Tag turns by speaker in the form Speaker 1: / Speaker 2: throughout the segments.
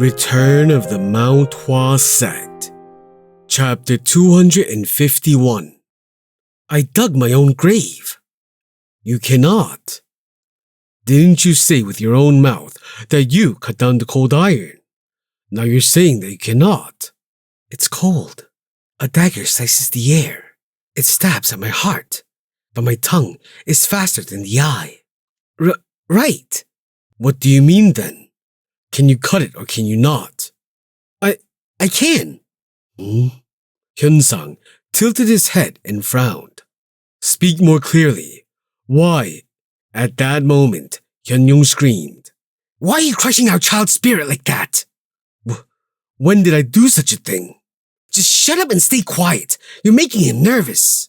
Speaker 1: Return of the Mount Hua Sect. Chapter 251. I dug my own grave. You cannot. Didn't you say with your own mouth that you cut down the cold iron? Now you're saying that you cannot. It's cold. A dagger slices the air. It stabs at my heart, but my tongue is faster than the eye. Right. What do you mean then? Can you cut it or can you not? I can. Hyun-sang tilted his head and frowned. Speak more clearly. Why? At that moment, Hyun-yung screamed. Why are you crushing our child's spirit like that? When did I do such a thing? Just shut up and stay quiet. You're making him nervous.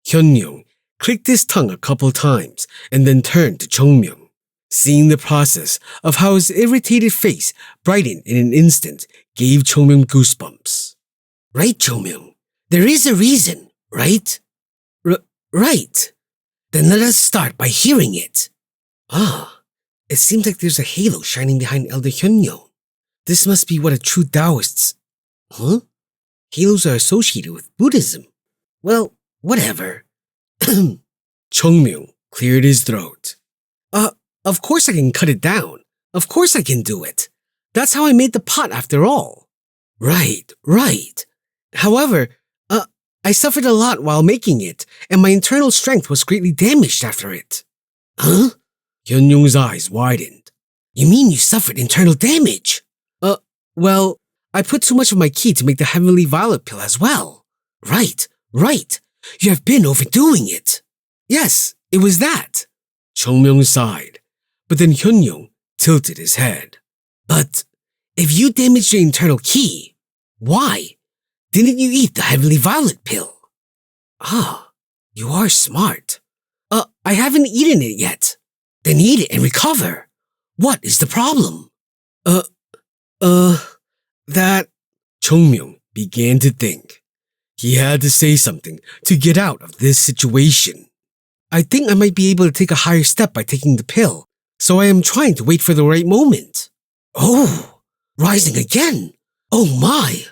Speaker 1: Hyun-yung clicked his tongue a couple times and then turned to Chung Myung. Seeing the process of how his irritated face brightened in an instant gave Chung Myung goosebumps. Right, Chung Myung. There is a reason, right? Right. Then let us start by hearing it. It seems like there's a halo shining behind Elder Hyun-yung. This must be what a true Taoist's... Halos are associated with Buddhism. Well, whatever. Chung Myung cleared his throat. Of course I can cut it down. Of course I can do it. That's how I made the pot after all. Right. However, I suffered a lot while making it, and my internal strength was greatly damaged after it. Hyun-yung's eyes widened. You mean you suffered internal damage? Well, I put too much of my ki to make the Heavenly Violet pill as well. Right. You have been overdoing it. Yes, it was that. Chung Myung sighed, but then Hyun-yung tilted his head. But if you damaged your internal ki, why didn't you eat the Heavenly Violet pill? You are smart. I haven't eaten it yet. Then eat it and recover. What is the problem? That... Chung Myung began to think. He had to say something to get out of this situation. I think I might be able to take a higher step by taking the pill, so I am trying to wait for the right moment. Oh, rising again. Oh my.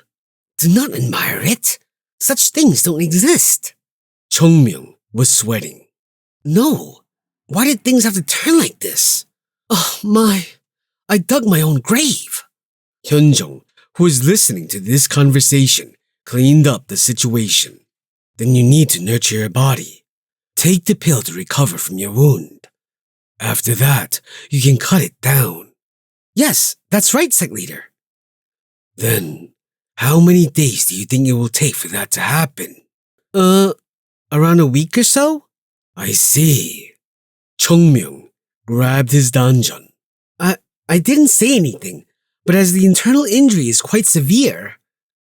Speaker 1: Do not admire it. Such things don't exist. Chung Myung was sweating. No. Why did things have to turn like this? Oh my. I dug my own grave. Hyun-jung, who was listening to this conversation, cleaned up the situation. Then you need to nurture your body. Take the pill to recover from your wound. After that, you can cut it down. Yes, that's right, sect leader. Then, how many days do you think it will take for that to happen? Around a week or so? I see. Chung Myung grabbed his danjeon. I didn't say anything, but as the internal injury is quite severe.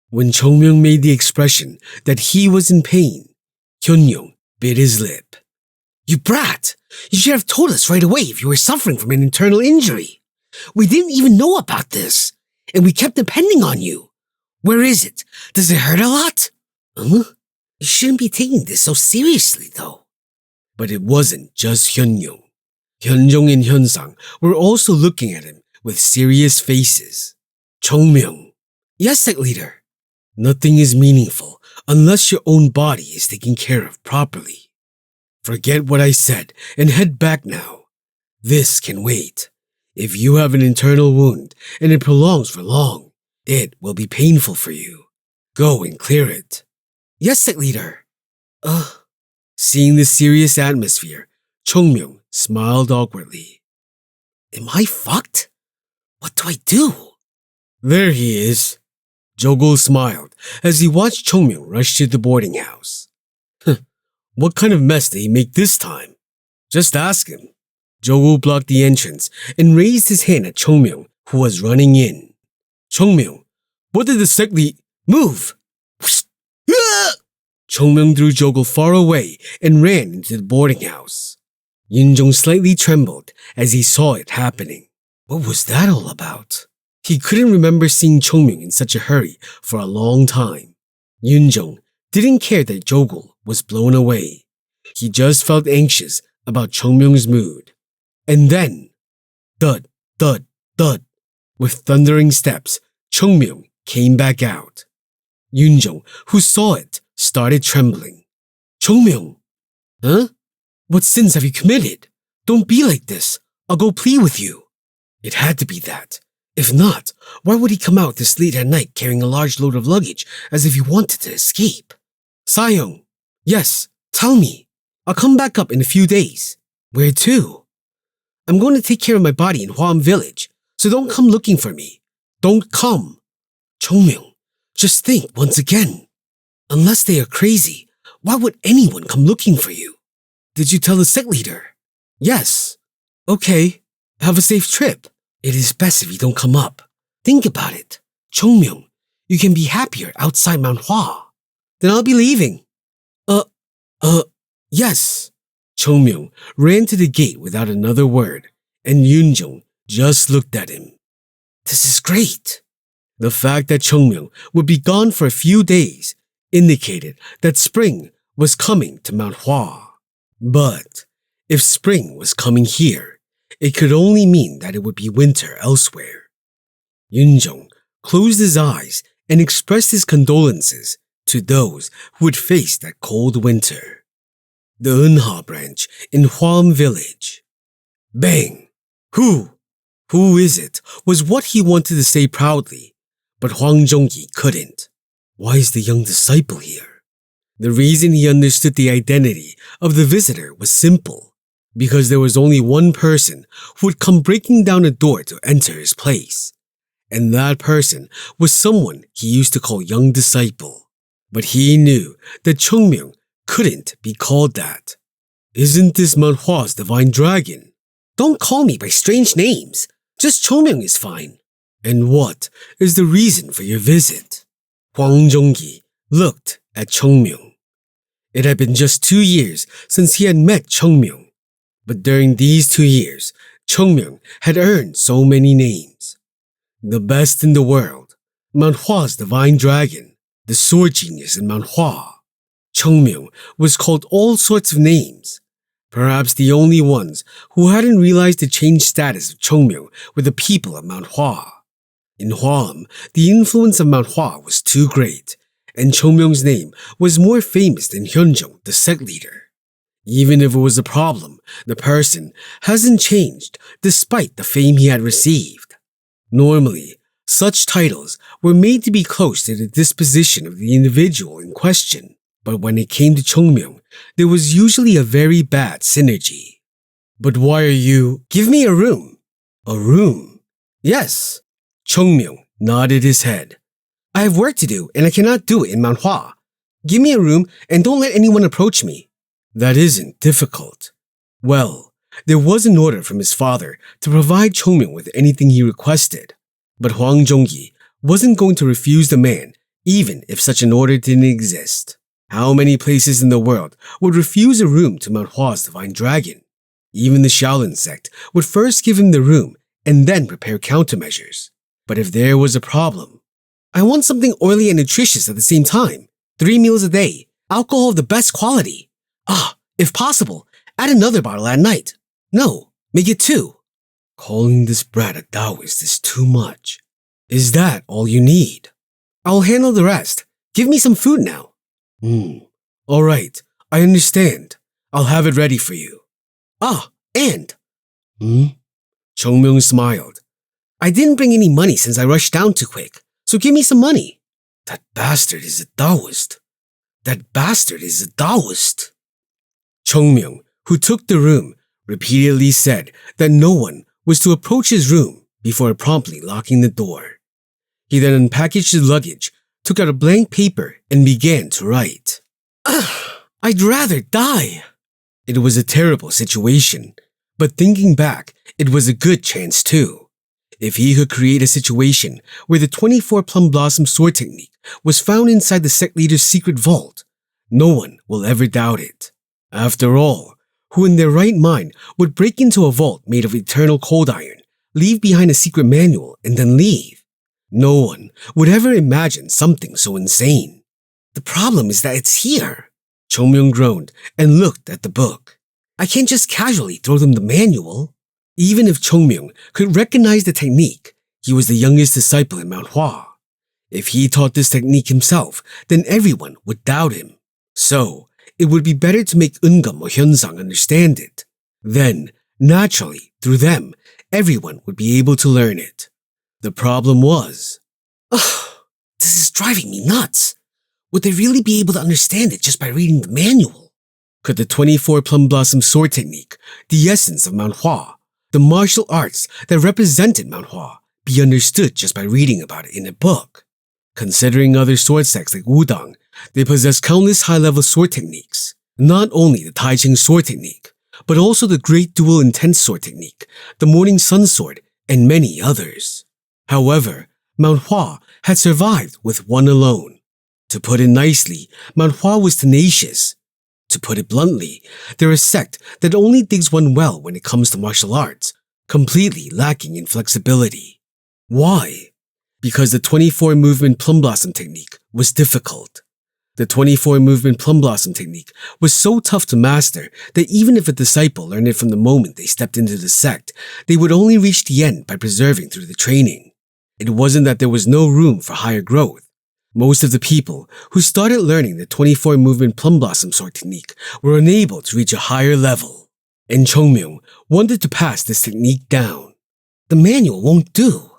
Speaker 1: When Chung Myung made the expression that he was in pain, Hyun-yung bit his lip. You brat! You should have told us right away if you were suffering from an internal injury. We didn't even know about this, and we kept depending on you. Where is it? Does it hurt a lot? You shouldn't be taking this so seriously, though. But it wasn't just Hyun-yung. Hyun-jung and Hyun-sang were also looking at him with serious faces. Chung Myung. Yes, sect leader. Nothing is meaningful unless your own body is taken care of properly. Forget what I said and head back now. This can wait. If you have an internal wound and it prolongs for long, it will be painful for you. Go and clear it. Yes, sect leader. Seeing the serious atmosphere, Chung Myung smiled awkwardly. Am I fucked? What do I do? There he is. Jogul smiled as he watched Chung Myung rush to the boarding house. What kind of mess did he make this time? Just ask him. Jogul blocked the entrance and raised his hand at Chung Myung, who was running in. Chung Myung, what did the sect lead? Move! Chung Myung threw Jogul far away and ran into the boarding house. Yun-jung slightly trembled as he saw it happening. What was that all about? He couldn't remember seeing Chung Myung in such a hurry for a long time. Yun-jung didn't care that Jogul was blown away. He just felt anxious about Chung Myung's mood. And then, thud, thud, thud, With thundering steps, Chung Myung came back out. Yoonjung, who saw it, started trembling. Chung Myung! Huh? What sins have you committed? Don't be like this. I'll go plead with you. It had to be that. If not, why would he come out this late at night carrying a large load of luggage as if he wanted to escape? Sayoung! Yes, tell me. I'll come back up in a few days. Where to? I'm going to take care of my body in Hwam village, so don't come looking for me. Don't come. Chung Myung, just think once again. Unless they are crazy, why would anyone come looking for you? Did you tell the sect leader? Yes. Okay. Have a safe trip. It is best if you don't come up. Think about it. Chung Myung, you can be happier outside Mount Hua. Then I'll be leaving. Yes. Chung Myung ran to the gate without another word, and Yoonjung just looked at him. This is great. The fact that Chung Myung would be gone for a few days indicated that spring was coming to Mount Hua. But if spring was coming here, it could only mean that it would be winter elsewhere. Yoonjung closed his eyes and expressed his condolences to those who would face that cold winter. The Eunha branch in Hwam village. Bang! Who is it? Was what he wanted to say proudly, but Hwang Jong-gi couldn't. Why is the young disciple here? The reason he understood the identity of the visitor was simple, because there was only one person who would come breaking down a door to enter his place. And that person was someone he used to call young disciple. But he knew that Chung Myung couldn't be called that. Isn't this Mount Hua's divine dragon? Don't call me by strange names. Just Chung Myung is fine. And what is the reason for your visit? Hwang Jong-gi looked at Chung Myung. It had been just 2 years since he had met Chung Myung. But during these 2 years, Chung Myung had earned so many names. The best in the world, Mount Hua's divine dragon, the sword genius in Mount Hua. Chung Myung was called all sorts of names. Perhaps the only ones who hadn't realized the changed status of Chung Myung were the people of Mount Hua. In Hwam, the influence of Mount Hua was too great, and Chung Myung's name was more famous than Hyunjung, the sect leader. Even if it was a problem, the person hasn't changed despite the fame he had received. Normally, such titles were made to be close to the disposition of the individual in question. But when it came to Chung Myung, there was usually a very bad synergy. But why are you... Give me a room. A room? Yes. Chung Myung nodded his head. I have work to do and I cannot do it in Mount Hua. Give me a room and don't let anyone approach me. That isn't difficult. Well, there was an order from his father to provide Chung Myung with anything he requested. But Hwang Jong-gi wasn't going to refuse the man even if such an order didn't exist. How many places in the world would refuse a room to Mount Hua's divine dragon? Even the Shaolin sect would first give him the room and then prepare countermeasures. But if there was a problem, I want something oily and nutritious at the same time. 3 meals a day, alcohol of the best quality. If possible, add another bottle at night. No, make it 2. Calling this brat a Taoist is too much. Is that all you need? I'll handle the rest. Give me some food now. All right, I understand. I'll have it ready for you. And? Chung Myung smiled. I didn't bring any money since I rushed down too quick, so give me some money. That bastard is a Taoist. Chung Myung, who took the room, repeatedly said that no one was to approach his room before promptly locking the door. He then unpackaged his luggage, took out a blank paper, and began to write. I'd rather die. It was a terrible situation, but thinking back, it was a good chance too. If he could create a situation where the 24 Plum Blossom Sword technique was found inside the sect leader's secret vault, no one will ever doubt it. After all, who in their right mind would break into a vault made of eternal cold iron, leave behind a secret manual, and then leave? No one would ever imagine something so insane. The problem is that it's here. Chung Myung groaned and looked at the book. I can't just casually throw them the manual. Even if Chung Myung could recognize the technique, He was the youngest disciple in Mount Hua. If he taught this technique himself, then everyone would doubt him. So, it would be better to make Eungam or Hyunsang understand it. Then, naturally, through them, everyone would be able to learn it. The problem was, this is driving me nuts. Would they really be able to understand it just by reading the manual? Could the 24 Plum Blossom Sword technique, the essence of Mount Hua, the martial arts that represented Mount Hua, be understood just by reading about it in a book? Considering other sword sects like Wudang, they possess countless high-level sword techniques. Not only the Tai Ching sword technique, but also the Great Dual Intense sword technique, the Morning Sun sword, and many others. However, Mount Hua had survived with one alone. To put it nicely, Mount Hua was tenacious. To put it bluntly, they're a sect that only digs one well when it comes to martial arts, completely lacking in flexibility. Why? Because the 24 movement Plum Blossom technique was difficult. The 24 movement Plum Blossom technique was so tough to master that even if a disciple learned it from the moment they stepped into the sect, they would only reach the end by persevering through the training. It wasn't that there was no room for higher growth. Most of the people who started learning the 24 movement Plum Blossom Sword technique were unable to reach a higher level, and Chung Myung wanted to pass this technique down. The manual won't do.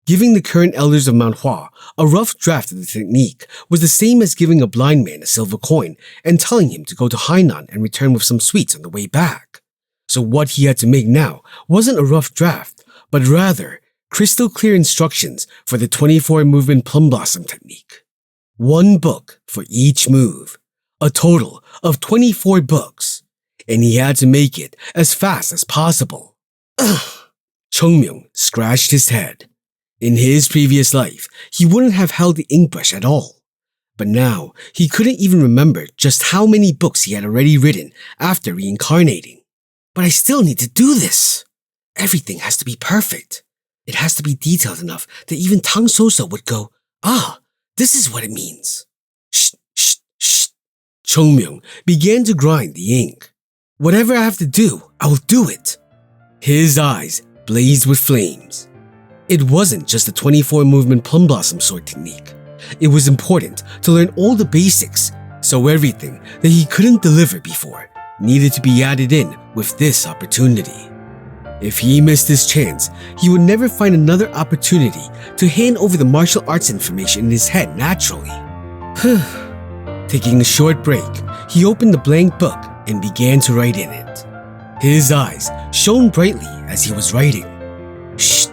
Speaker 1: Giving the current elders of Mount Hua a rough draft of the technique was the same as giving a blind man a silver coin and telling him to go to Hainan and return with some sweets on the way back. So what he had to make now wasn't a rough draft, but rather crystal clear instructions for the 24 movement Plum Blossom technique. One book for each move, a total of 24 books, and he had to make it as fast as possible. Chung Myung scratched his head. In his previous life, he wouldn't have held the ink brush at all. But now, he couldn't even remember just how many books he had already written after reincarnating. But I still need to do this. Everything has to be perfect. It has to be detailed enough that even Tang Sosa would go, this is what it means. Shh, shh, shh. Chung Myung began to grind the ink. Whatever I have to do, I will do it. His eyes blazed with flames. It wasn't just the 24 movement Plum Blossom Sword technique. It was important to learn all the basics, so everything that he couldn't deliver before needed to be added in with this opportunity. If he missed this chance, he would never find another opportunity to hand over the martial arts information in his head naturally. Taking a short break, he opened the blank book and began to write in it. His eyes shone brightly as he was writing. Shh.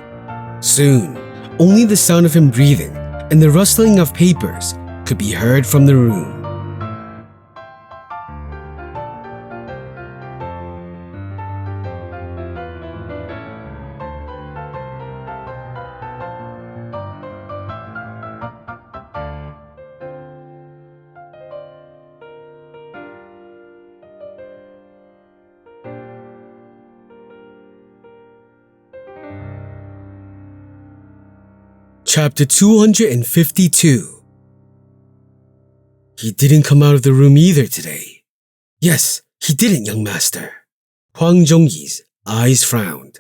Speaker 1: Soon, only the sound of him breathing and the rustling of papers could be heard from the room. Chapter 252. He didn't come out of the room either today. Yes, he didn't, young master. Hwang Jong-yi's eyes frowned.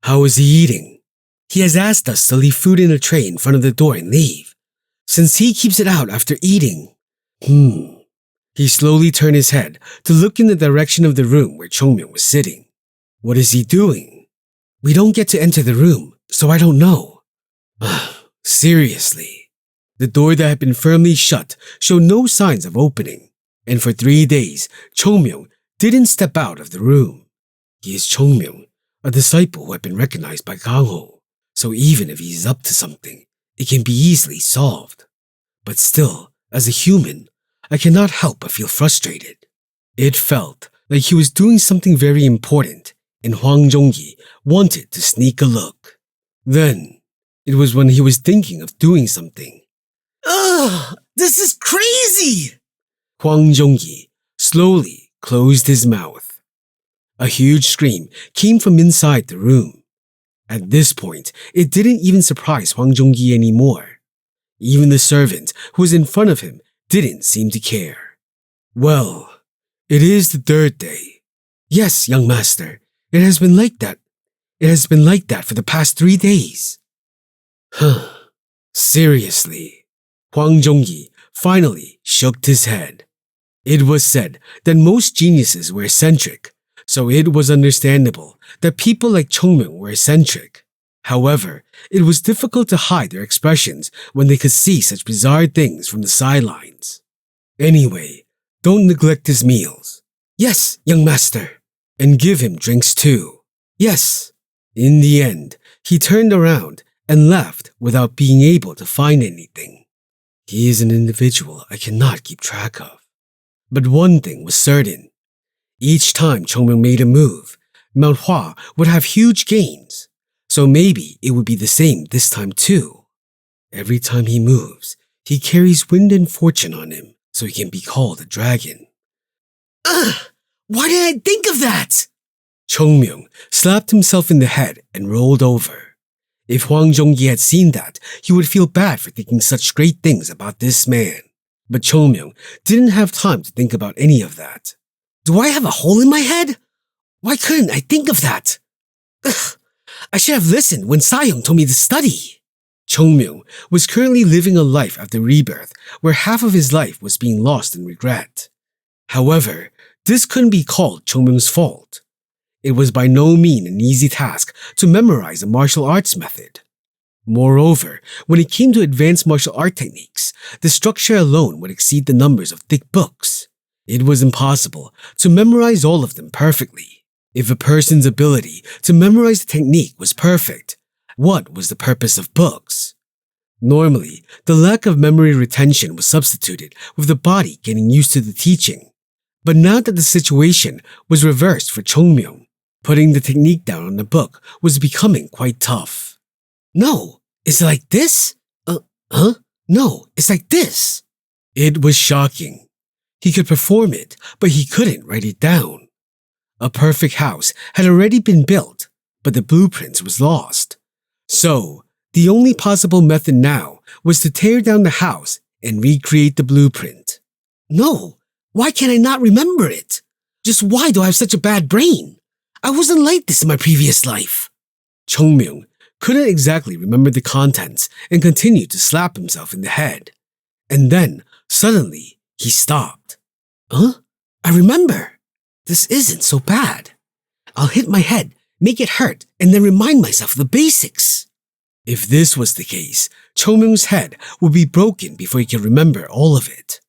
Speaker 1: How is he eating? He has asked us to leave food in a tray in front of the door and leave, since he keeps it out after eating. He slowly turned his head to look in the direction of the room where Chung Myung was sitting. What is he doing? We don't get to enter the room, so I don't know. Seriously. The door that had been firmly shut showed no signs of opening, and for 3 days, Chung Myung didn't step out of the room. He is Chung Myung, a disciple who had been recognized by Kang Ho, so even if he's up to something, it can be easily solved. But still, as a human, I cannot help but feel frustrated. It felt like he was doing something very important, and Hwang Jong-yi wanted to sneak a look. Then, it was when he was thinking of doing something. This is crazy! Hwang Jong-yi slowly closed his mouth. A huge scream came from inside the room. At this point, it didn't even surprise Hwang Jong-yi anymore. Even the servant who was in front of him didn't seem to care. Well, it is the 3rd day. Yes, young master, it has been like that. It has been like that for the past 3 days. Huh. Seriously. Hwang Jong-yi finally shook his head. It was said that most geniuses were eccentric, so it was understandable that people like Chung Myung were eccentric. However, it was difficult to hide their expressions when they could see such bizarre things from the sidelines. Anyway, don't neglect his meals. Yes, young master. And give him drinks too. Yes. In the end, he turned around and left without being able to find anything. He is an individual I cannot keep track of. But one thing was certain. Each time Chung Myung made a move, Mount Hua would have huge gains. So maybe it would be the same this time too. Every time he moves, he carries wind and fortune on him, so he can be called a dragon. Ugh! Why did I think of that? Chung Myung slapped himself in the head and rolled over. If Hwang Jong-yi had seen that, he would feel bad for thinking such great things about this man. But Chung Myung didn't have time to think about any of that. Do I have a hole in my head? Why couldn't I think of that? Ugh! I should have listened when Sa-young told me to study. Chung Myung was currently living a life after rebirth where half of his life was being lost in regret. However, this couldn't be called Chung Myung's fault. It was by no means an easy task to memorize a martial arts method. Moreover, when it came to advanced martial art techniques, the structure alone would exceed the numbers of thick books. It was impossible to memorize all of them perfectly. If a person's ability to memorize the technique was perfect, what was the purpose of books? Normally, the lack of memory retention was substituted with the body getting used to the teaching. But now that the situation was reversed for Chung Myung, putting the technique down on the book was becoming quite tough. No, is it like this? No, it's like this. It was shocking. He could perform it, but he couldn't write it down. A perfect house had already been built, but the blueprints was lost. So, the only possible method now was to tear down the house and recreate the blueprint. No, why can I not remember it? Just why do I have such a bad brain? I wasn't like this in my previous life. Chung Myung couldn't exactly remember the contents and continued to slap himself in the head. And then, suddenly, he stopped. I remember. This isn't so bad. I'll hit my head, make it hurt, and then remind myself of the basics. If this was the case, Chung Myung's head would be broken before he could remember all of it.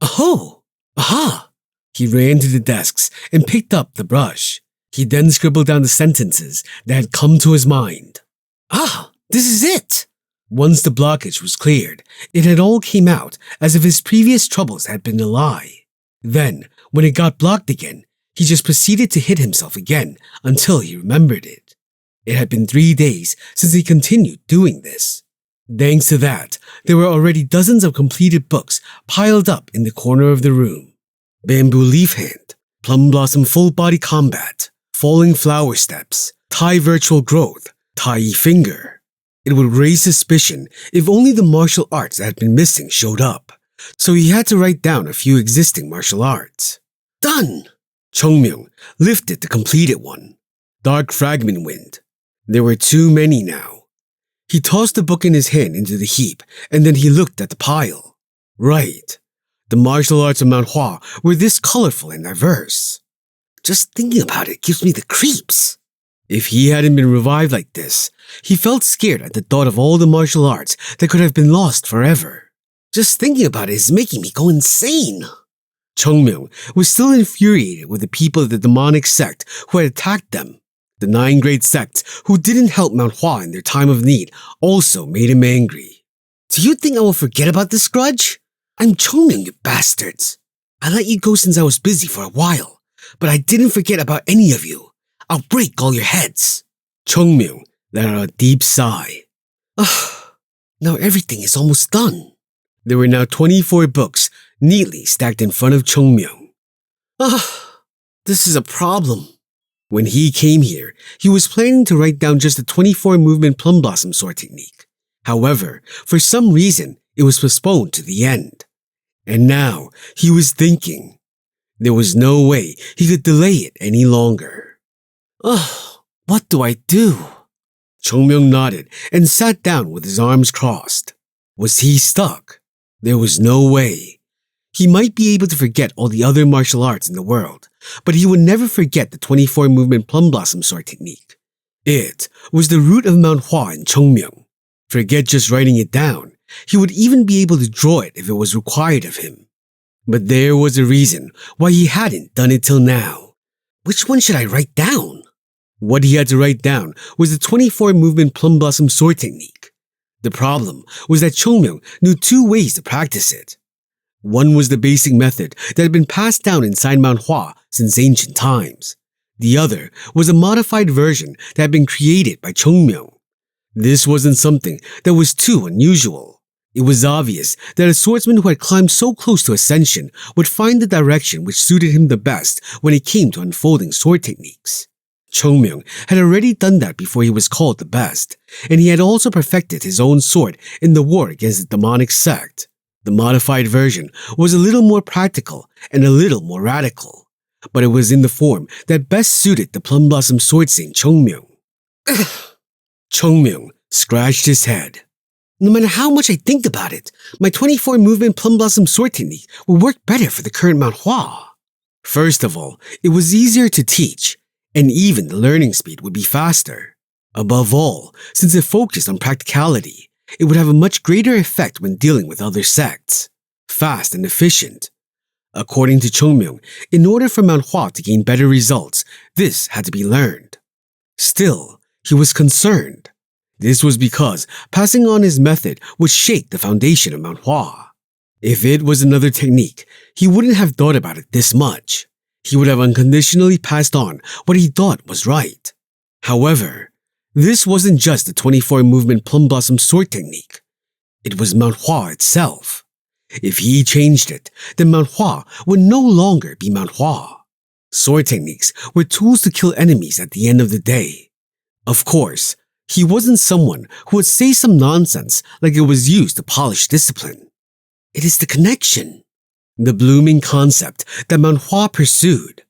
Speaker 1: Aha! He ran to the desks and picked up the brush. He then scribbled down the sentences that had come to his mind. This is it! Once the blockage was cleared, it had all came out as if his previous troubles had been a lie. Then, when it got blocked again, he just proceeded to hit himself again until he remembered it. It had been 3 days since he continued doing this. Thanks to that, there were already dozens of completed books piled up in the corner of the room. Bamboo Leaf Hand, Plum Blossom Full Body Combat, Falling Flower Steps, Tai Virtual Growth, Tai Finger. It would raise suspicion if only the martial arts that had been missing showed up. So he had to write down a few existing martial arts. Done! Chung Myung lifted the completed one. Dark Fragment Wind. There were too many now. He tossed the book in his hand into the heap, and then he looked at the pile. Right. The martial arts of Mount Hua were this colorful and diverse. Just thinking about it gives me the creeps. If he hadn't been revived like this, he felt scared at the thought of all the martial arts that could have been lost forever. Just thinking about it is making me go insane. Chung Myung was still infuriated with the people of the demonic sect who had attacked them. The 9 great sects who didn't help Mount Hua in their time of need also made him angry. Do you think I will forget about this grudge? I'm Chung Myung, you bastards. I let you go since I was busy for a while, but I didn't forget about any of you. I'll break all your heads. Chung Myung let out a deep sigh. Now everything is almost done. There were now 24 books neatly stacked in front of Chung Myung. This is a problem. When he came here, he was planning to write down just the 24-movement Plum Blossom Sword technique. However, for some reason, it was postponed to the end. And now, he was thinking. There was no way he could delay it any longer. What do I do? Chung Myung nodded and sat down with his arms crossed. Was he stuck? There was no way. He might be able to forget all the other martial arts in the world, but he would never forget the 24-movement Plum Blossom Sword technique. It was the root of Mount Hua in Chung Myung. Forget just writing it down. He would even be able to draw it if it was required of him. But there was a reason why he hadn't done it till now. Which one should I write down? What he had to write down was the 24-movement Plum Blossom Sword technique. The problem was that Chung Myung knew two ways to practice it. One was the basic method that had been passed down inside Mount Hua since ancient times. The other was a modified version that had been created by Chung Myung. This wasn't something that was too unusual. It was obvious that a swordsman who had climbed so close to ascension would find the direction which suited him the best when it came to unfolding sword techniques. Chung Myung had already done that before he was called the best, and he had also perfected his own sword in the war against the demonic sect. The modified version was a little more practical and a little more radical, but it was in the form that best suited the Plum Blossom Sword Saint Chung Myung. Chung Myung scratched his head. No matter how much I think about it, my 24-movement Plum Blossom Sword technique will work better for the current Mount Hua. First of all, it was easier to teach, and even the learning speed would be faster. Above all, since it focused on practicality, it would have a much greater effect when dealing with other sects. Fast and efficient. According to Chung Myung, in order for Mount Hua to gain better results, this had to be learned. Still, he was concerned. This was because passing on his method would shake the foundation of Mount Hua. If it was another technique, he wouldn't have thought about it this much. He would have unconditionally passed on what he thought was right. However, this wasn't just the 24-movement Plum Blossom Sword technique. It was Mount Hua itself. If he changed it, then Mount Hua would no longer be Mount Hua. Sword techniques were tools to kill enemies at the end of the day. Of course, he wasn't someone who would say some nonsense like it was used to polish discipline. It is the connection, the blooming concept that Mount Hua pursued.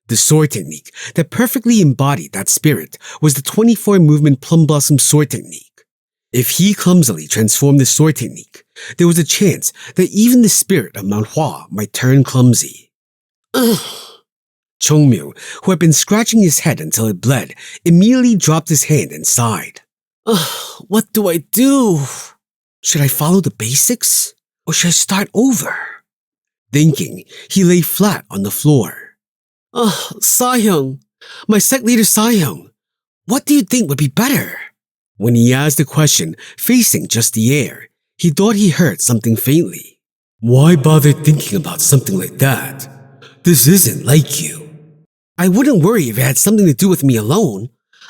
Speaker 1: The sword technique that perfectly embodied that spirit was the 24-movement Plum Blossom Sword technique. If he clumsily transformed the sword technique, there was a chance that even the spirit of Mount Hua might turn clumsy. Ugh. Chung Myung, who had been scratching his head until it bled, immediately dropped his hand and sighed. What do I do? Should I follow the basics? Or should I start over? Thinking, he lay flat on the floor. Sa-hyung, my sect leader Sa-hyung, what do you think would be better? When he asked the question facing just the air, he thought he heard something faintly. Why bother thinking about something like that? This isn't like you. I wouldn't worry if it had something to do with me alone.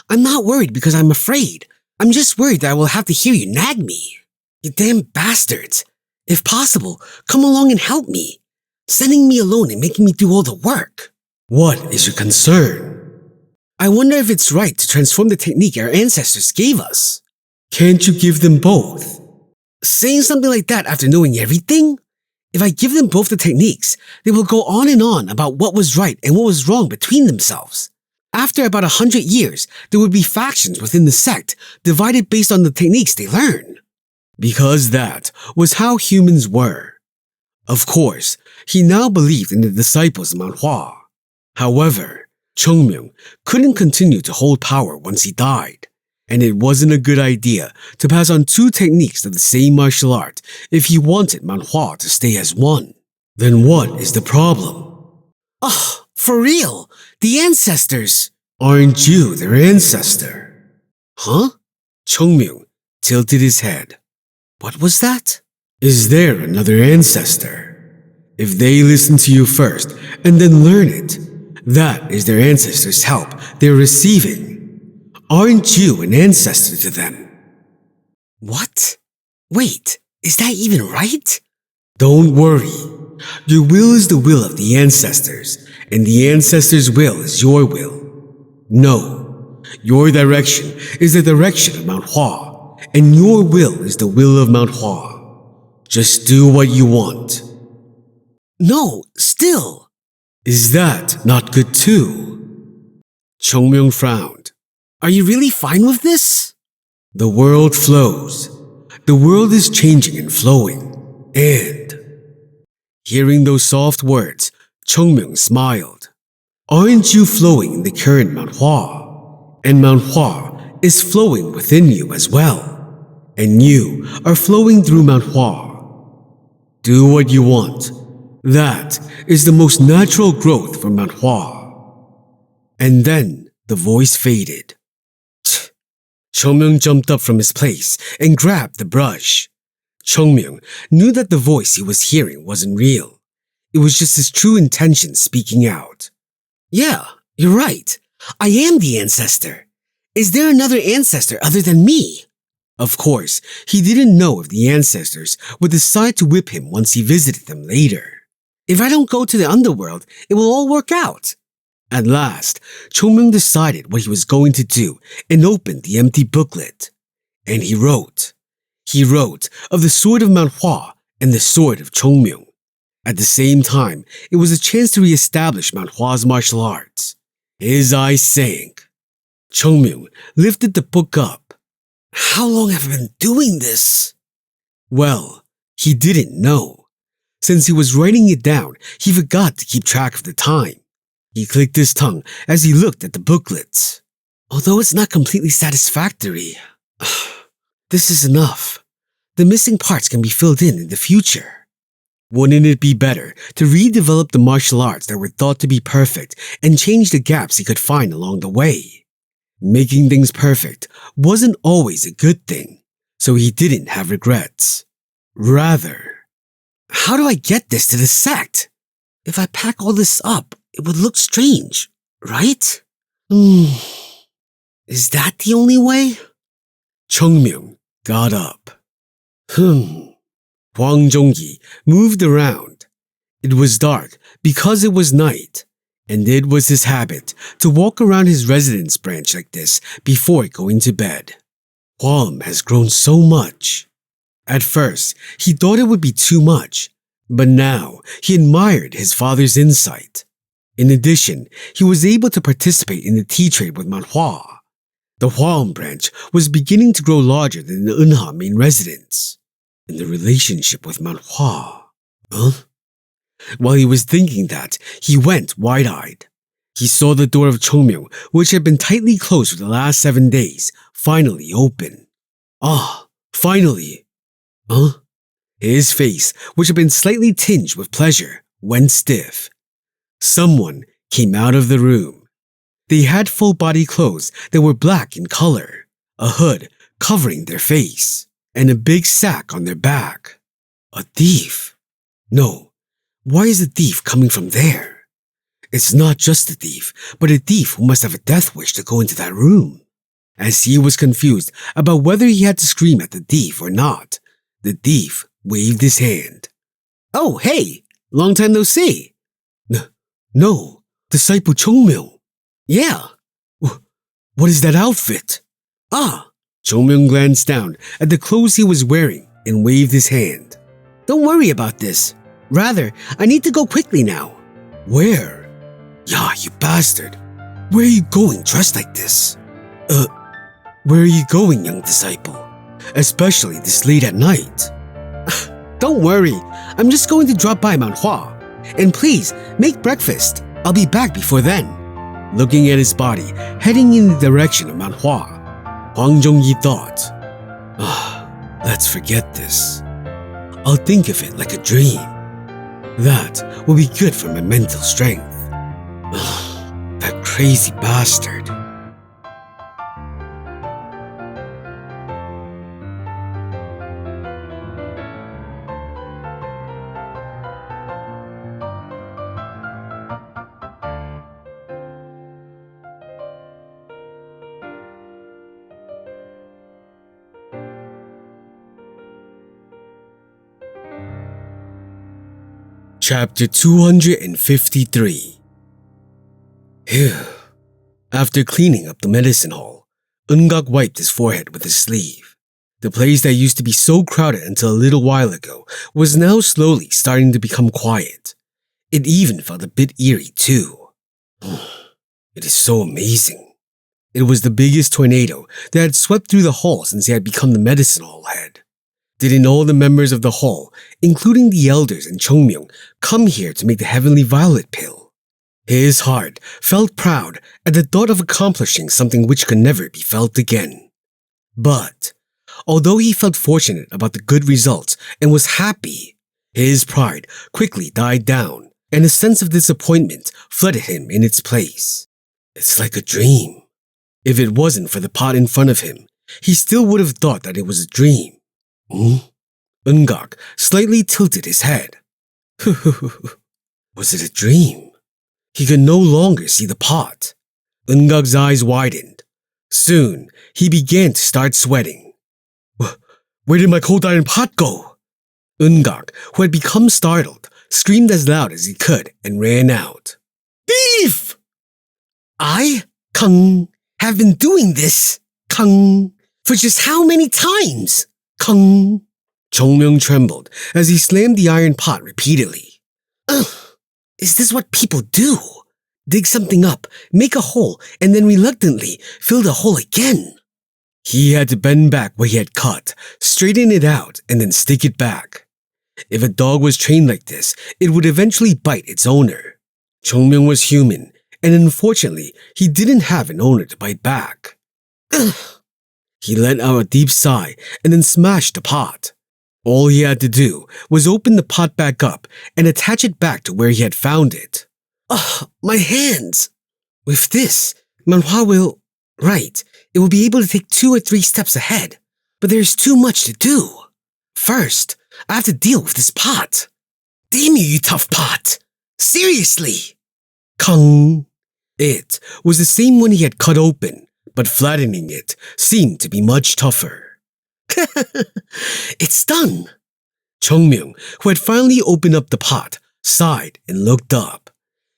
Speaker 1: I'm not worried because I'm afraid. I'm just worried that I will have to hear you nag me. You damn bastards. If possible, come along and help me. Sending me alone and making me do all the work. What is your concern? I wonder if it's right to transform the technique our ancestors gave us. Can't you give them both? Saying something like that after knowing everything? If I give them both the techniques, they will go on and on about what was right and what was wrong between themselves. After about 100 years, there would be factions within the sect divided based on the techniques they learn. Because that was how humans were. Of course, he now believed in the disciples of Mount Hua. However, Chung Myung couldn't continue to hold power once he died. And it wasn't a good idea to pass on two techniques of the same martial art if he wanted Mount Hua to stay as one. Then what is the problem? For real, the ancestors. Aren't you their ancestor? Huh? Chung Myung tilted his head. What was that? Is there another ancestor? If they listen to you first and then learn it, that is their ancestors' help they're receiving. Aren't you an ancestor to them? What? Wait, is that even right? Don't worry. Your will is the will of the ancestors, and the ancestors' will is your will. No, your direction is the direction of Mount Hua, and your will is the will of Mount Hua. Just do what you want. No, still. Is that not good too? Chung Myung frowned. Are you really fine with this? The world flows. The world is changing and flowing. And hearing those soft words, Chung Myung smiled. Aren't you flowing in the current Mount Hua? And Mount Hua is flowing within you as well. And you are flowing through Mount Hua. Do what you want. That is the most natural growth from Mount Hua. And then the voice faded. Chung Myung jumped up from his place and grabbed the brush. Chung Myung knew that the voice he was hearing wasn't real. It was just his true intention speaking out. Yeah, you're right. I am the ancestor. Is there another ancestor other than me? Of course, he didn't know if the ancestors would decide to whip him once he visited them later. If I don't go to the underworld, it will all work out. At last, Chung Myung decided what he was going to do and opened the empty booklet. And he wrote. He wrote of the sword of Mount Hua and the sword of Chung Myung. At the same time, it was a chance to re-establish Mount Hua's martial arts. His eyes sank. Chung Myung lifted the book up. How long have I been doing this? Well, he didn't know. Since he was writing it down, he forgot to keep track of the time. He clicked his tongue as he looked at the booklets. Although it's not completely satisfactory, this is enough. The missing parts can be filled in the future. Wouldn't it be better to redevelop the martial arts that were thought to be perfect and change the gaps he could find along the way? Making things perfect wasn't always a good thing, so he didn't have regrets. Rather, how do I get this to the sect? If I pack all this up, it would look strange, right? Is that the only way? Chung Myung got up. Hwang Jonggi moved around. It was dark because it was night, and it was his habit to walk around his residence branch like this before going to bed. Hwam has grown so much. At first, he thought it would be too much, but now he admired his father's insight. In addition, he was able to participate in the tea trade with Mount Hua. The Hwam branch was beginning to grow larger than the Eunha main residence. And the relationship with Mount Hua. While he was thinking that, he went wide-eyed. He saw the door of Chung Myung, which had been tightly closed for the last 7 days, finally open. Finally. His face, which had been slightly tinged with pleasure, went stiff. Someone came out of the room. They had full-body clothes that were black in color, a hood covering their face, and a big sack on their back. A thief? No, why is the thief coming from there? It's not just a thief, but a thief who must have a death wish to go into that room. As he was confused about whether he had to scream at the thief or not, the thief waved his hand. Oh, hey, long time no see. No, disciple Chung Myung. Yeah. What is that outfit? Chung Myung glanced down at the clothes he was wearing and waved his hand. Don't worry about this. Rather, I need to go quickly now. Where? Yeah, you bastard. Where are you going dressed like this? Where are you going, young disciple? Especially this late at night. Don't worry, I'm just going to drop by Mount Hua. And please, make breakfast. I'll be back before then. Looking at his body, heading in the direction of Mount Hua, Hwang Jonggi thought, let's forget this. I'll think of it like a dream. That will be good for my mental strength. That crazy bastard. Chapter 253. Phew. After cleaning up the medicine hall, Eun-gak wiped his forehead with his sleeve. The place that used to be so crowded until a little while ago was now slowly starting to become quiet. It even felt a bit eerie too. It is so amazing. It was the biggest tornado that had swept through the hall since he had become the medicine hall head. Didn't all the members of the hall, including the elders and Chung Myung, come here to make the Heavenly Violet pill? His heart felt proud at the thought of accomplishing something which could never be felt again. But, although he felt fortunate about the good results and was happy, his pride quickly died down, and a sense of disappointment flooded him in its place. It's like a dream. If it wasn't for the pot in front of him, he still would have thought that it was a dream. Eun-gak slightly tilted his head. Was it a dream? He could no longer see the pot. Eun-gak's eyes widened. Soon, he began to start sweating. Where did my cold iron pot go? Eun-gak, who had become startled, screamed as loud as he could and ran out. Thief! I, Kung, have been doing this, Kung, for just how many times, Kung? Chung Myung trembled as he slammed the iron pot repeatedly. Is this what people do? Dig something up, make a hole, and then reluctantly fill the hole again? He had to bend back where he had cut, straighten it out, and then stick it back. If a dog was trained like this, it would eventually bite its owner. Chung Myung was human, and unfortunately, he didn't have an owner to bite back. He let out a deep sigh and then smashed the pot. All he had to do was open the pot back up and attach it back to where he had found it. My hands! With this, Mount Hua will... Right, it will be able to take 2 or 3 steps ahead, but there's too much to do. First, I have to deal with this pot. Damn you tough pot! Seriously! Kung! It was the same one he had cut open, but flattening it seemed to be much tougher. It's done! Chung Myung, who had finally opened up the pot, sighed and looked up.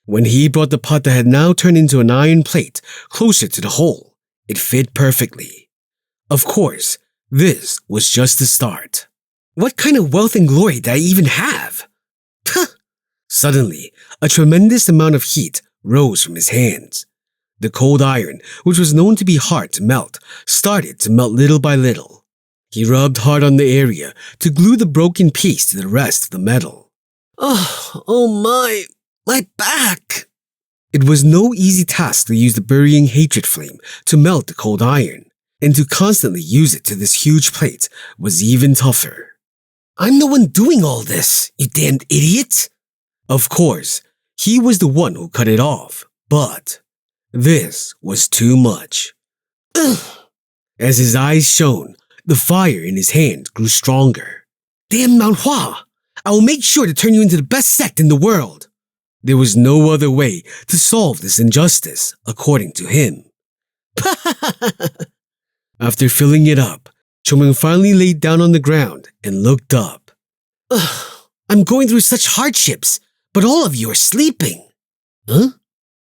Speaker 1: When he brought the pot that had now turned into an iron plate closer to the hole, it fit perfectly. Of course, this was just the start. What kind of wealth and glory did I even have? Suddenly, a tremendous amount of heat rose from his hands. The cold iron, which was known to be hard to melt, started to melt little by little. He rubbed hard on the area to glue the broken piece to the rest of the metal. My back! It was no easy task to use the burying hatred flame to melt the cold iron, and to constantly use it to this huge plate was even tougher. I'm the one doing all this, you damned idiot! Of course, he was the one who cut it off, but this was too much. As his eyes shone, the fire in his hand grew stronger. Damn Mount Hua! I will make sure to turn you into the best sect in the world! There was no other way to solve this injustice, according to him. After filling it up, Chung Myung finally laid down on the ground and looked up. I'm going through such hardships, but all of you are sleeping. Huh?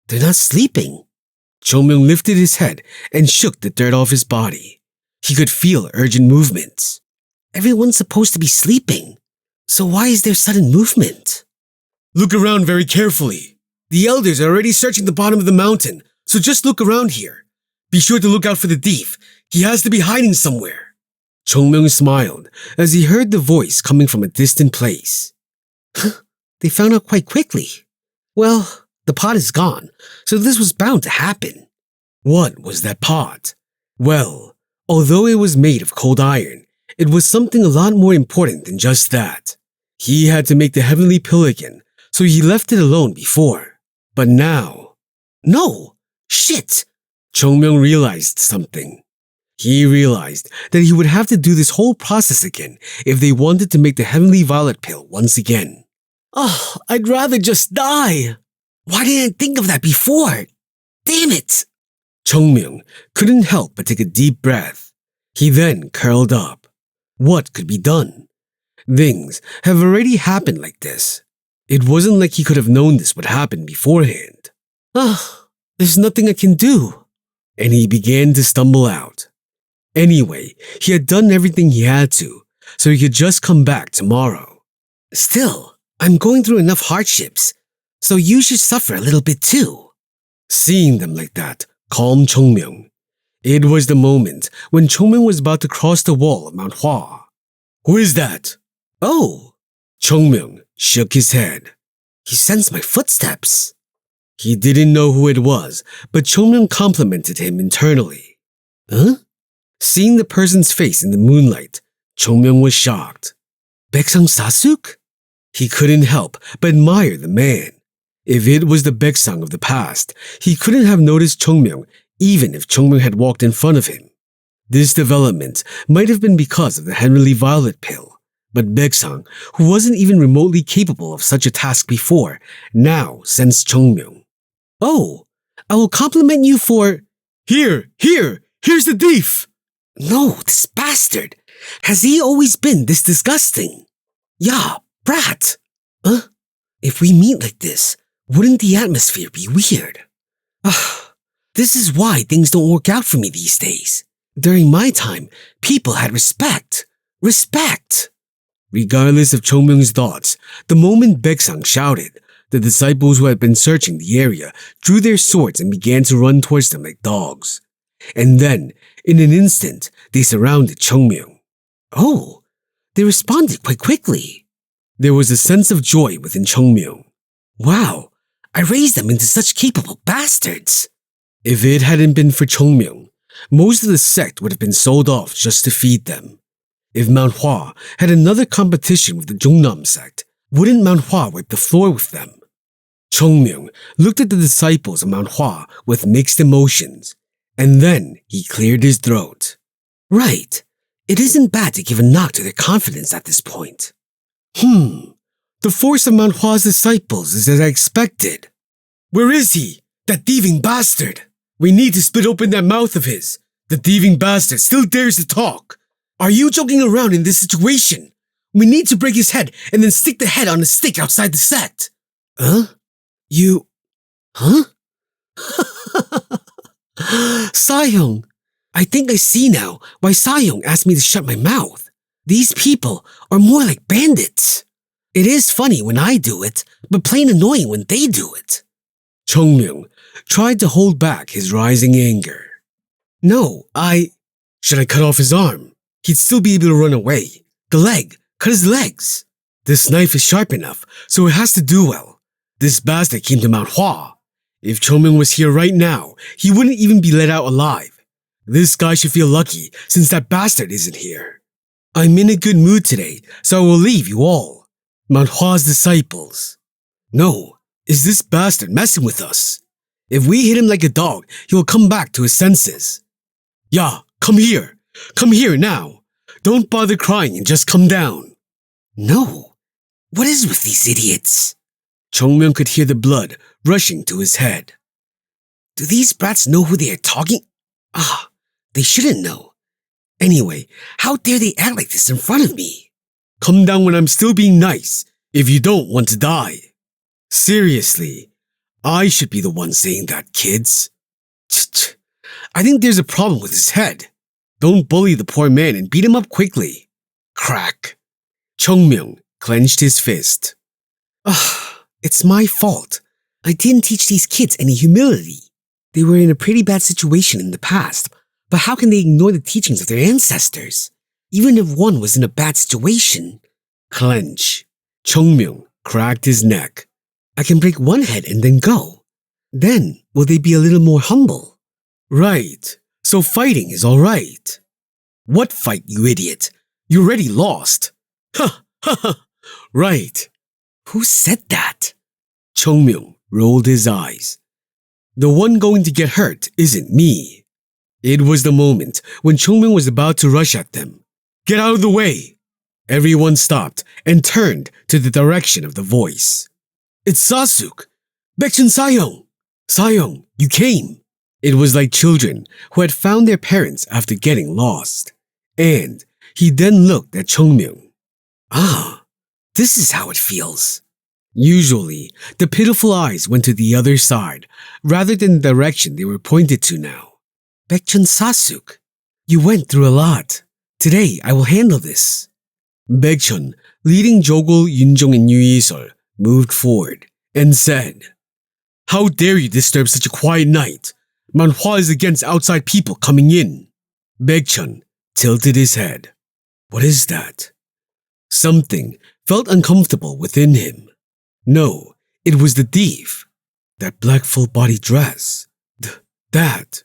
Speaker 1: They're not sleeping. Chung Myung lifted his head and shook the dirt off his body. He could feel urgent movements. Everyone's supposed to be sleeping, so why is there sudden movement? Look around very carefully. The elders are already searching the bottom of the mountain, so just look around here. Be sure to look out for the thief. He has to be hiding somewhere. Chung Myung smiled as he heard the voice coming from a distant place. They found out quite quickly. Well, the pot is gone, so this was bound to happen. What was that pot? Well, although it was made of cold iron, it was something a lot more important than just that. He had to make the heavenly pill again, so he left it alone before. But now... No! Shit! Chung Myung realized something. He realized that he would have to do this whole process again if they wanted to make the heavenly violet pill once again. I'd rather just die! Why didn't I think of that before? Damn it! Chung Myung couldn't help but take a deep breath. He then curled up. What could be done? Things have already happened like this. It wasn't like he could have known this would happen beforehand. There's nothing I can do. And he began to stumble out. Anyway, he had done everything he had to, so he could just come back tomorrow. Still, I'm going through enough hardships, so you should suffer a little bit too. Seeing them like that calmed Chung Myung. It was the moment when Chung Myung was about to cross the wall of Mount Hua. Who is that? Oh! Chung Myung shook his head. He sensed my footsteps. He didn't know who it was, but Chung Myung complimented him internally. Huh? Seeing the person's face in the moonlight, Chung Myung was shocked. Baeksang Sasuk? He couldn't help but admire the man. If it was the Baeksang of the past, he couldn't have noticed Chung Myung even if Chung Myung had walked in front of him. This development might have been because of the Heavenly Violet pill, but Baeksang, who wasn't even remotely capable of such a task before, now sensed Chung Myung. Oh, I will compliment you for… Here's the thief! No, this bastard! Has he always been this disgusting? Yeah, brat! Huh? If we meet like this, wouldn't the atmosphere be weird? This is why things don't work out for me these days. During my time, people had respect. Respect! Regardless of Chung Myung's thoughts, the moment Baeksang shouted, the disciples who had been searching the area drew their swords and began to run towards them like dogs. And then, in an instant, they surrounded Chung Myung. Oh, they responded quite quickly. There was a sense of joy within Chung Myung. Wow, I raised them into such capable bastards. If it hadn't been for Chung Myung, most of the sect would have been sold off just to feed them. If Mount Hua had another competition with the Jungnam sect, wouldn't Mount Hua wipe the floor with them? Chung Myung looked at the disciples of Mount Hua with mixed emotions, and then he cleared his throat. Right, it isn't bad to give a knock to their confidence at this point. The force of Mount Hua's disciples is as I expected. Where is he? That thieving bastard! We need to split open that mouth of his. The thieving bastard still dares to talk. Are you joking around in this situation? We need to break his head and then stick the head on a stick outside the sect. Huh? Huh? Sahyong, I think I see now why Sahyong asked me to shut my mouth. These people are more like bandits. It is funny when I do it, but plain annoying when they do it. Chung Myung tried to hold back his rising anger. No, Should I cut off his arm? He'd still be able to run away. The leg. Cut his legs. This knife is sharp enough, so it has to do well. This bastard came to Mount Hua. If Chung Myung was here right now, he wouldn't even be let out alive. This guy should feel lucky since that bastard isn't here. I'm in a good mood today, so I will leave you all. Mount Hua's disciples. No, is this bastard messing with us? If we hit him like a dog, he will come back to his senses. Yeah, come here. Come here now. Don't bother crying and just come down. No. What is with these idiots? Chung Myung could hear the blood rushing to his head. Do these brats know who they are talking? They shouldn't know. Anyway, how dare they act like this in front of me? Come down when I'm still being nice, if you don't want to die. Seriously, I should be the one saying that, kids. I think there's a problem with his head. Don't bully the poor man and beat him up quickly. Crack. Chung Myung clenched his fist. It's my fault. I didn't teach these kids any humility. They were in a pretty bad situation in the past, but how can they ignore the teachings of their ancestors? Even if one was in a bad situation. Clench. Chung Myung cracked his neck. I can break one head and then go. Then, will they be a little more humble? Right. So fighting is alright. What fight, you idiot? You already lost. Right. Who said that? Chung Myung rolled his eyes. The one going to get hurt isn't me. It was the moment when Chung Myung was about to rush at them. Get out of the way! Everyone stopped and turned to the direction of the voice. It's Sasuk! Baekchun Sahyong! Sahyong, you came! It was like children who had found their parents after getting lost. And he then looked at Chung Myung. This is how it feels. Usually, the pitiful eyes went to the other side rather than the direction they were pointed to now. Baekchun Sasuk, you went through a lot. Today, I will handle this. Baekchun, leading Jogul, Yunjong, and Yuisol, moved forward and said, How dare you disturb such a quiet night? Mount Hua is against outside people coming in. Baekchun tilted his head. What is that? Something felt uncomfortable within him. No, it was the thief. That black full-body dress. That.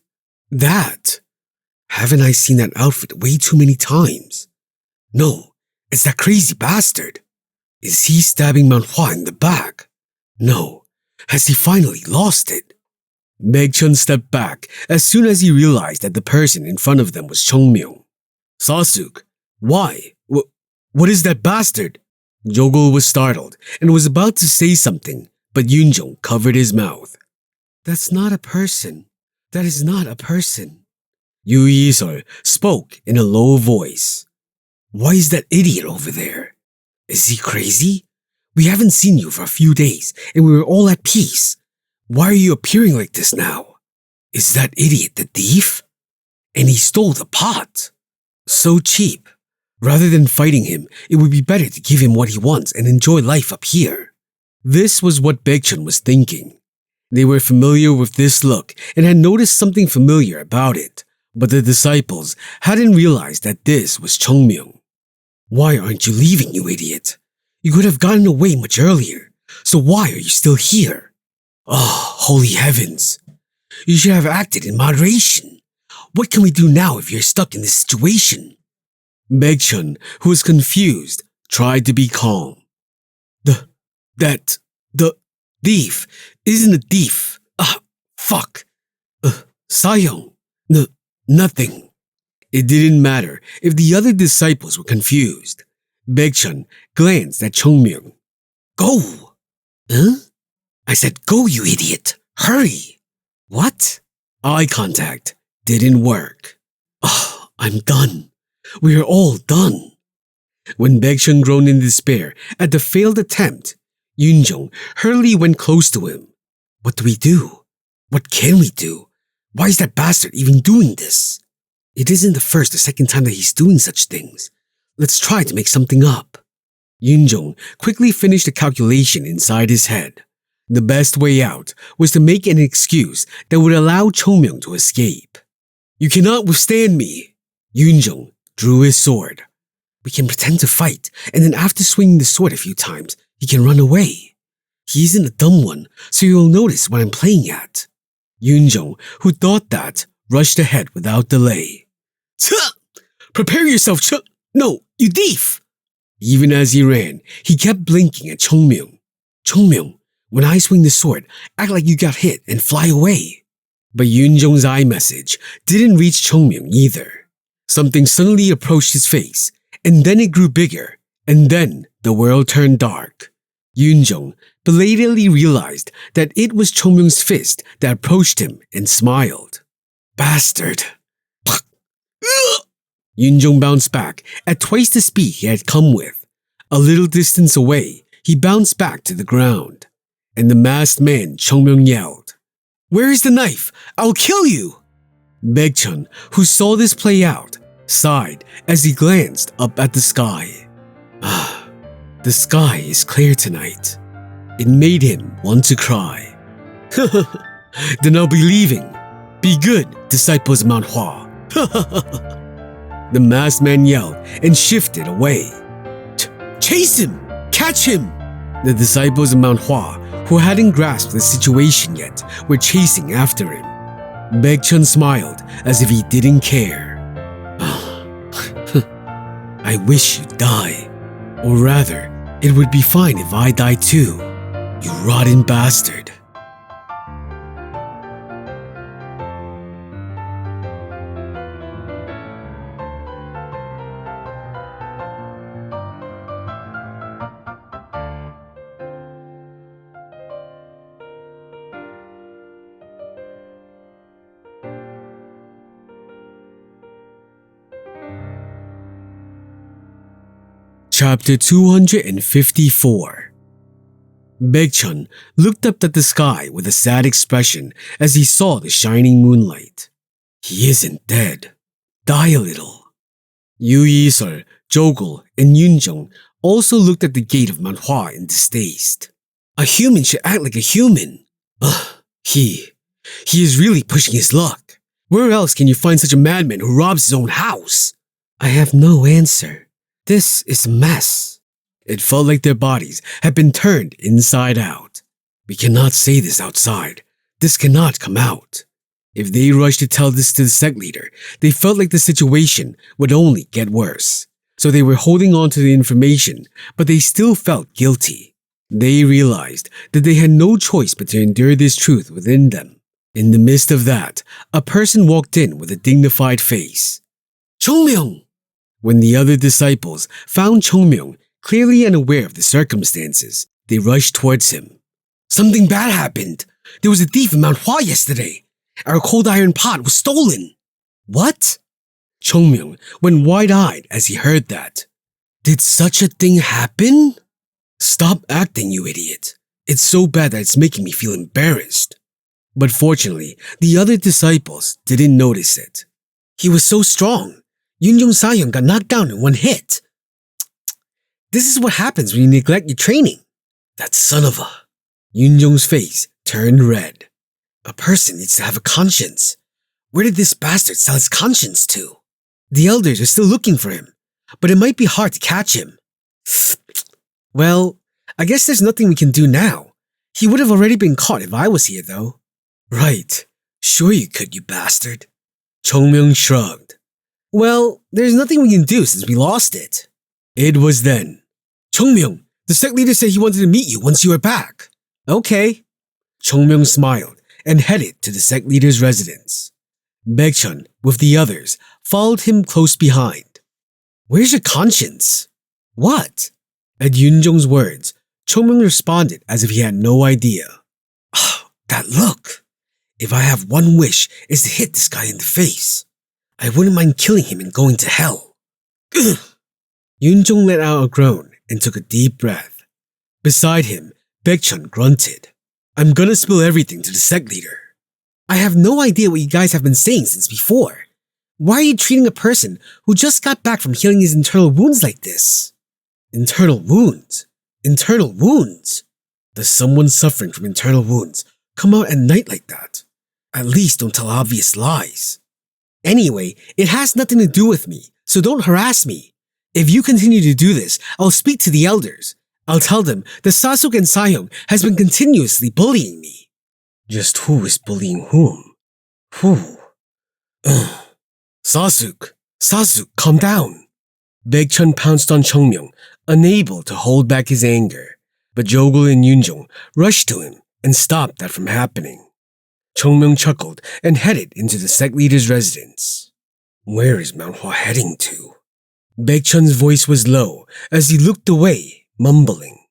Speaker 1: Haven't I seen that outfit way too many times? No, it's that crazy bastard. Is he stabbing Mount Hua in the back? No, has he finally lost it? Baekchun stepped back as soon as he realized that the person in front of them was Chung Myung. Sasuk, why? What is that bastard? Jogul was startled and was about to say something, but Yoonjong covered his mouth. That's not a person. That is not a person. Yu Yisol spoke in a low voice. Why is that idiot over there? Is he crazy? We haven't seen you for a few days and we were all at peace. Why are you appearing like this now? Is that idiot the thief? And he stole the pot. So cheap. Rather than fighting him, it would be better to give him what he wants and enjoy life up here. This was what Baekchun was thinking. They were familiar with this look and had noticed something familiar about it, but the disciples hadn't realized that this was Chung Myung. Why aren't you leaving, you idiot? You could have gotten away much earlier, so why are you still here? Oh, holy heavens. You should have acted in moderation. What can we do now if you're stuck in this situation? Baekchun, who was confused, tried to be calm. The thief isn't a thief. Fuck. Sayong. Nothing. It didn't matter if the other disciples were confused. Baekchun glanced at Chung Myung. Go! Huh? I said go, you idiot. Hurry. What? Eye contact didn't work. I'm done. We are all done. When Baekchun groaned in despair at the failed attempt, Yoonjong hurriedly went close to him. What do we do? What can we do? Why is that bastard even doing this? It isn't the first or second time that he's doing such things. Let's try to make something up. Yoonjong quickly finished a calculation inside his head. The best way out was to make an excuse that would allow Chung Myung to escape. You cannot withstand me. Yoonjong drew his sword. We can pretend to fight, and then after swinging the sword a few times, he can run away. He isn't a dumb one, so you'll notice what I'm playing at. Yoonjong, who thought that, rushed ahead without delay. Prepare yourself, No, you thief! Even as he ran, he kept blinking at Chung Myung. Chung Myung, when I swing the sword, act like you got hit and fly away. But Yoonjong's eye message didn't reach Chung Myung either. Something suddenly approached his face, and then it grew bigger, and then the world turned dark. Yoonjong belatedly realized that it was Chung Myung's fist that approached him and smiled. Bastard! Yoonjong bounced back at twice the speed he had come with. A little distance away, he bounced back to the ground. And the masked man Chung Myung yelled, Where is the knife? I'll kill you! Baekchun, who saw this play out, sighed as he glanced up at the sky. The sky is clear tonight. It made him want to cry. Then I'll be leaving. Be good, disciples of Mount Hua. The masked man yelled and shifted away. Chase him! Catch him! The disciples of Mount Hua, who hadn't grasped the situation yet, were chasing after him. Baekchun smiled as if he didn't care. I wish you'd die. Or rather, it would be fine if I die too, you rotten bastard. Chapter 254. Baekchun looked up at the sky with a sad expression as he saw the shining moonlight. He isn't dead. Die a little. Yu Yisol, Jogul, and Yoonjong also looked at the gate of Mount Hua in distaste. A human should act like a human. He He is really pushing his luck. Where else can you find such a madman who robs his own house? I have no answer. This is a mess. It felt like their bodies had been turned inside out. We cannot say this outside. This cannot come out. If they rushed to tell this to the sect leader, they felt like the situation would only get worse. So they were holding on to the information, but they still felt guilty. They realized that they had no choice but to endure this truth within them. In the midst of that, a person walked in with a dignified face. Chung Myung! When the other disciples found Chung Myung clearly unaware of the circumstances, they rushed towards him. Something bad happened. There was a thief in Mount Hua yesterday. Our cold iron pot was stolen. What? Chung Myung went wide-eyed as he heard that. Did such a thing happen? Stop acting, you idiot. It's so bad that it's making me feel embarrassed. But fortunately, the other disciples didn't notice it. He was so strong. Yunjong Sahyung got knocked down in one hit. This is what happens when you neglect your training. That son of a... Yunjong's face turned red. A person needs to have a conscience. Where did this bastard sell his conscience to? The elders are still looking for him, but it might be hard to catch him. Well, I guess there's nothing we can do now. He would have already been caught if I was here, though. Right. Sure you could, you bastard. Chung Myung shrugged. Well, there's nothing we can do since we lost it. It was then. Chung Myung, the sect leader said he wanted to meet you once you were back. Okay. Chung Myung smiled and headed to the sect leader's residence. Baekchun, with the others, followed him close behind. Where's your conscience? What? At Yunjong's words, Chung Myung responded as if he had no idea. Oh, that look. If I have one wish, is to hit this guy in the face. I wouldn't mind killing him and going to hell. Yunjong let out a groan and took a deep breath. Beside him, Baekchun grunted. I'm gonna spill everything to the sect leader. I have no idea what you guys have been saying since before. Why are you treating a person who just got back from healing his internal wounds like this? Internal wounds? Internal wounds? Does someone suffering from internal wounds come out at night like that? At least don't tell obvious lies. Anyway, it has nothing to do with me, so don't harass me. If you continue to do this, I'll speak to the elders. I'll tell them that Sasuk and Sahyung has been continuously bullying me. Just who is bullying whom? Who? Sasuk, calm down. Baekchun pounced on Chung Myung, unable to hold back his anger, but Jogul and Yunjong rushed to him and stopped that from happening. Chung Myung chuckled and headed into the sect leader's residence. Where is Mount Hua heading to? Baekchun's voice was low as he looked away, mumbling.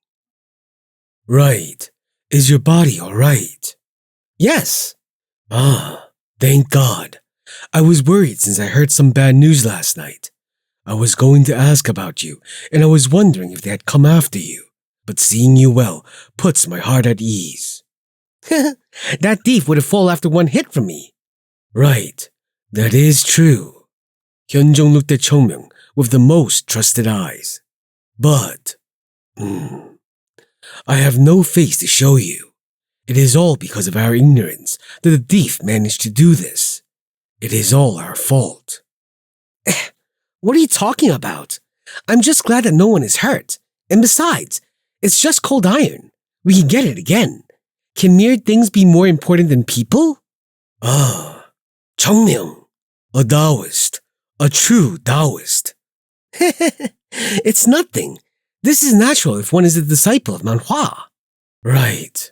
Speaker 1: Right. Is your body all right? Yes. Ah, thank God. I was worried since I heard some bad news last night. I was going to ask about you, and I was wondering if they had come after you, but seeing you well puts my heart at ease. That thief would have fallen after one hit from me. Right. That is true. Hyunjong looked at Chung Myung with the most trusted eyes. But, I have no face to show you. It is all because of our ignorance that the thief managed to do this. It is all our fault. What are you talking about? I'm just glad that no one is hurt. And besides, it's just cold iron. We can get it again. Can mere things be more important than people? Ah, Chung Myung, a Taoist, a true Taoist. It's nothing. This is natural if one is a disciple of Mount Hua. Right.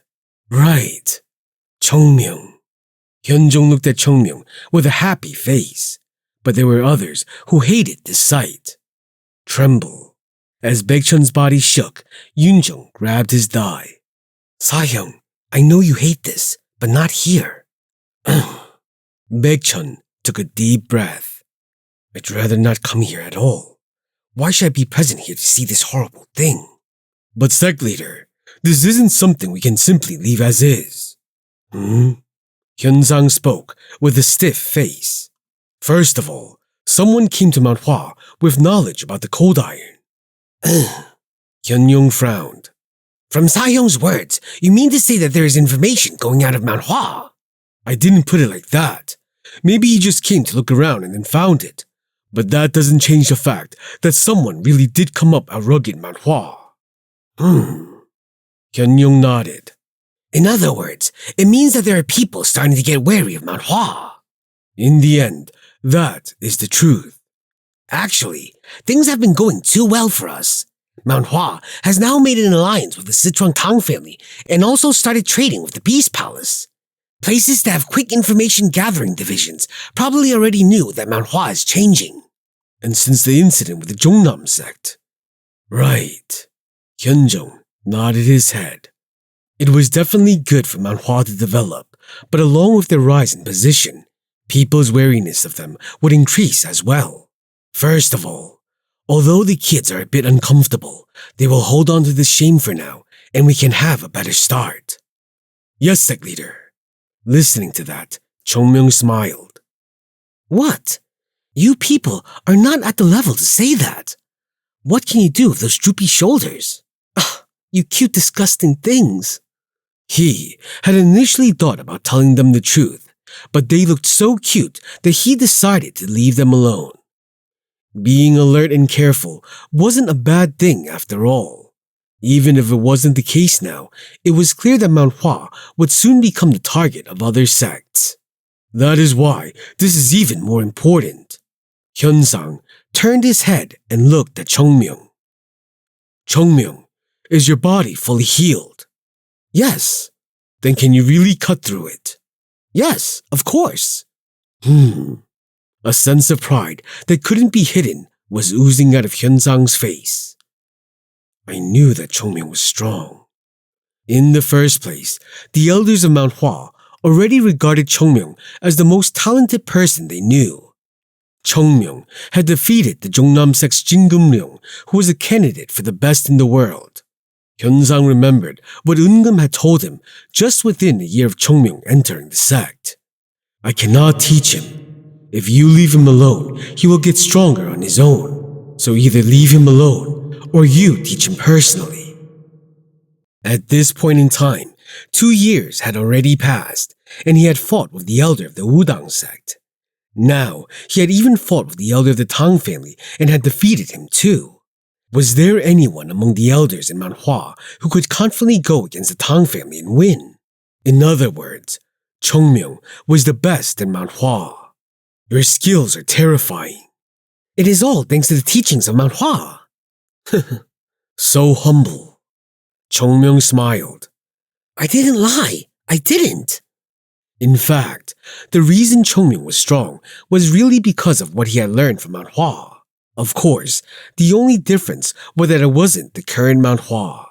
Speaker 1: Chung Myung. Hyunjong looked at Chung Myung with a happy face, but there were others who hated this sight. Tremble. As Baekchun's body shook, Yunjong grabbed his thigh. Sahyung, I know you hate this, but not here. Baekchun took a deep breath. I'd rather not come here at all. Why should I be present here to see this horrible thing? But sect leader, this isn't something we can simply leave as is. Hyunzang spoke with a stiff face. First of all, someone came to Mount Hua with knowledge about the cold iron. Hyunyong frowned. From Sahyong's words, you mean to say that there is information going out of Mount Hua? I didn't put it like that. Maybe he just came to look around and then found it. But that doesn't change the fact that someone really did come up a rugged Mount Hua. Hyun-Young nodded. In other words, it means that there are people starting to get wary of Mount Hua. In the end, that is the truth. Actually, things have been going too well for us. Mount Hua has now made an alliance with the Sichuan Tang family and also started trading with the Peace Palace. Places that have quick information gathering divisions probably already knew that Mount Hua is changing. And since the incident with the Jongnam sect. Right. Hyun-Jung nodded his head. It was definitely good for Mount Hua to develop, but along with their rise in position, people's wariness of them would increase as well. First of all, although the kids are a bit uncomfortable, they will hold on to this shame for now, and we can have a better start. Yes, sect leader. Listening to that, Chung Myung smiled. What? You people are not at the level to say that. What can you do with those droopy shoulders? Ugh, you cute, disgusting things. He had initially thought about telling them the truth, but they looked so cute that he decided to leave them alone. Being alert and careful wasn't a bad thing after all. Even if it wasn't the case now, it was clear that Mount Hua would soon become the target of other sects. That is why this is even more important. Hyun-sang turned his head and looked at Chung Myung. Chung Myung, is your body fully healed? Yes. Then can you really cut through it? Yes, of course. A sense of pride that couldn't be hidden was oozing out of Hyun-sang's face. I knew that Chung Myung was strong. In the first place, the elders of Mount Hua already regarded Chung Myung as the most talented person they knew. Chung Myung had defeated the Jongnam sect's Jin Gum-ryung, who was a candidate for the best in the world. Hyun-sang remembered what Eun-gum had told him just within a year of Chung Myung entering the sect. I cannot teach him. If you leave him alone, he will get stronger on his own. So either leave him alone, or you teach him personally. At this point in time, 2 years had already passed, and he had fought with the elder of the Wudang sect. Now, he had even fought with the elder of the Tang family and had defeated him too. Was there anyone among the elders in Mount Hua who could confidently go against the Tang family and win? In other words, Chung Myung was the best in Mount Hua. Your skills are terrifying. It is all thanks to the teachings of Mount Hua. So humble. Chung Myung smiled. I didn't lie. I didn't. In fact, the reason Chung Myung was strong was really because of what he had learned from Mount Hua. Of course, the only difference was that it wasn't the current Mount Hua.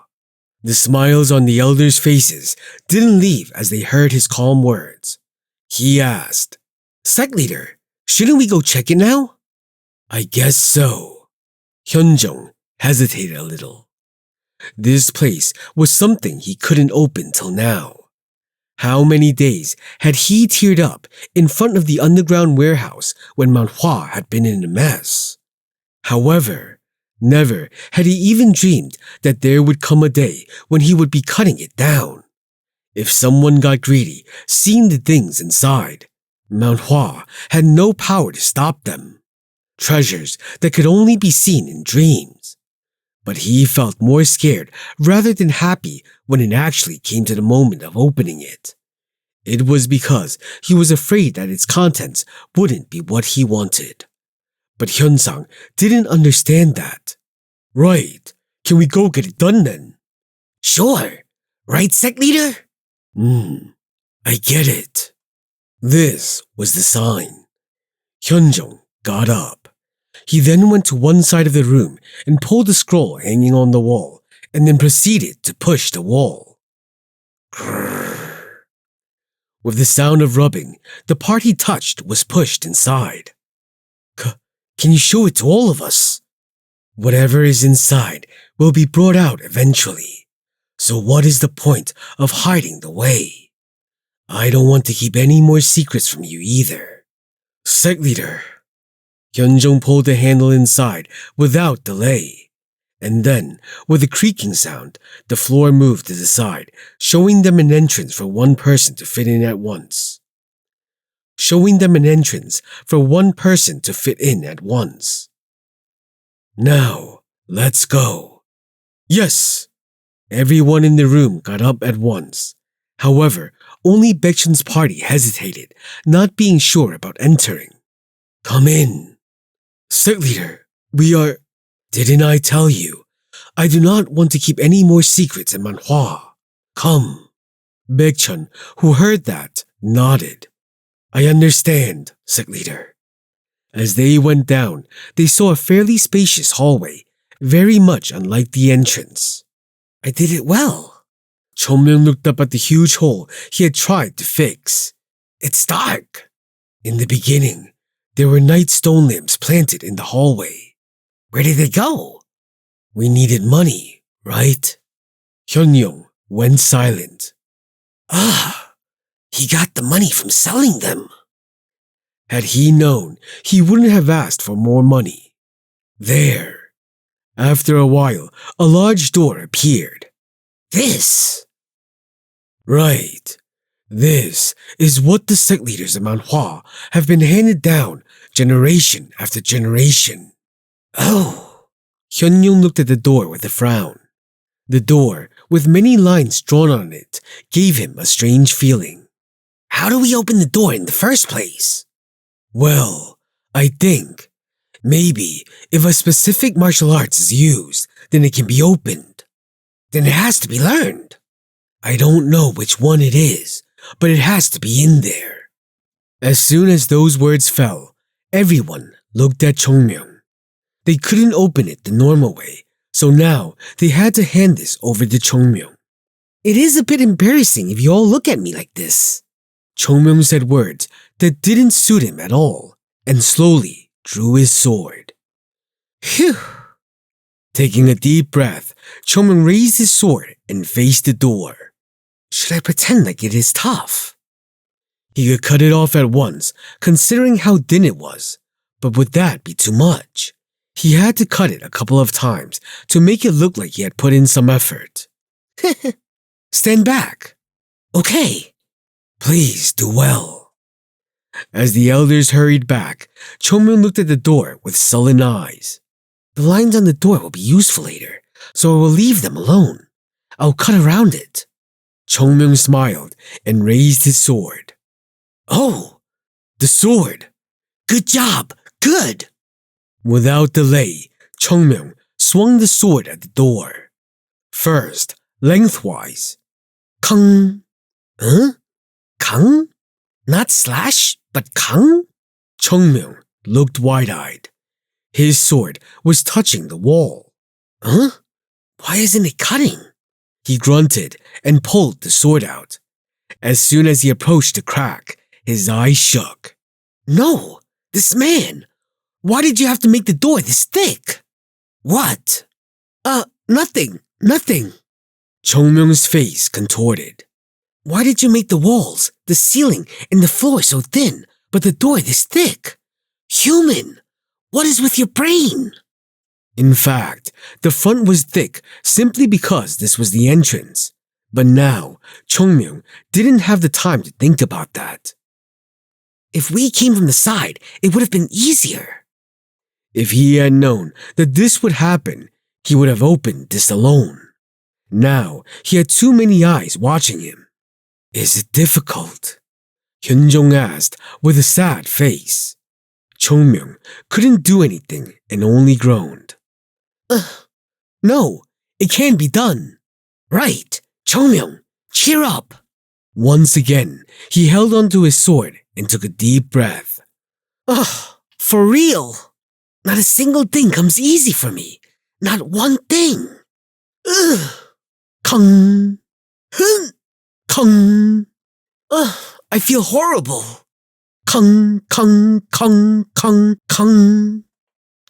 Speaker 1: The smiles on the elders' faces didn't leave as they heard his calm words. He asked, Sect leader, shouldn't we go check it now? I guess so. Hyun-jung hesitated a little. This place was something he couldn't open till now. How many days had he teared up in front of the underground warehouse when Mount Hua had been in a mess? However, never had he even dreamed that there would come a day when he would be cutting it down. If someone got greedy, seeing the things inside, Mount Hua had no power to stop them. Treasures that could only be seen in dreams. But he felt more scared rather than happy when it actually came to the moment of opening it. It was because he was afraid that its contents wouldn't be what he wanted. But Hyun-sang didn't understand that. Right, can we go get it done then? Sure, right, sect leader? I get it. This was the sign. Hyun-jung got up. He then went to one side of the room and pulled the scroll hanging on the wall, and then proceeded to push the wall. Grrr. With the sound of rubbing, the part he touched was pushed inside. Can you show it to all of us? Whatever is inside will be brought out eventually. So what is the point of hiding the way? I don't want to keep any more secrets from you either. Sect leader. Hyun-jung pulled the handle inside without delay. And then, with a creaking sound, the floor moved to the side, showing them an entrance for one person to fit in at once. showing them an entrance for one person to fit in at once. Now, let's go. Yes! Everyone in the room got up at once. However, only Baekchun's party hesitated, not being sure about entering. Come in. Sect leader, we are... Didn't I tell you? I do not want to keep any more secrets in Mount Hua. Come. Baekchun, who heard that, nodded. I understand, Sect leader. As they went down, they saw a fairly spacious hallway, very much unlike the entrance. I did it well. Chung Myung looked up at the huge hole he had tried to fix. It's dark. In the beginning, there were night stone limbs planted in the hallway. Where did they go? We needed money, right? Hyun-young went silent. He got the money from selling them. Had he known, he wouldn't have asked for more money. There. After a while, a large door appeared. This? Right. This is what the sect leaders of Mount Hua have been handed down generation after generation. Oh. Hyun-young looked at the door with a frown. The door, with many lines drawn on it, gave him a strange feeling. How do we open the door in the first place? Well, I think maybe if a specific martial arts is used, then it can be opened. Then it has to be learned. I don't know which one it is, but it has to be in there. As soon as those words fell, everyone looked at Chung Myung. They couldn't open it the normal way, so now they had to hand this over to Chung Myung. It is a bit embarrassing if you all look at me like this. Chung Myung said words that didn't suit him at all, and slowly drew his sword. Phew! Taking a deep breath, Chung Myung raised his sword and faced the door. Should I pretend like it is tough? He could cut it off at once, considering how thin it was, but would that be too much? He had to cut it a couple of times to make it look like he had put in some effort. Stand back. Okay. Please do well. As the elders hurried back, Chung Myung looked at the door with sullen eyes. The lines on the door will be useful later, so I will leave them alone. I'll cut around it. Chung Myung smiled and raised his sword. Oh, the sword. Good job, good. Without delay, Chung Myung swung the sword at the door. First, lengthwise. Kang. Huh? Kang? Not slash, but kang? Chung Myung looked wide-eyed. His sword was touching the wall. Huh? Why isn't it cutting? He grunted and pulled the sword out. As soon as he approached the crack, his eyes shook. No, this man! Why did you have to make the door this thick? What? Nothing. Chung Myung's face contorted. Why did you make the walls, the ceiling, and the floor so thin, but the door this thick? Human! What is with your brain? In fact, the front was thick simply because this was the entrance. But now, Chung Myung didn't have the time to think about that. If we came from the side, it would have been easier. If he had known that this would happen, he would have opened this alone. Now, he had too many eyes watching him. Is it difficult? Hyun-jong asked with a sad face. Chung Myung couldn't do anything and only groaned. No, it can be done. Right, Chung Myung, cheer up. Once again, he held onto his sword and took a deep breath. For real? Not a single thing comes easy for me. Not one thing. Kung. Kung. I feel horrible. Kung.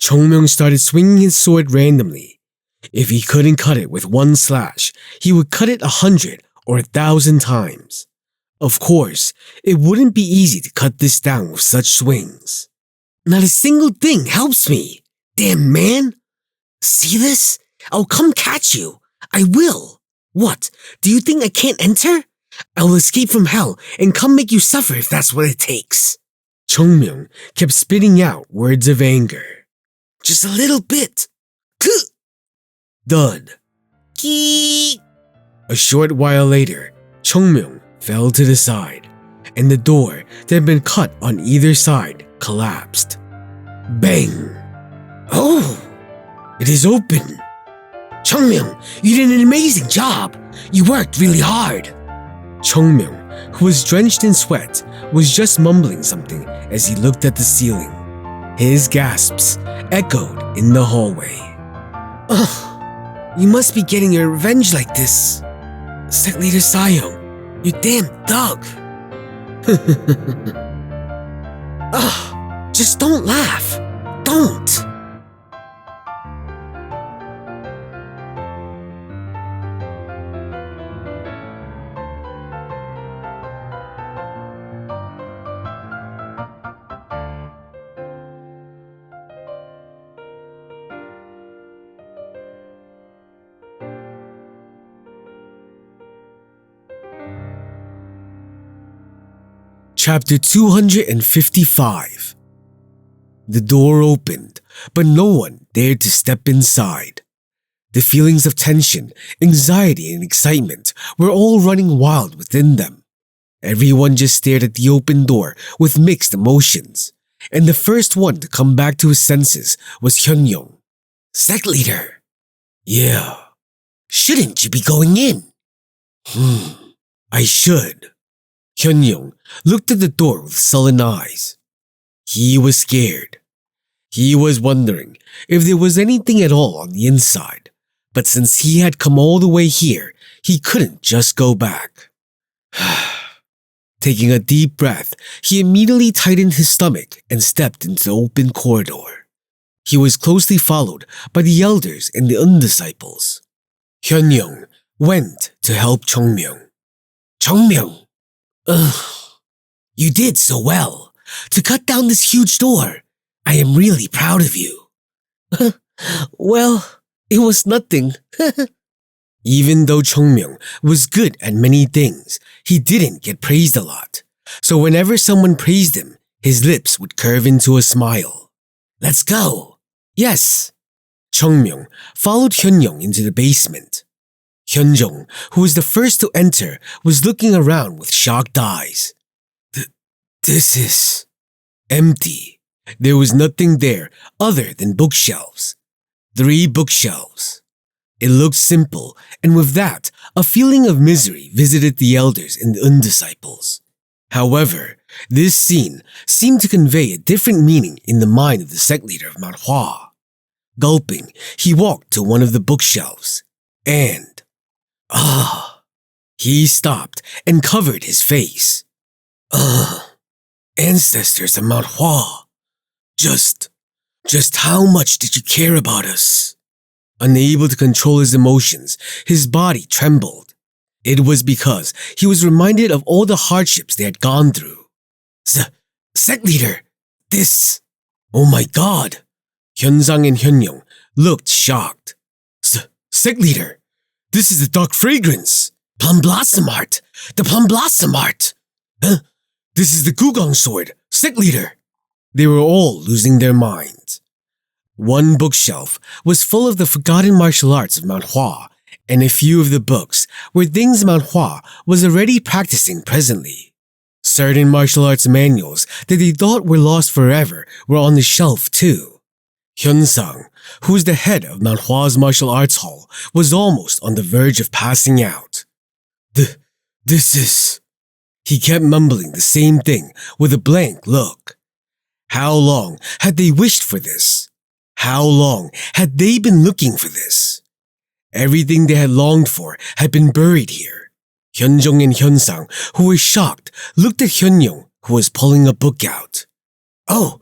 Speaker 1: Chung Myung started swinging his sword randomly. If he couldn't cut it with one slash, he would cut it 100 or 1,000 times. Of course, it wouldn't be easy to cut this down with such swings. Not a single thing helps me. Damn man. See this? I'll come catch you. I will. What? Do you think I can't enter? I will escape from hell and come make you suffer if that's what it takes. Chung Myung kept spitting out words of anger. Just a little bit. Done. Kee. A short while later, Chung Myung fell to the side, and the door that had been cut on either side collapsed. Bang! Oh! It is open! Chung Myung, you did an amazing job! You worked really hard! Chung Myung, who was drenched in sweat, was just mumbling something as he looked at the ceiling. His gasps echoed in the hallway. Ugh! You must be getting your revenge like this. Sect Leader Sayong, you damn dog! Ugh! Just don't laugh! Don't! Chapter 255. The door opened, but no one dared to step inside. The feelings of tension, anxiety, and excitement were all running wild within them. Everyone just stared at the open door with mixed emotions, and the first one to come back to his senses was Hyun-young. Sect Leader. Yeah. Shouldn't you be going in? I should. Hyun-young looked at the door with sullen eyes. He was scared. He was wondering if there was anything at all on the inside, but since he had come all the way here, he couldn't just go back. Taking a deep breath, he immediately tightened his stomach and stepped into the open corridor. He was closely followed by the elders and the undisciples. Hyun-young went to help Chung Myung. Chung Myung! Ugh. You did so well. To cut down this huge door. I am really proud of you. Well, it was nothing. Even though Chung Myung was good at many things, he didn't get praised a lot. So whenever someone praised him, his lips would curve into a smile. Let's go. Yes. Chung Myung followed Hyun-young into the basement. Hyun-jung, who was the first to enter, was looking around with shocked eyes. This is empty. There was nothing there other than bookshelves. 3 bookshelves. It looked simple, and with that, a feeling of misery visited the elders and the undisciples. However, this scene seemed to convey a different meaning in the mind of the sect leader of Mount Hua. Gulping, he walked to one of the bookshelves, and he stopped and covered his face. Ancestors of Mount Hua. Just how much did you care about us? Unable to control his emotions, his body trembled. It was because he was reminded of all the hardships they had gone through. Sect leader, this... Oh my god! Hyun-sang and Hyun-young looked shocked. Sect leader, this is the dark fragrance. Plum Blossom Art! The Plum Blossom Art! Huh? This is the Gugong Sword, Sect Leader! They were all losing their minds. One bookshelf was full of the forgotten martial arts of Mount Hua, and a few of the books were things Mount Hua was already practicing presently. Certain martial arts manuals that they thought were lost forever were on the shelf too. Hyun-sang, who was the head of Mount Hua's martial arts hall, was almost on the verge of passing out. This is... He kept mumbling the same thing with a blank look. How long had they wished for this? How long had they been looking for this? Everything they had longed for had been buried here. Hyun-jung and Hyun-sang, who were shocked, looked at Hyun-young, who was pulling a book out. Oh,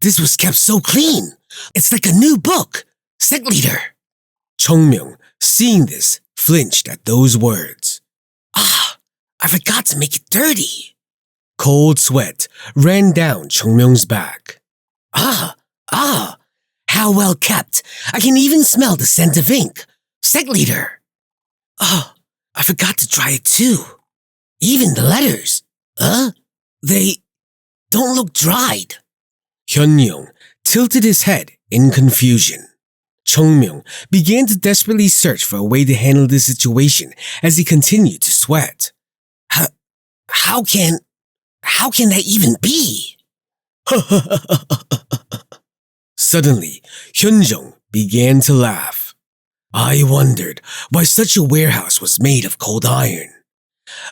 Speaker 1: this was kept so clean. It's like a new book. Sect leader. Chung Myung, seeing this, flinched at those words. I forgot to make it dirty. Cold sweat ran down Chung Myung's back. How well kept. I can even smell the scent of ink. Sect leader. I forgot to try it too. Even the letters. They don't look dried. Hyun-young tilted his head in confusion. Chung Myung began to desperately search for a way to handle this situation as he continued to sweat. How can that even be? Suddenly, Hyun-jung began to laugh. I wondered why such a warehouse was made of cold iron.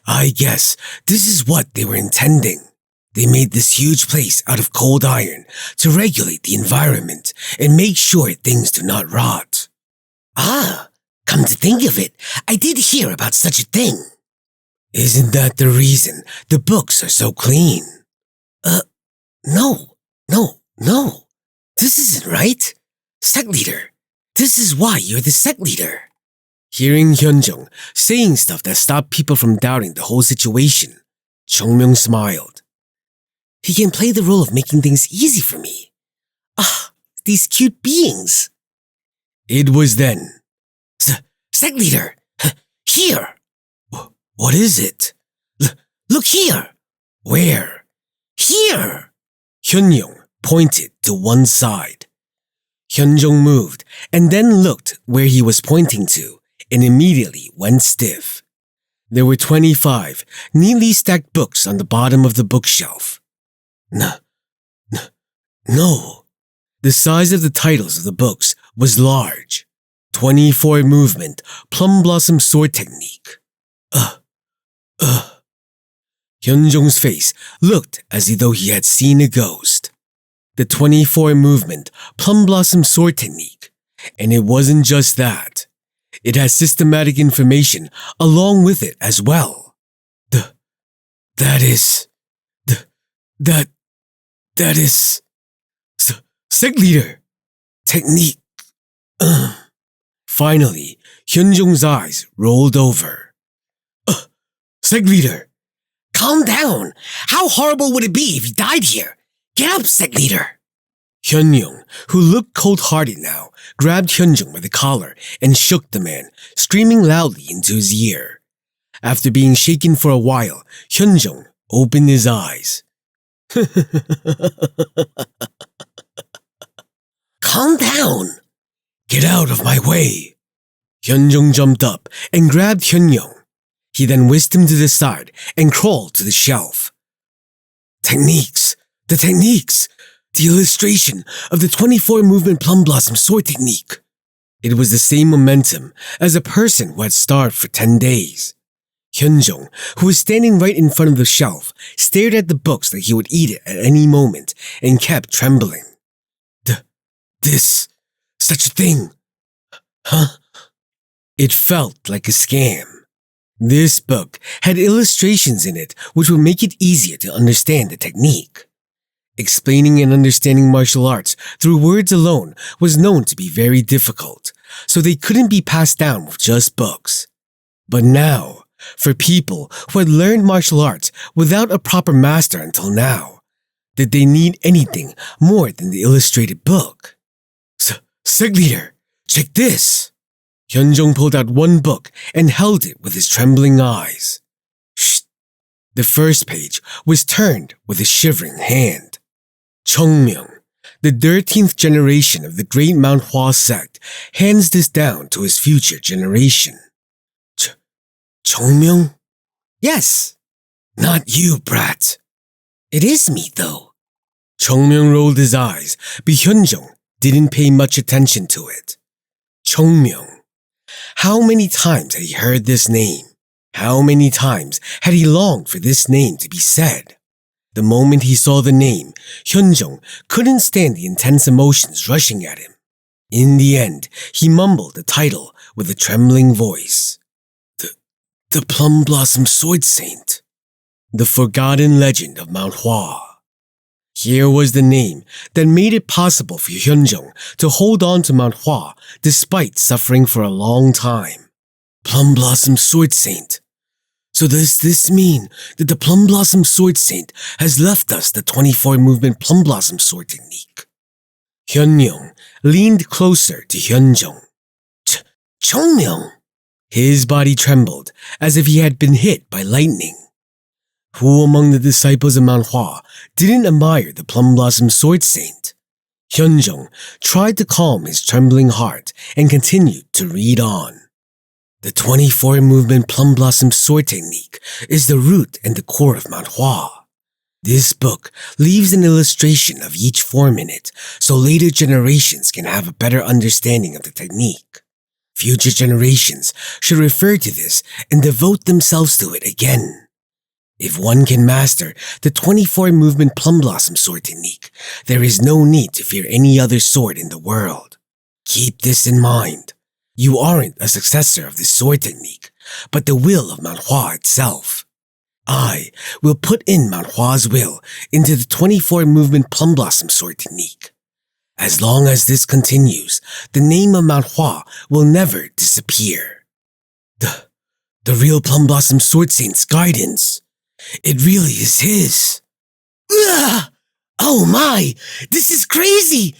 Speaker 1: I guess this is what they were intending. They made this huge place out of cold iron to regulate the environment and make sure things do not rot. Come to think of it, I did hear about such a thing. Isn't that the reason the books are so clean? No. This isn't right. Sect leader, this is why you're the sect leader. Hearing Hyun-jung saying stuff that stopped people from doubting the whole situation, Chung Myung smiled. He can play the role of making things easy for me. These cute beings. It was then. Sect leader, here. What is it? Look here. Where? Here. Hyun-young pointed to one side. Hyun-jung moved and then looked where he was pointing to and immediately went stiff. There were 25 neatly stacked books on the bottom of the bookshelf. No. The size of the titles of the books was large. 24 movement, Plum Blossom Sword Technique. Hyun-jung's face looked as though he had seen a ghost. The 24 movement, Plum Blossom Sword Technique. And it wasn't just that. It has systematic information along with it as well. That is... Sect leader! Technique. Finally, Hyun-jung's eyes rolled over. Sect leader! Calm down! How horrible would it be if you died here? Get up, sect leader! Hyun-young, who looked cold-hearted now, grabbed Hyun-jung by the collar and shook the man, screaming loudly into his ear. After being shaken for a while, Hyun-jung opened his eyes. Calm down! Get out of my way! Hyun-jung jumped up and grabbed Hyun-young. He then whisked him to the side and crawled to the shelf. Techniques! The techniques! The illustration of the 24 movement Plum Blossom Sword Technique. It was the same momentum as a person who had starved for 10 days. Hyun-jung, who was standing right in front of the shelf, stared at the books like he would eat it at any moment and kept trembling. Such a thing. Huh? It felt like a scam. This book had illustrations in it which would make it easier to understand the technique. Explaining and understanding martial arts through words alone was known to be very difficult, so they couldn't be passed down with just books. But now, for people who had learned martial arts without a proper master until now, did they need anything more than the illustrated book? Sect leader, check this! Hyun-jung pulled out one book and held it with his trembling eyes. Shh! The first page was turned with a shivering hand. Chung Myung, the 13th generation of the great Mount Hua Sect, hands this down to his future generation. Chung Myung? Yes. Not you, brat. It is me, though. Chung Myung rolled his eyes, but Hyun-jung didn't pay much attention to it. Chung Myung. How many times had he heard this name? How many times had he longed for this name to be said? The moment he saw the name, Hyun-jung couldn't stand the intense emotions rushing at him. In the end, he mumbled the title with a trembling voice. The Plum Blossom Sword Saint. The forgotten legend of Mount Hua. Here was the name that made it possible for Hyun-jung to hold on to Mount Hua despite suffering for a long time. Plum Blossom Sword Saint. So does this mean that the Plum Blossom Sword Saint has left us the 24 movement Plum Blossom Sword Technique? Hyun-young leaned closer to Hyun-jung. Chung Myung. His body trembled as if he had been hit by lightning. Who among the disciples of Mount Hua didn't admire the Plum Blossom Sword Saint? Hyunjung tried to calm his trembling heart and continued to read on. The 24 movement Plum Blossom Sword technique is the root and the core of Mount Hua. This book leaves an illustration of each form in it so later generations can have a better understanding of the technique. Future generations should refer to this and devote themselves to it again. If one can master the 24 movement Plum Blossom Sword technique, there is no need to fear any other sword in the world. Keep this in mind. You aren't a successor of this sword technique, but the will of Mount Hua itself. I will put in Mount Hua's will into the 24 movement Plum Blossom Sword technique. As long as this continues, the name of Mount Hua will never disappear. The real Plum Blossom Sword Saint's guidance. It really is his. Ugh! Oh my! This is crazy!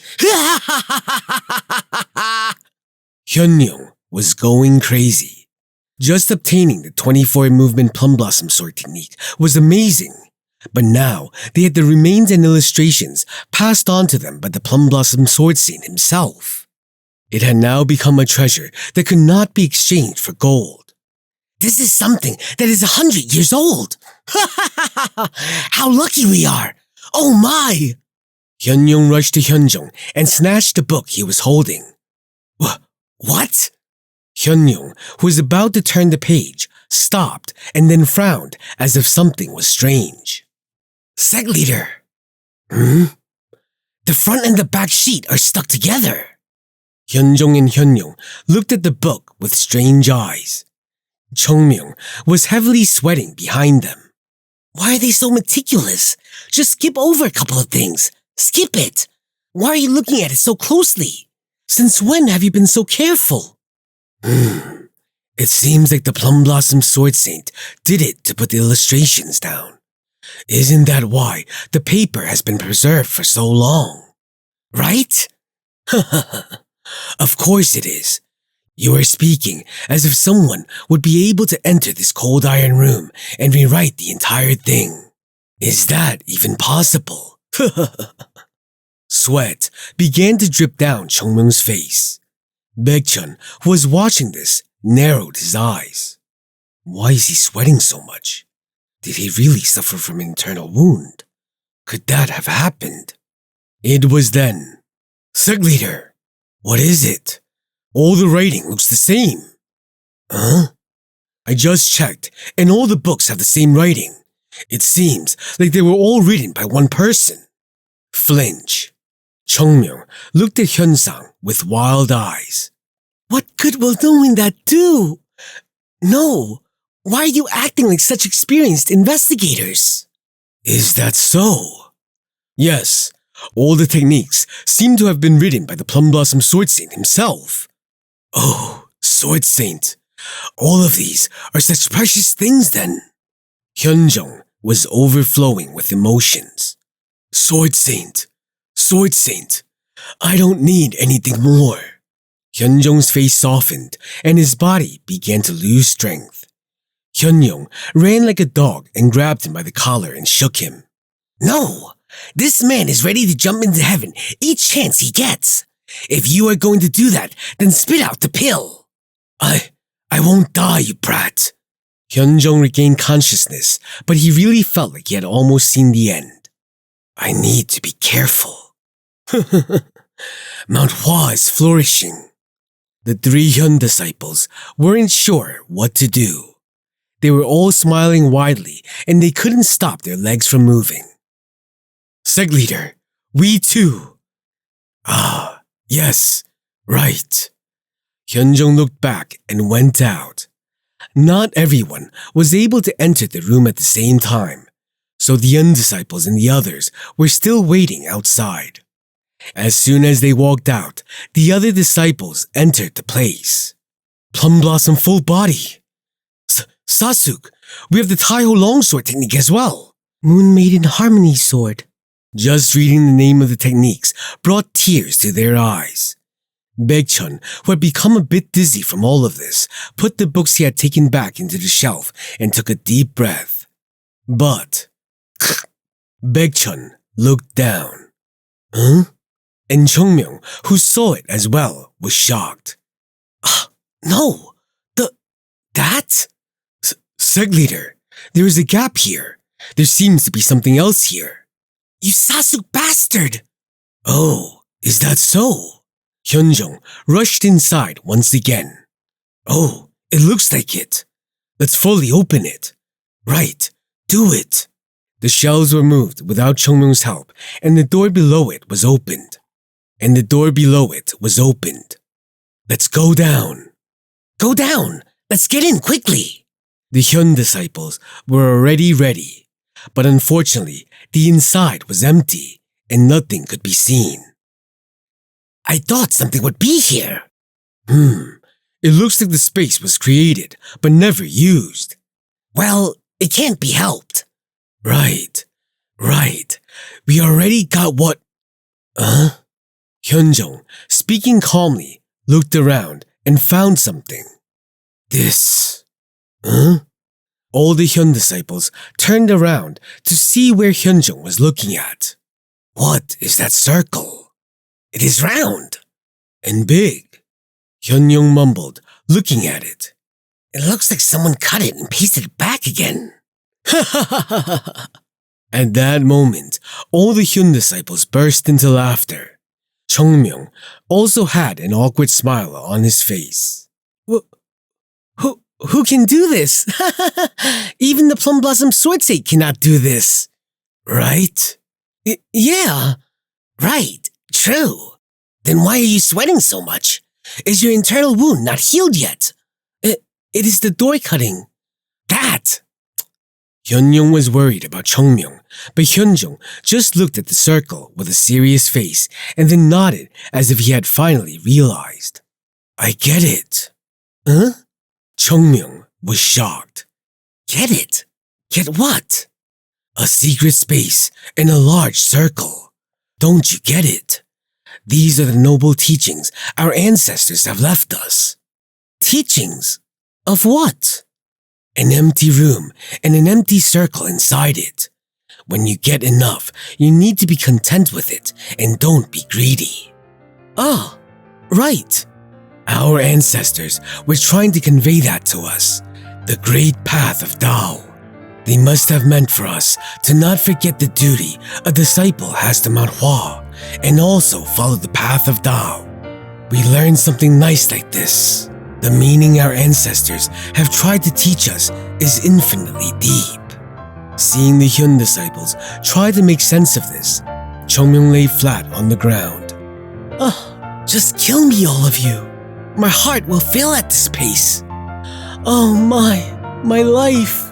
Speaker 1: Hyunjung was going crazy. Just obtaining the 24 movement Plum Blossom Sword technique was amazing. But now they had the remains and illustrations passed on to them by the Plum Blossom Sword Saint himself. It had now become a treasure that could not be exchanged for gold. This is something that is 100 years old. How lucky we are. Oh my! Hyunjung rushed to Hyunjung and snatched the book he was holding. What? Hyunjung, who was about to turn the page, stopped and then frowned as if something was strange. Sect leader. The front and the back sheet are stuck together. Hyunjung and Hyunjung looked at the book with strange eyes. Chung Myung was heavily sweating behind them. Why are they so meticulous? Just skip over a couple of things. Skip it. Why are you looking at it so closely? Since when have you been so careful? It seems like the Plum Blossom Sword Saint did it to put the illustrations down. Isn't that why the paper has been preserved for so long? Right? Of course it is. You are speaking as if someone would be able to enter this cold iron room and rewrite the entire thing. Is that even possible? Sweat began to drip down Chung Myung's face. Baekchun, who was watching this, narrowed his eyes. Why is he sweating so much? Did he really suffer from an internal wound? Could that have happened? It was then. Sect leader, what is it? All the writing looks the same. Huh? I just checked, and all the books have the same writing. It seems like they were all written by one person. Flinch. Chung Myung looked at Hyun-sang with wild eyes. What good will knowing that do? No. Why are you acting like such experienced investigators? Is that so? Yes. All the techniques seem to have been written by the Plum Blossom Sword Saint himself. Oh, Sword Saint. All of these are such precious things then. Hyunjung was overflowing with emotions. Sword Saint. Sword Saint. I don't need anything more. Hyunjung's face softened and his body began to lose strength. Hyunjung ran like a dog and grabbed him by the collar and shook him. No! This man is ready to jump into heaven each chance he gets. If you are going to do that, then spit out the pill. I won't die, you brat. Hyunjung regained consciousness, but he really felt like he had almost seen the end. I need to be careful. Mount Hua is flourishing. The 3 Hyun disciples weren't sure what to do. They were all smiling widely and they couldn't stop their legs from moving. Sect leader, we too. Ah, yes, right. Hyunjung looked back and went out. Not everyone was able to enter the room at the same time, so the undisciples and the others were still waiting outside. As soon as they walked out, the other disciples entered the place. Plum Blossom full body. Sasuk, we have the Taiho longsword technique as well. Moon Maiden Harmony sword. Just reading the name of the techniques brought tears to their eyes. Baekchun, who had become a bit dizzy from all of this, put the books he had taken back into the shelf and took a deep breath. But Baekchun looked down. Huh? And Chung Myung, who saw it as well, was shocked. No! That? Sect leader, there is a gap here. There seems to be something else here. You Sasuk bastard! Oh, is that so? Hyunjung rushed inside once again. Oh, it looks like it. Let's fully open it. Right, do it. The shelves were moved without Chung Myung's help, and the door below it was opened. Let's go down. Go down! Let's get in quickly! The Hyun disciples were already ready, but unfortunately, the inside was empty and nothing could be seen. I thought something would be here. It looks like the space was created, but never used. Well, it can't be helped. Right. We already got what... Hyunjung, speaking calmly, looked around and found something. This... All the Hyun disciples turned around to see where Hyunjung was looking at. What is that circle? It is round. And big. Hyunjung mumbled, looking at it. It looks like someone cut it and pasted it back again. At that moment, all the Hyun disciples burst into laughter. Chung Myung also had an awkward smile on his face. Who can do this? Even the Plum Blossom Sword Saint cannot do this. Right? Yeah. Right. True. Then why are you sweating so much? Is your internal wound not healed yet? It is the door cutting. That. Hyunjung was worried about Chung Myung, but Hyunjung just looked at the circle with a serious face and then nodded as if he had finally realized. I get it. Huh? Chung Myung was shocked. Get it? Get what? A secret space in a large circle. Don't you get it? These are the noble teachings our ancestors have left us. Teachings? Of what? An empty room and an empty circle inside it. When you get enough, you need to be content with it and don't be greedy. Ah, right. Our ancestors were trying to convey that to us, the great path of Tao. They must have meant for us to not forget the duty a disciple has to Mount Hua and also follow the path of Tao. We learn something nice like this. The meaning our ancestors have tried to teach us is infinitely deep. Seeing the Hyun disciples try to make sense of this, Chung Myung lay flat on the ground. Just kill me, all of you. My heart will fail at this pace. Oh my life.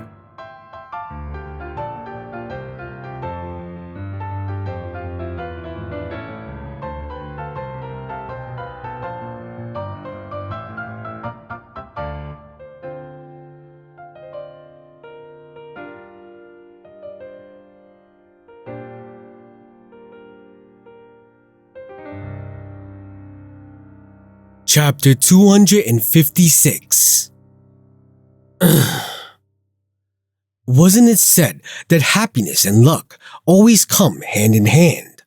Speaker 1: Chapter 256. Wasn't it said that happiness and luck always come hand in hand?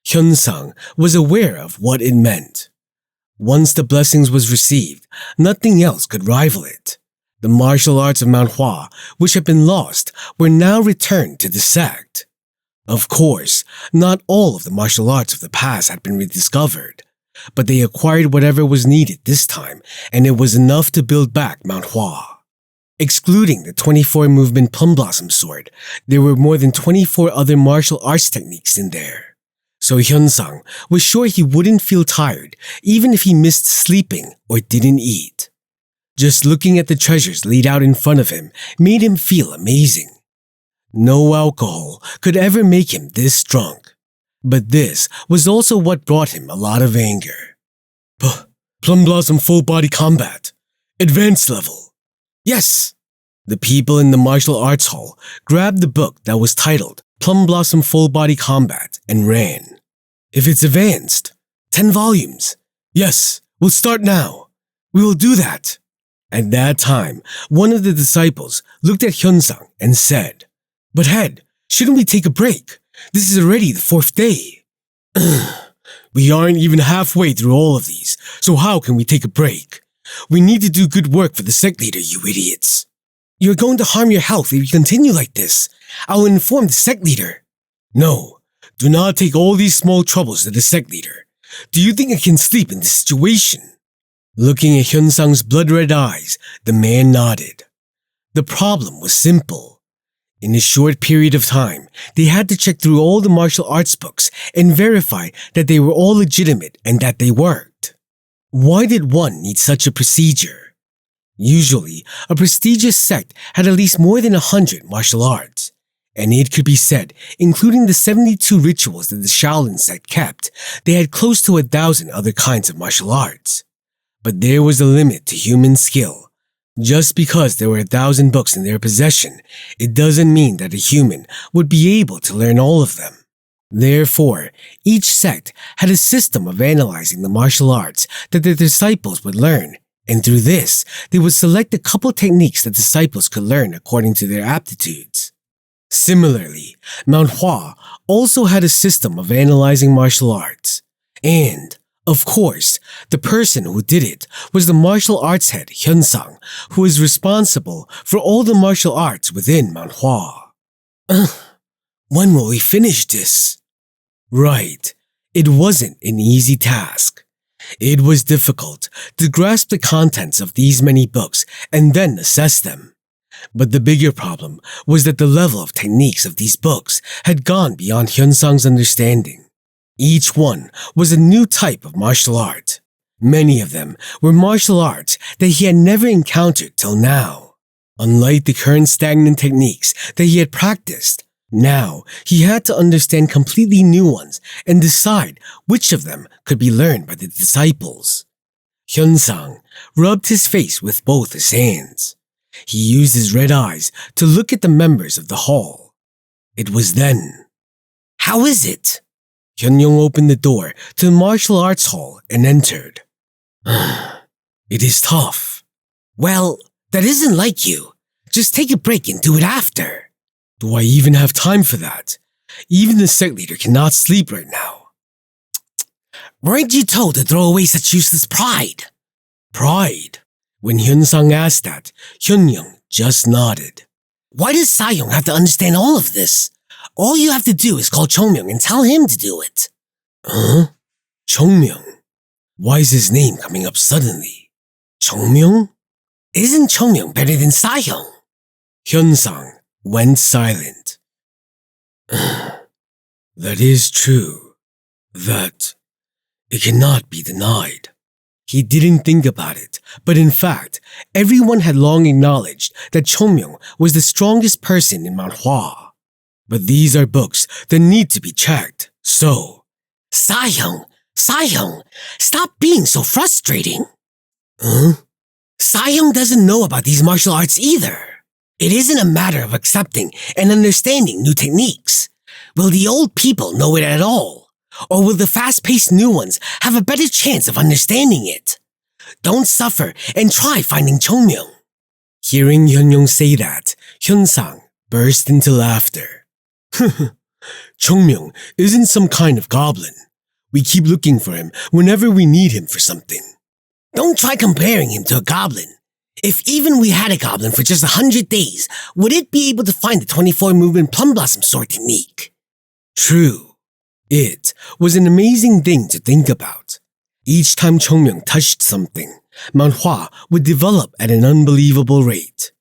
Speaker 1: Hyun-sang was aware of what it meant. Once the blessings was received, nothing else could rival it. The martial arts of Mount Hua, which had been lost, were now returned to the sect. Of course, not all of the martial arts of the past had been rediscovered, but they acquired whatever was needed this time, and it was enough to build back Mount Hua. Excluding the 24-movement Plum Blossom Sword, there were more than 24 other martial arts techniques in there. So Hyun-sang was sure he wouldn't feel tired even if he missed sleeping or didn't eat. Just looking at the treasures laid out in front of him made him feel amazing. No alcohol could ever make him this drunk. But this was also what brought him a lot of anger. Plum Blossom Full Body Combat. Advanced level. Yes! The people in the martial arts hall grabbed the book that was titled Plum Blossom Full Body Combat and ran. If it's advanced, 10 volumes. Yes, we'll start now. We will do that. At that time, one of the disciples looked at Hyunsang and said, But head, shouldn't we take a break? This is already the 4th day. We aren't even halfway through all of these, so how can we take a break? We need to do good work for the sect leader, you idiots. You're going to harm your health if you continue like this. I will inform the sect leader. No, do not take all these small troubles to the sect leader. Do you think I can sleep in this situation? Looking at Hyunsang's blood-red eyes, the man nodded. The problem was simple. In a short period of time, they had to check through all the martial arts books and verify that they were all legitimate and that they worked. Why did one need such a procedure? Usually, a prestigious sect had at least more than 100 martial arts, and it could be said, including the 72 rituals that the Shaolin sect kept, they had close to 1,000 other kinds of martial arts. But there was a limit to human skill. Just because there were 1,000 books in their possession, it doesn't mean that a human would be able to learn all of them. Therefore, each sect had a system of analyzing the martial arts that their disciples would learn, and through this, they would select a couple techniques that disciples could learn according to their aptitudes. Similarly, Mount Hua also had a system of analyzing martial arts, and of course, the person who did it was the martial arts head Hyunsang, who is responsible for all the martial arts within Mount Hua. When will we finish this? Right, it wasn't an easy task. It was difficult to grasp the contents of these many books and then assess them. But the bigger problem was that the level of techniques of these books had gone beyond Hyunsang's understanding. Each one was a new type of martial art. Many of them were martial arts that he had never encountered till now. Unlike the current stagnant techniques that he had practiced, now he had to understand completely new ones and decide which of them could be learned by the disciples. Hyunsang rubbed his face with both his hands. He used his red eyes to look at the members of the hall. It was then. How is it? Hyun-young opened the door to the martial arts hall and entered. It is tough. Well, that isn't like you. Just take a break and do it after. Do I even have time for that? Even the sect leader cannot sleep right now. Weren't you told to throw away such useless pride? Pride? When Hyun-sang asked that, Hyun-young just nodded. Why does Sa-young have to understand all of this? All you have to do is call Chung Myung and tell him to do it. Huh? Chung Myung? Why is his name coming up suddenly? Chung Myung? Isn't Chung Myung better than Sa-young? Hyun-sang went silent. That is true. That it cannot be denied. He didn't think about it, but in fact, everyone had long acknowledged that Chung Myung was the strongest person in Mount Hua. But these are books that need to be checked, so... Sa-young, stop being so frustrating. Huh? Sa-young doesn't know about these martial arts either. It isn't a matter of accepting and understanding new techniques. Will the old people know it at all? Or will the fast-paced new ones have a better chance of understanding it? Don't suffer and try finding Chung Myung. Hearing Hyun-young say that, Hyun-sang burst into laughter. Chung Myung isn't some kind of goblin. We keep looking for him whenever we need him for something. Don't try comparing him to a goblin. If even we had a goblin for just 100 days, would it be able to find the 24-movement Plum Blossom Sword technique? True. It was an amazing thing to think about. Each time Chung Myung touched something, Mount Hua would develop at an unbelievable rate.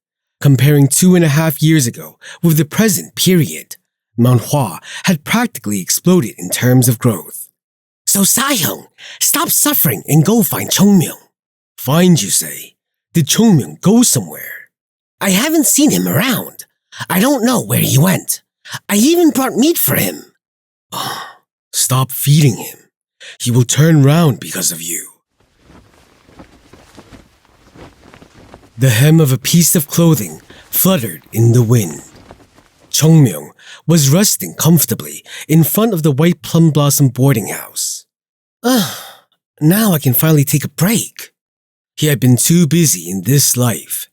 Speaker 1: Comparing 2.5 years ago with the present period, Mount Hua had practically exploded in terms of growth. So Sa-young, stop suffering and go find Chung Myung. Find, you say? Did Chung Myung go somewhere? I haven't seen him around. I don't know where he went. I even brought meat for him. Stop feeding him. He will turn round because of you. The hem of a piece of clothing fluttered in the wind. Chung Myung was resting comfortably in front of the white plum blossom boarding house. Now I can finally take a break. He had been too busy in this life.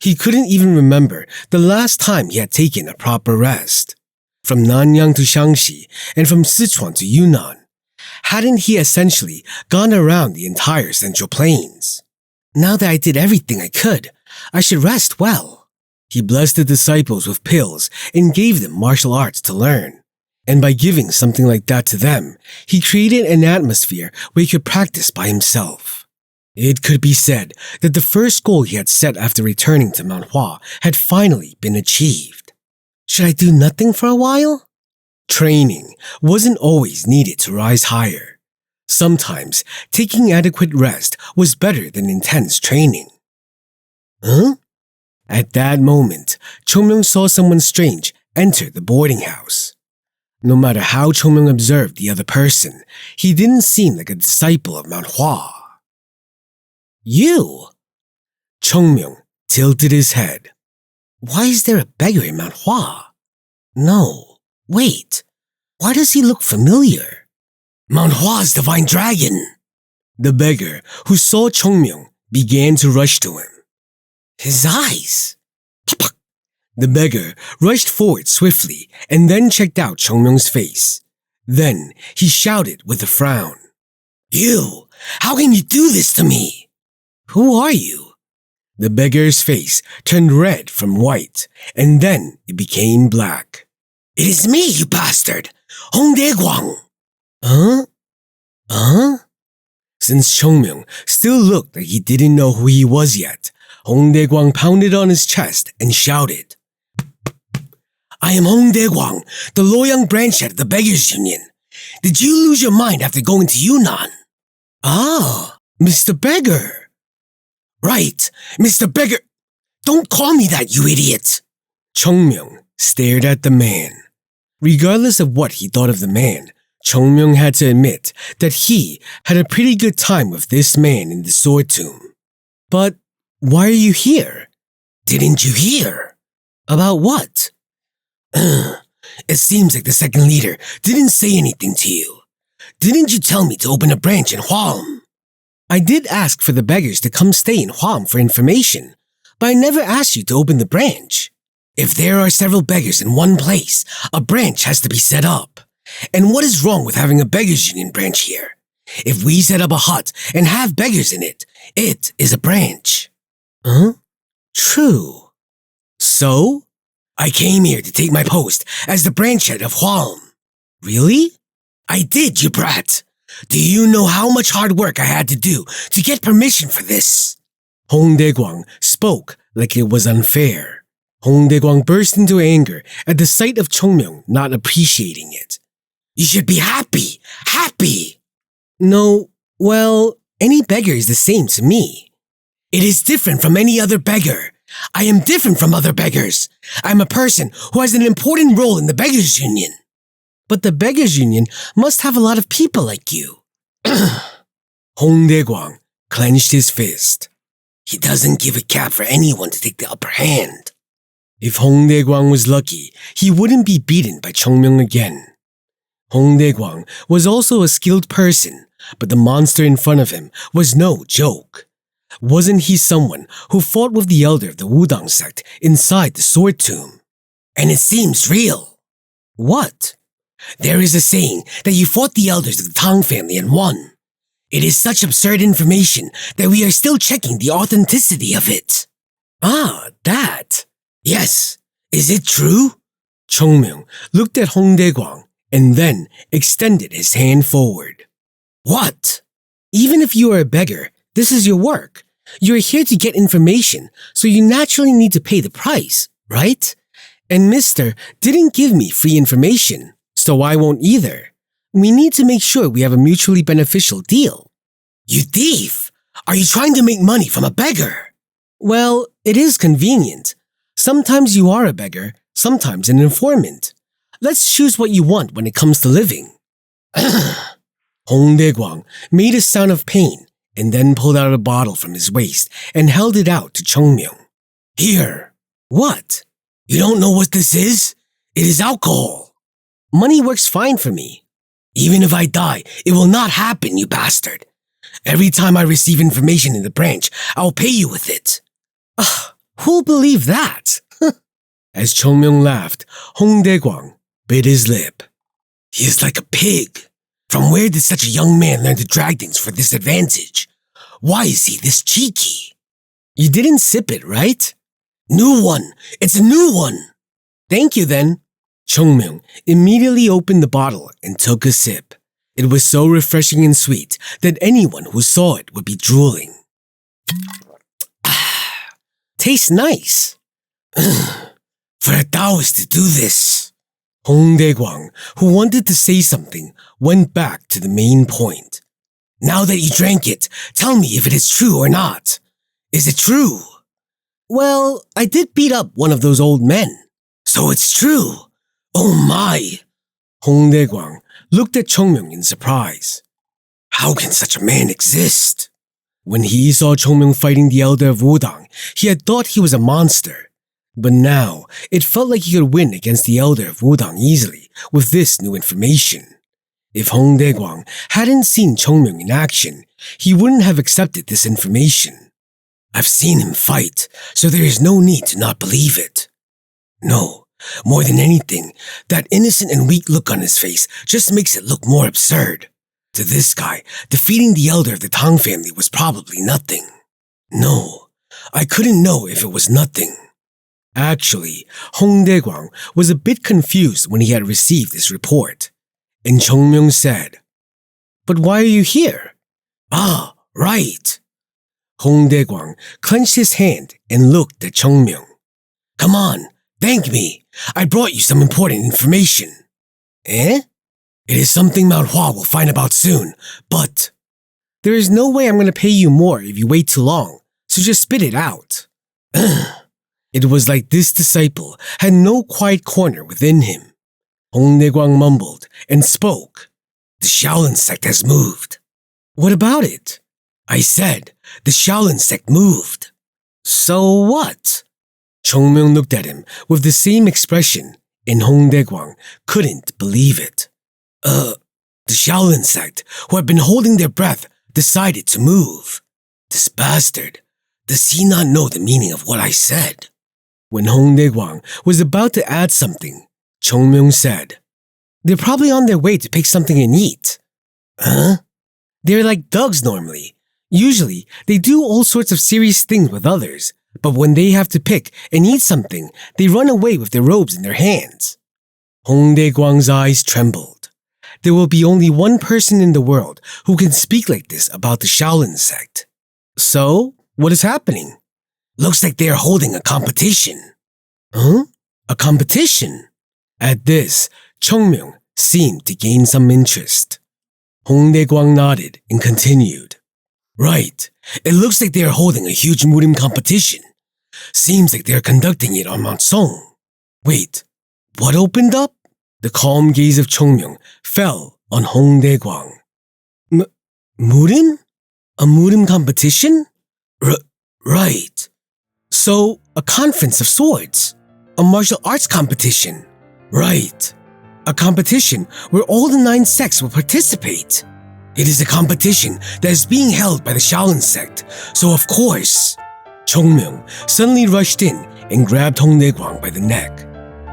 Speaker 1: He couldn't even remember the last time he had taken a proper rest. From Nanyang to Shaanxi and from Sichuan to Yunnan, hadn't he essentially gone around the entire Central Plains? Now that I did everything I could, I should rest well. He blessed the disciples with pills and gave them martial arts to learn. And by giving something like that to them, he created an atmosphere where he could practice by himself. It could be said that the first goal he had set after returning to Mount Hua had finally been achieved. Should I do nothing for a while? Training wasn't always needed to rise higher. Sometimes taking adequate rest was better than intense training. Huh? At that moment, Chung Myung saw someone strange enter the boarding house. No matter how Chung Myung observed the other person, he didn't seem like a disciple of Mount Hua. You? Chung Myung tilted his head. Why is there a beggar in Mount Hua? No, wait. Why does he look familiar? Mount Hua's divine dragon. The beggar, who saw Chung Myung, began to rush to him. His eyes. The beggar rushed forward swiftly and then checked out Chung Myung's face. Then he shouted with a frown. You! How can you do this to me? Who are you? The beggar's face turned red from white, and then it became black. It is me, you bastard! Hongdae Guang! Huh? Since Chung Myung still looked like he didn't know who he was yet, Hongdae Guang pounded on his chest and shouted. I am Hongdae Guang, the Loyang branch head of the Beggars Union. Did you lose your mind after going to Yunnan? Ah, Mr. Beggar. Right, Mr. Beggar. Don't call me that, you idiot. Chung Myung stared at the man. Regardless of what he thought of the man, Chung Myung had to admit that he had a pretty good time with this man in the sword tomb. But why are you here? Didn't you hear? About what? It seems like the second leader didn't say anything to you. Didn't you tell me to open a branch in Huam? I did ask for the beggars to come stay in Huam for information, but I never asked you to open the branch. If there are several beggars in one place, a branch has to be set up. And what is wrong with having a beggars union branch here? If we set up a hut and have beggars in it, it is a branch. Huh? True. So? I came here to take my post as the branch head of Huam. Really? I did, you brat. Do you know how much hard work I had to do to get permission for this? Hongdae Guang spoke like it was unfair. Hongdae Guang burst into anger at the sight of Chung Myung not appreciating it. You should be happy! Happy! No, well, any beggar is the same to me. It is different from any other beggar. I am different from other beggars. I'm a person who has an important role in the Beggars Union. But the Beggars Union must have a lot of people like you. Hongdae Guang clenched his fist. He doesn't give a cap for anyone to take the upper hand. If Hongdae Guang was lucky, he wouldn't be beaten by Chung Myung again. Hongdae Guang was also a skilled person, but the monster in front of him was no joke. Wasn't he someone who fought with the elder of the Wudang sect inside the sword tomb? And it seems real. What? There is a saying that you fought the elders of the Tang family and won. It is such absurd information that we are still checking the authenticity of it. Ah, that. Yes. Is it true? Chung Myung looked at Hongdae Guang and then extended his hand forward. What? Even if you are a beggar, this is your work. You're here to get information, so you naturally need to pay the price, right? And Mister didn't give me free information, so I won't either. We need to make sure we have a mutually beneficial deal. You thief! Are you trying to make money from a beggar? Well, it is convenient. Sometimes you are a beggar, sometimes an informant. Let's choose what you want when it comes to living. Hongdae Guang made a sound of pain and then pulled out a bottle from his waist and held it out to Chung Myung. Here. What? You don't know what this is? It is alcohol. Money works fine for me. Even if I die, it will not happen, you bastard. Every time I receive information in the branch, I'll pay you with it. Who'll believe that? As Chung Myung laughed, Hong Dae-kwang bit his lip. He is like a pig. From where did such a young man learn to drag things for this advantage? Why is he this cheeky? You didn't sip it, right? New one. It's a new one. Thank you then. Chung Myung immediately opened the bottle and took a sip. It was so refreshing and sweet that anyone who saw it would be drooling. Tastes nice. For a Taoist to do this. Hong Dae-kwang, who wanted to say something, went back to the main point. Now that you drank it, tell me if it is true or not. Is it true? Well, I did beat up one of those old men. So it's true. Oh my. Hong Dae-kwang looked at Chung Myung in surprise. How can such a man exist? When he saw Chung Myung fighting the elder of Wudang, he had thought he was a monster. But now, it felt like he could win against the elder of Wudang easily with this new information. If Hong Dae-kwang hadn't seen Chung Myung in action, he wouldn't have accepted this information. I've seen him fight, so there is no need to not believe it. No, more than anything, that innocent and weak look on his face just makes it look more absurd. To this guy, defeating the elder of the Tang family was probably nothing. No, I couldn't know if it was nothing. Actually, Hong Dae-kwang was a bit confused when he had received this report. And Chung Myung said, But why are you here? Ah, right. Hong Dae-kwang clenched his hand and looked at Chung Myung. Come on, thank me. I brought you some important information. Eh? It is something Mount Hua will find about soon, but there is no way I'm going to pay you more if you wait too long, so just spit it out. It was like this disciple had no quiet corner within him. Hong Dae-kwang mumbled and spoke. The Shaolin sect has moved. What about it? I said, the Shaolin sect moved. So what? Chung Myung looked at him with the same expression, and Hong Dae-kwang couldn't believe it. The Shaolin sect, who had been holding their breath, decided to move. This bastard, does he not know the meaning of what I said? When Hong Dae-kwang was about to add something, Chung Myung said, They're probably on their way to pick something and eat. Huh? They're like dogs normally. Usually, they do all sorts of serious things with others, but when they have to pick and eat something, they run away with their robes in their hands. Hong Dae-kwang's eyes trembled. There will be only one person in the world who can speak like this about the Shaolin sect. So, what is happening? Looks like they are holding a competition. Huh? A competition? At this, Chung Myung seemed to gain some interest. Hong Dae-kwang nodded and continued. Right. It looks like they are holding a huge Murim competition. Seems like they are conducting it on Mount Song. Wait, what opened up? The calm gaze of Chung Myung fell on Hong Dae-kwang. Murim? A Murim competition? Right. So, a conference of swords. A martial arts competition. Right. A competition where all the 9 sects will participate. It is a competition that is being held by the Shaolin sect, so of course. Chung Myung suddenly rushed in and grabbed Hong Dae-kwang by the neck.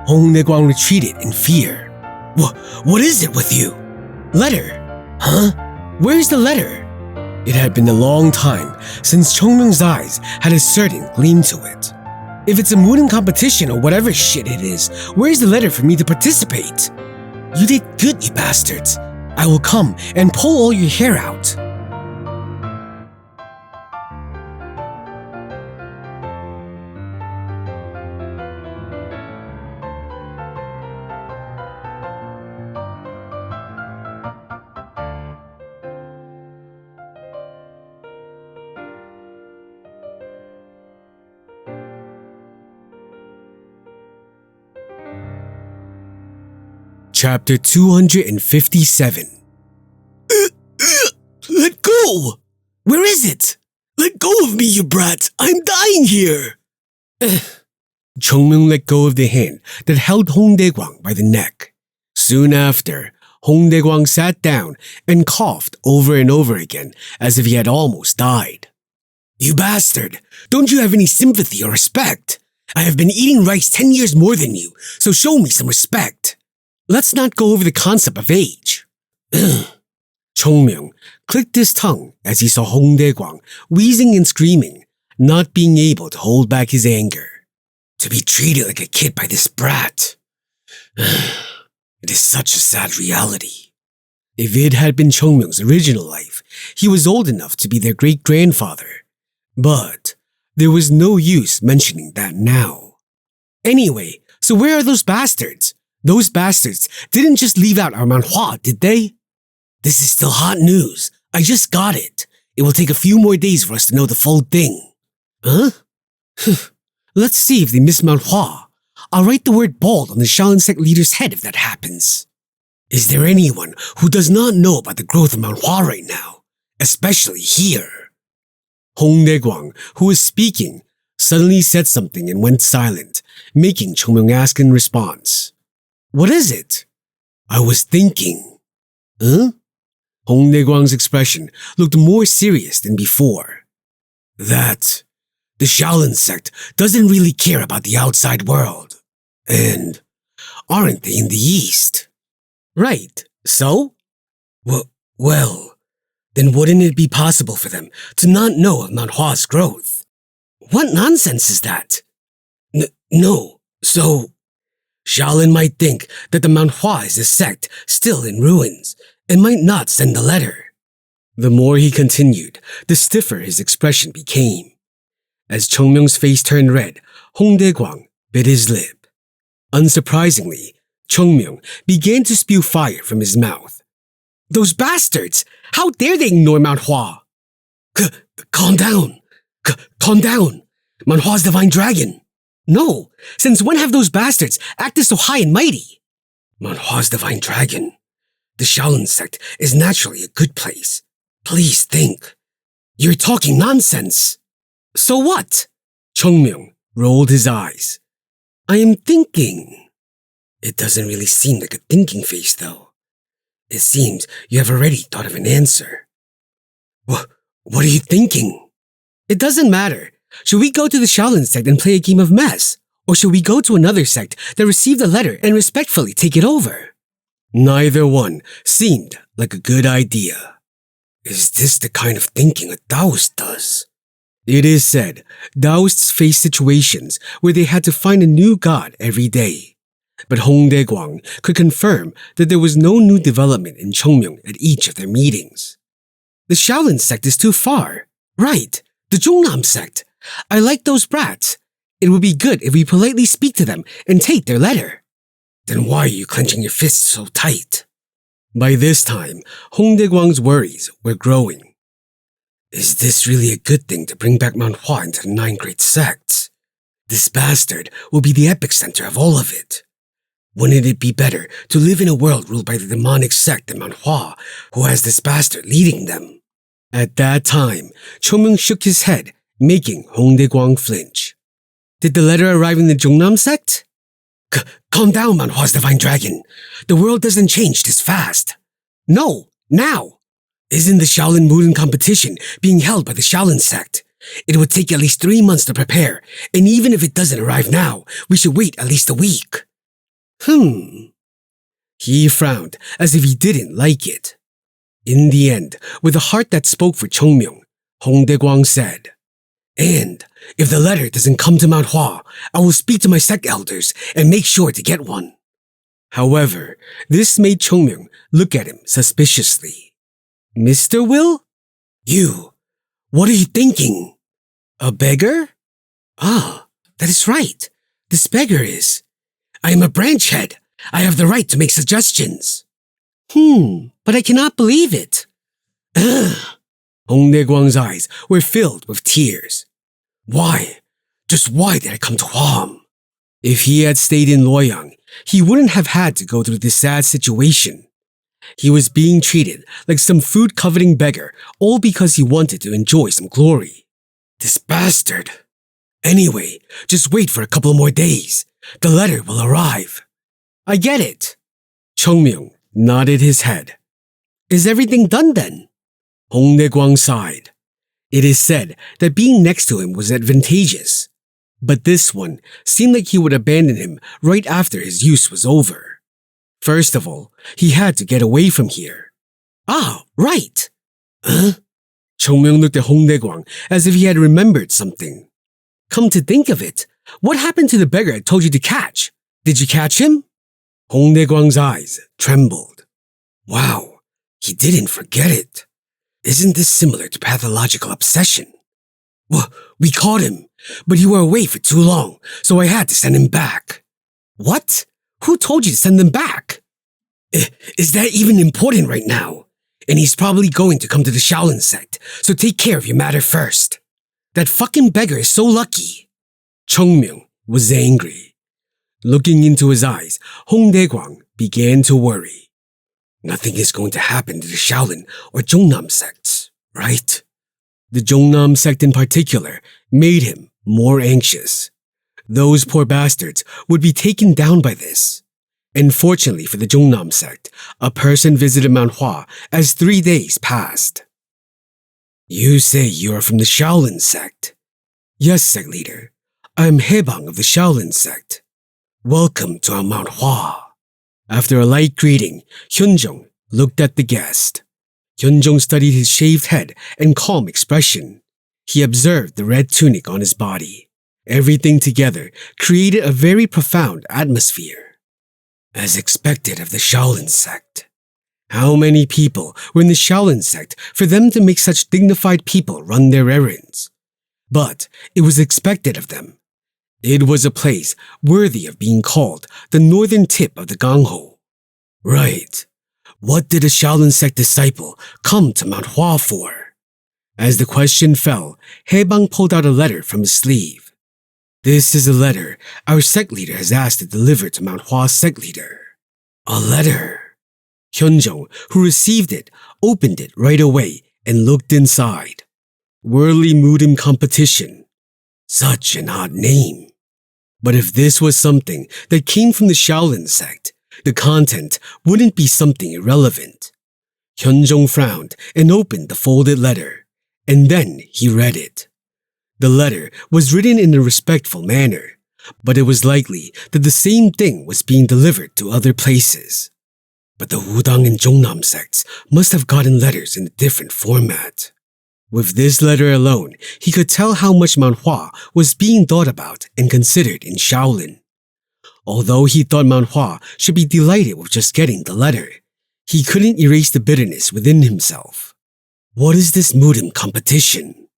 Speaker 1: Hong Dae-kwang retreated in fear. What is it with you? Letter. Huh? Where is the letter? It had been a long time since Chung Myung's eyes had a certain gleam to it. If it's a Murim competition or whatever shit it is, where's the letter for me to participate? You did good, you bastards. I will come and pull all your hair out. Chapter 257. Let go! Where is it? Let go of me, you brat! I'm dying here! Chung Myung let go of the hand that held Hong Dae-kwang by the neck. Soon after, Hong Dae-kwang sat down and coughed over and over again as if he had almost died. You bastard! Don't you have any sympathy or respect? I have been eating rice 10 years more than you, so show me some respect. Let's not go over the concept of age. Chung Myung clicked his tongue as he saw Hong Dae-kwang wheezing and screaming, not being able to hold back his anger. To be treated like a kid by this brat. It is such a sad reality. If it had been Chung Myung's original life, he was old enough to be their great-grandfather. But there was no use mentioning that now. Anyway, so where are those bastards? Those bastards didn't just leave out our Mount Hua, did they? This is still hot news. I just got it. It will take a few more days for us to know the full thing. Huh? Let's see if they miss Mount Hua. I'll write the word bold on the Shaolin Sect leader's head if that happens. Is there anyone who does not know about the growth of Mount Hua right now? Especially here. Hong Dae-kwang, who was speaking, suddenly said something and went silent, making Chung Myung ask in response. What is it? I was thinking. Huh? Hong Dae-kwang's expression looked more serious than before. That the Shaolin Sect doesn't really care about the outside world. And aren't they in the East? Right, so? Well, then wouldn't it be possible for them to not know of Mount Hua's growth? What nonsense is that? No, so Shaolin might think that the Mount Hua is a sect still in ruins and might not send the letter. The more he continued, the stiffer his expression became. As Chung Myung's face turned red, Hong Dae-kwang bit his lip. Unsurprisingly, Chung Myung began to spew fire from his mouth. Those bastards! How dare they ignore Mount Hua? Calm down! Calm down! Mount Hua's divine dragon! No! Since when have those bastards acted so high and mighty? Mount Hua's divine dragon. The Shaolin Sect is naturally a good place. Please think. You're talking nonsense. So what? Chung Myung rolled his eyes. I am thinking. It doesn't really seem like a thinking face, though. It seems you have already thought of an answer. What are you thinking? It doesn't matter. Should we go to the Shaolin Sect and play a game of mess? Or should we go to another sect that received the letter and respectfully take it over? Neither one seemed like a good idea. Is this the kind of thinking a Taoist does? It is said Taoists face situations where they had to find a new god every day. But Hong Dae-kwang could confirm that there was no new development in Chung Myung at each of their meetings. The Shaolin Sect is too far. Right, the Jungnam Sect. I like those brats. It would be good if we politely speak to them and take their letter. Then why are you clenching your fists so tight? By this time, Hong Dae-kwang's worries were growing. Is this really a good thing to bring back Mount Hua into the 9 great sects? This bastard will be the epicenter of all of it. Wouldn't it be better to live in a world ruled by the demonic sect than Mount Hua, who has this bastard leading them? At that time, Chung Myung shook his head, making Hong Dae-kwang flinch. Did the letter arrive in the Jungnam sect? Calm down, Mount Hua's divine dragon. The world doesn't change this fast. No, now. Isn't the Shaolin Murin competition being held by the Shaolin sect? It would take at least 3 months to prepare, and even if it doesn't arrive now, we should wait at least a week. He frowned as if he didn't like it. In the end, with a heart that spoke for Chung Myung, Hong Dae-kwang said, And if the letter doesn't come to Mount Hua, I will speak to my sect elders and make sure to get one. However, this made Chung Myung look at him suspiciously. Mr. Will? You, what are you thinking? A beggar? Ah, that is right. This beggar is. I am a branch head. I have the right to make suggestions. But I cannot believe it. Hong Dae-kwang's eyes were filled with tears. Why? Just why did I come to Huam? If he had stayed in Luoyang, he wouldn't have had to go through this sad situation. He was being treated like some food-coveting beggar, all because he wanted to enjoy some glory. This bastard. Anyway, just wait for a couple more days. The letter will arrive. I get it. Chung Myung nodded his head. Is everything done then? Hong Dae-kwang sighed. It is said that being next to him was advantageous, but this one seemed like he would abandon him right after his use was over. First of all, he had to get away from here. Ah, right! Huh? Chung Myung looked at Hong Dae-kwang as if he had remembered something. Come to think of it, what happened to the beggar I told you to catch? Did you catch him? Hong Dae-kwang's eyes trembled. Wow, he didn't forget it. Isn't this similar to pathological obsession? Well, we caught him, but you were away for too long, so I had to send him back. What? Who told you to send him back? Is that even important right now? And he's probably going to come to the Shaolin sect, so take care of your matter first. That fucking beggar is so lucky. Chung Myung was angry. Looking into his eyes, Hong Dae-kwang began to worry. Nothing is going to happen to the Shaolin or Jongnam sects, right? The Jongnam sect in particular made him more anxious. Those poor bastards would be taken down by this. And fortunately for the Jongnam sect, a person visited Mount Hua as 3 days passed. You say you are from the Shaolin sect? Yes, sect leader. I am Hebang of the Shaolin sect. Welcome to our Mount Hua. After a light greeting, Hyunjong looked at the guest. Hyunjong studied his shaved head and calm expression. He observed the red tunic on his body. Everything together created a very profound atmosphere. As expected of the Shaolin sect. How many people were in the Shaolin sect for them to make such dignified people run their errands? But it was expected of them. It was a place worthy of being called the northern tip of the Gangho. Right. What did a Shaolin sect disciple come to Mount Hua for? As the question fell, Hebang pulled out a letter from his sleeve. This is a letter our sect leader has asked to deliver to Mount Hua sect leader. A letter. Hyunjong, who received it, opened it right away and looked inside. Worldly Mudim Competition. Such an odd name. But if this was something that came from the Shaolin sect, the content wouldn't be something irrelevant. Hyunjong frowned and opened the folded letter, and then he read it. The letter was written in a respectful manner, but it was likely that the same thing was being delivered to other places. But the Wudang and Jongnam sects must have gotten letters in a different format. With this letter alone, he could tell how much Mount Hua was being thought about and considered in Shaolin. Although he thought Mount Hua should be delighted with just getting the letter, he couldn't erase the bitterness within himself. What is this Mudim competition?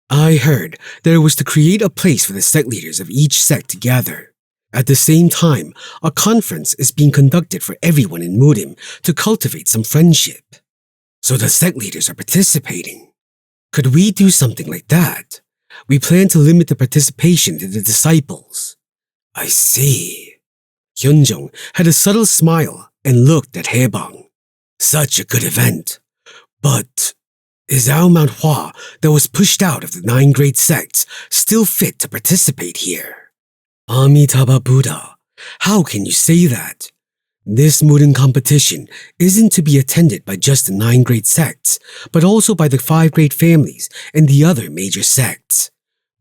Speaker 1: I heard that it was to create a place for the sect leaders of each sect to gather. At the same time, a conference is being conducted for everyone in Mudim to cultivate some friendship. So the sect leaders are participating. Could we do something like that? We plan to limit the participation to the disciples. I see. Hyunjong had a subtle smile and looked at Hebang. Such a good event. But is our Mount Hua that was pushed out of the 9 great sects still fit to participate here? Amitabha Buddha, how can you say that? This Mudim competition isn't to be attended by just the 9 great sects, but also by the 5 great families and the other major sects.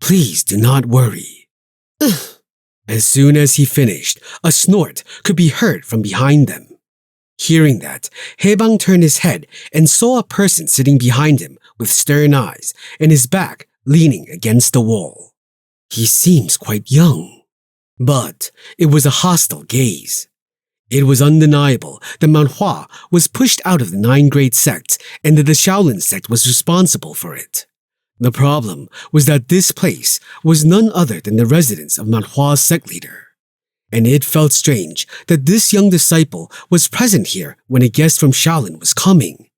Speaker 1: Please do not worry. As soon as he finished, a snort could be heard from behind them. Hearing that, Hebang turned his head and saw a person sitting behind him with stern eyes and his back leaning against the wall. He seems quite young. But it was a hostile gaze. It was undeniable that Mount Hua was pushed out of the 9 great sects and that the Shaolin sect was responsible for it. The problem was that this place was none other than the residence of Mount Hua's sect leader. And it felt strange that this young disciple was present here when a guest from Shaolin was coming.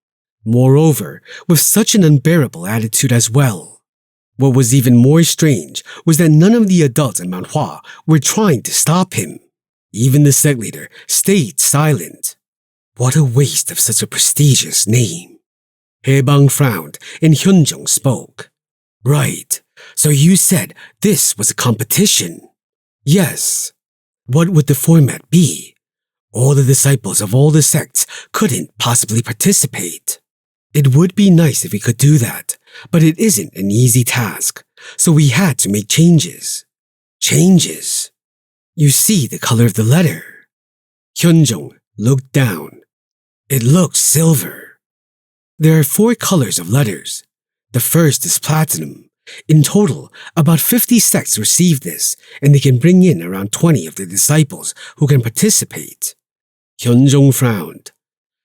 Speaker 1: Moreover, with such an unbearable attitude as well. What was even more strange was that none of the adults in Mount Hua were trying to stop him. Even the sect leader stayed silent. What a waste of such a prestigious name. Hebang frowned and Hyunjong spoke. Right, so you said this was a competition? Yes. What would the format be? All the disciples of all the sects couldn't possibly participate. It would be nice if we could do that, but it isn't an easy task, so we had to make changes. Changes? You see the color of the letter. Hyunjong looked down. It looks silver. There are 4 colors of letters. The first is platinum. In total, about 50 sects receive this, and they can bring in around 20 of their disciples who can participate. Hyunjong frowned.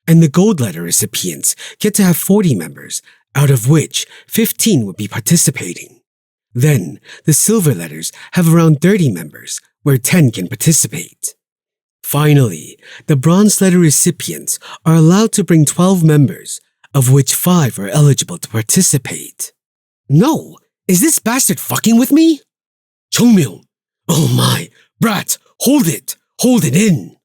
Speaker 1: And the gold letter recipients get to have 40 members, out of which 15 would be participating. Then, the silver letters have around 30 members, where 10 can participate. Finally, the bronze letter recipients are allowed to bring 12 members, of which 5 are eligible to participate. No! Is this bastard fucking with me? Chung Myung! Oh my! Brat! Hold it! Hold it in!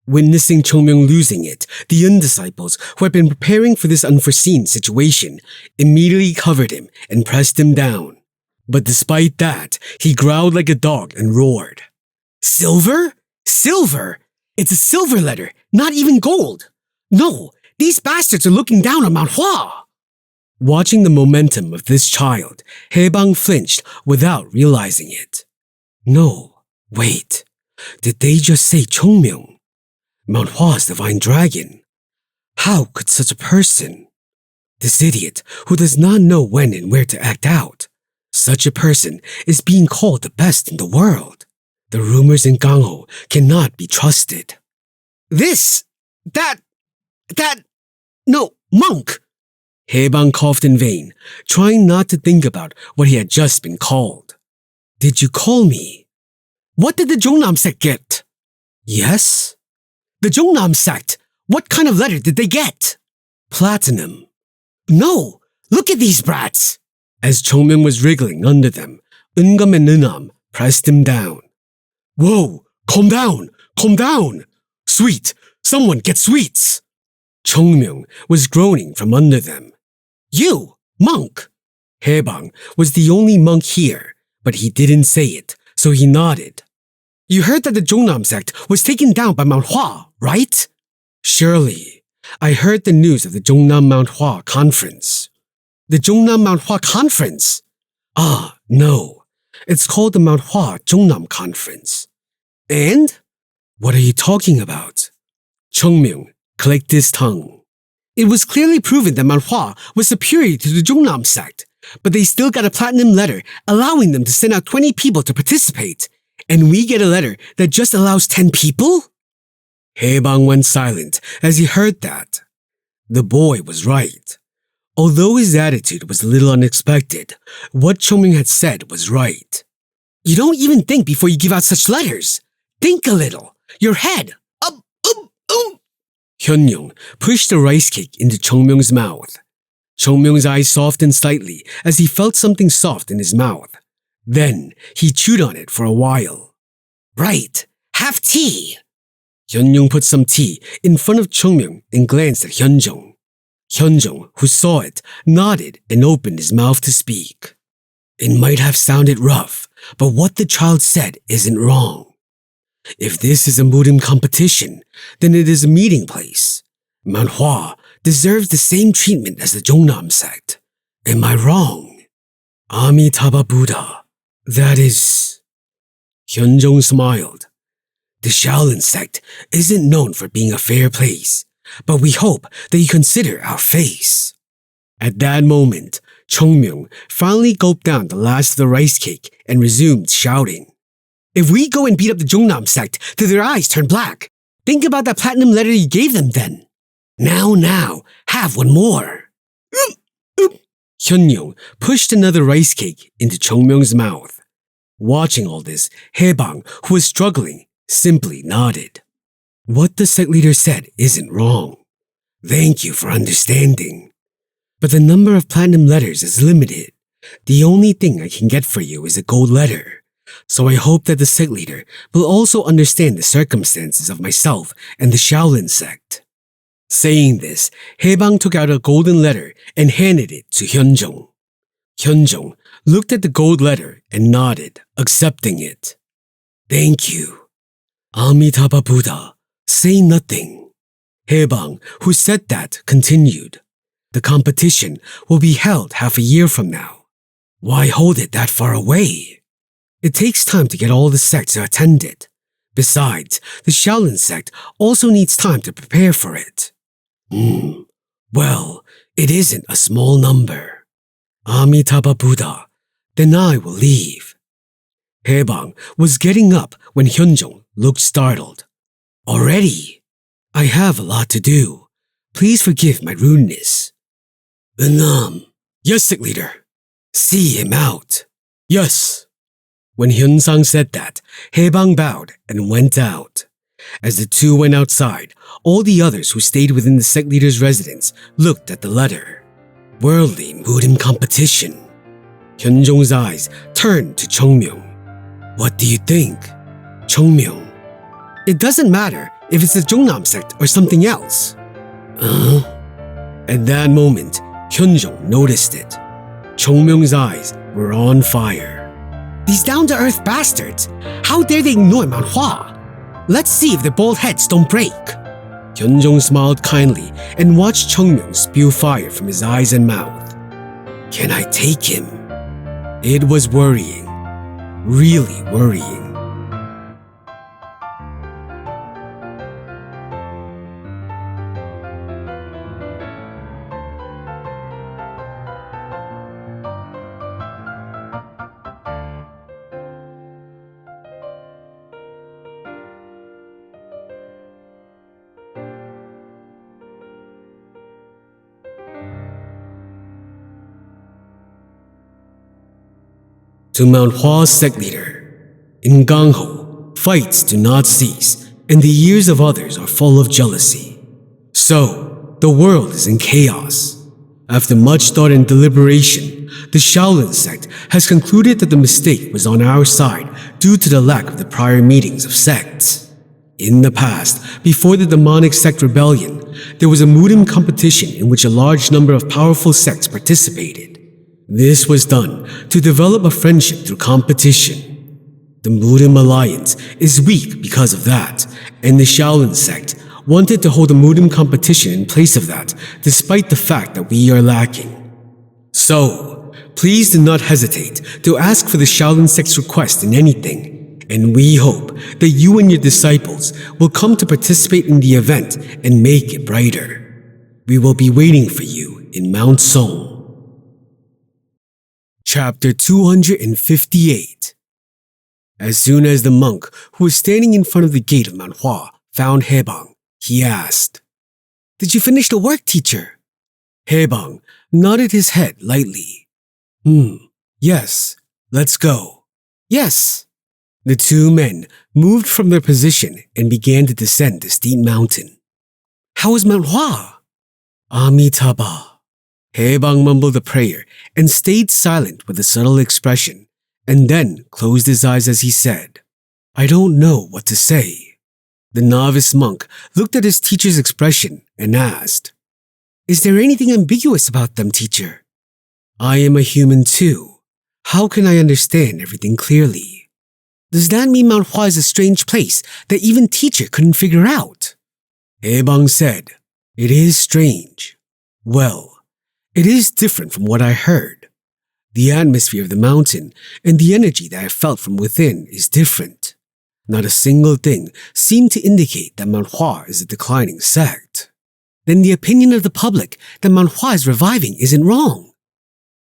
Speaker 1: Witnessing Chung Myung losing it, the undisciples who had been preparing for this unforeseen situation immediately covered him and pressed him down. But despite that, he growled like a dog and roared. Silver? Silver? It's a silver letter, not even gold. No, these bastards are looking down on Mount Hua. Watching the momentum of this child, Haebang flinched without realizing it. No, wait. Did they just say Chung Myung? Mount Hua's divine dragon. How could such a person? This idiot who does not know when and where to act out. Such a person is being called the best in the world. The rumors in Gangho cannot be trusted. No, monk! Haebang coughed in vain, trying not to think about what he had just been called. Did you call me? What did the Jongnam sect get? Yes? The Jongnam sect! What kind of letter did they get? Platinum. No! Look at these brats! As Chung Myung was wriggling under them, Eungam and Eunam pressed him down. Whoa! Calm down! Calm down! Sweet! Someone get sweets! Chung Myung was groaning from under them. You! Monk! Haebang was the only monk here, but he didn't say it, so he nodded. You heard that the Jongnam sect was taken down by Mount Hua, right? Surely. I heard the news of the Jongnam Mount Hua conference. The Jongnam Mount Hua conference? Ah, no. It's called the Mount Hua Jongnam Conference. And? What are you talking about? Chung Myung clicked his tongue. It was clearly proven that Mount Hua was superior to the Jongnam sect, but they still got a platinum letter allowing them to send out 20 people to participate. And we get a letter that just allows 10 people? Haebang went silent as he heard that. The boy was right. Although his attitude was a little unexpected, what Chung Myung had said was right. You don't even think before you give out such letters. Think a little. Your head. Hyunjong pushed the rice cake into Chung Myung's mouth. Chung Myung's eyes softened slightly as he felt something soft in his mouth. Then he chewed on it for a while. Right, have tea. Hyunjong put some tea in front of Chung Myung and glanced at Hyunjong. Hyunjong, who saw it, nodded and opened his mouth to speak. It might have sounded rough, but what the child said isn't wrong. If this is a Murim competition, then it is a meeting place. Mount Hua deserves the same treatment as the Jongnam sect. Am I wrong? Amitabha Buddha. That is... Hyunjong smiled. The Shaolin sect isn't known for being a fair place, but we hope that you consider our face. At that moment, Chung Myung finally gulped down the last of the rice cake and resumed shouting. If we go and beat up the Jongnam sect till their eyes turn black, think about that platinum letter you gave them then. Now, have one more. Hyunjong pushed another rice cake into Chung Myung's mouth. Watching all this, Haebang, who was struggling, simply nodded. What the sect leader said isn't wrong. Thank you for understanding. But the number of platinum letters is limited. The only thing I can get for you is a gold letter. So I hope that the sect leader will also understand the circumstances of myself and the Shaolin sect. Saying this, Haebang took out a golden letter and handed it to Hyunjong. Hyunjong looked at the gold letter and nodded, accepting it. Thank you. Amitabha Buddha. Say nothing. Hebang, who said that, continued. The competition will be held half a year from now. Why hold it that far away? It takes time to get all the sects to attend it. Besides, the Shaolin sect also needs time to prepare for it. Well, it isn't a small number. Amitabha Buddha, then I will leave. Hebang was getting up when Hyunjong looked startled. Already? I have a lot to do. Please forgive my rudeness. Yes, sect leader. See him out. Yes. When Hyunsang said that, Hebang bowed and went out. As the two went outside, all the others who stayed within the sect leader's residence looked at the letter. Worldly Murim competition. Hyunjong's eyes turned to Chung Myung. What do you think? Chung Myung. It doesn't matter if it's the Jungnam sect or something else. At that moment, Hyunjong noticed it. Chung Myung's eyes were on fire. These down-to-earth bastards! How dare they ignore Mount Hua? Let's see if their bald heads don't break. Hyunjong smiled kindly and watched Chung Myung spew fire from his eyes and mouth. Can I take him? It was worrying. Really worrying. To Mount Hua Sect leader. In Gangho, fights do not cease, and the years of others are full of jealousy. So, the world is in chaos. After much thought and deliberation, the Shaolin sect has concluded that the mistake was on our side due to the lack of the prior meetings of sects. In the past, before the demonic sect rebellion, there was a Murim competition in which a large number of powerful sects participated. This was done to develop a friendship through competition. The Murim alliance is weak because of that, and the Shaolin sect wanted to hold a Murim competition in place of that, despite the fact that we are lacking. So, please do not hesitate to ask for the Shaolin sect's request in anything, and we hope that you and your disciples will come to participate in the event and make it brighter. We will be waiting for you in Mount Song. Chapter 258. As soon as the monk who was standing in front of the gate of Mount Hua found Hebang, he asked, Did you finish the work, teacher? Hebang nodded his head lightly. Yes, let's go. Yes. The two men moved from their position and began to descend the steep mountain. How is Mount Hua? Amitabha. Hebang mumbled a prayer and stayed silent with a subtle expression, and then closed his eyes as he said, I don't know what to say. The novice monk looked at his teacher's expression and asked, Is there anything ambiguous about them, teacher? I am a human too. How can I understand everything clearly? Does that mean Mount Hua is a strange place that even teacher couldn't figure out? Hebang said, It is strange. Well, it is different from what I heard. The atmosphere of the mountain and the energy that I felt from within is different. Not a single thing seemed to indicate that Mount Hua is a declining sect. Then the opinion of the public that Mount Hua is reviving isn't wrong.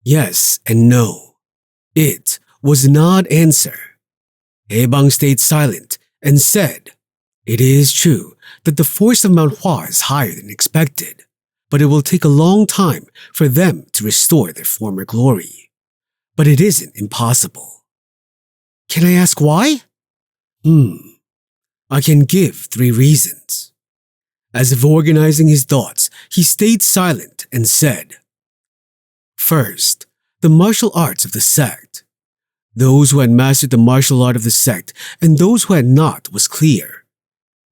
Speaker 1: Yes and no. It was an odd answer. Hebang stayed silent and said, It is true that the force of Mount Hua is higher than expected, but it will take a long time for them to restore their former glory. But it isn't impossible. Can I ask why? I can give 3 reasons. As if organizing his thoughts, he stayed silent and said, First, the martial arts of the sect. Those who had mastered the martial art of the sect and those who had not was clear.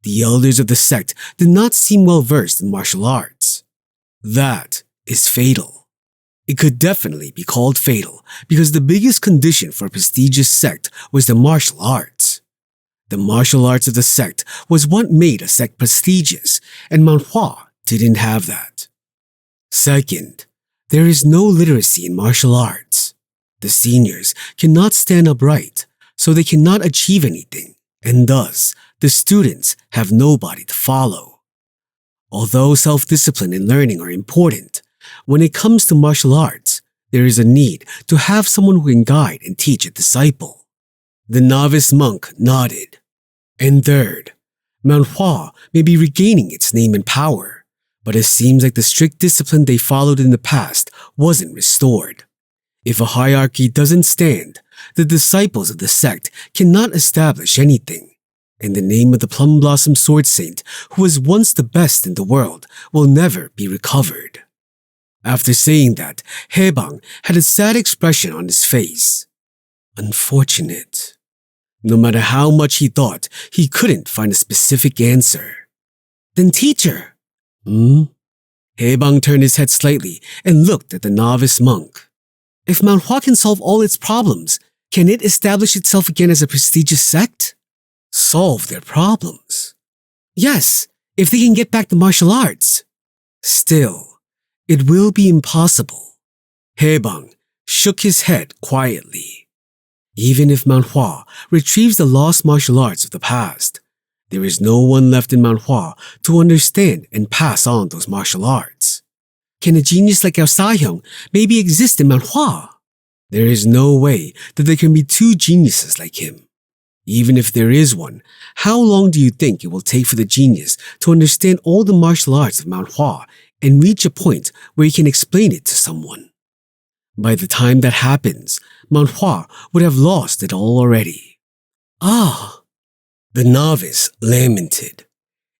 Speaker 1: The elders of the sect did not seem well versed in martial arts. That is fatal. It could definitely be called fatal because the biggest condition for a prestigious sect was the martial arts. The martial arts of the sect was what made a sect prestigious, and Mount Hua didn't have that. Second, there is no literacy in martial arts. The seniors cannot stand upright, so they cannot achieve anything, and thus the students have nobody to follow. Although self-discipline and learning are important, when it comes to martial arts, there is a need to have someone who can guide and teach a disciple. The novice monk nodded. And third, Mount Hua may be regaining its name and power, but it seems like the strict discipline they followed in the past wasn't restored. If a hierarchy doesn't stand, the disciples of the sect cannot establish anything, and the name of the Plum Blossom Sword Saint, who was once the best in the world, will never be recovered. After saying that, Haebang had a sad expression on his face. Unfortunate. No matter how much he thought, he couldn't find a specific answer. Then teacher. Haebang turned his head slightly and looked at the novice monk. If Mount Hua can solve all its problems, can it establish itself again as a prestigious sect? Solve their problems? Yes, if they can get back to martial arts. Still, it will be impossible. Haebang shook his head quietly. Even if Mount Hua retrieves the lost martial arts of the past, there is no one left in Mount Hua to understand and pass on those martial arts. Can a genius like Yao Sahyung maybe exist in Mount Hua? There is no way that there can be two geniuses like him. Even if there is one, how long do you think it will take for the genius to understand all the martial arts of Mount Hua and reach a point where he can explain it to someone? By the time that happens, Mount Hua would have lost it all already. Ah! The novice lamented.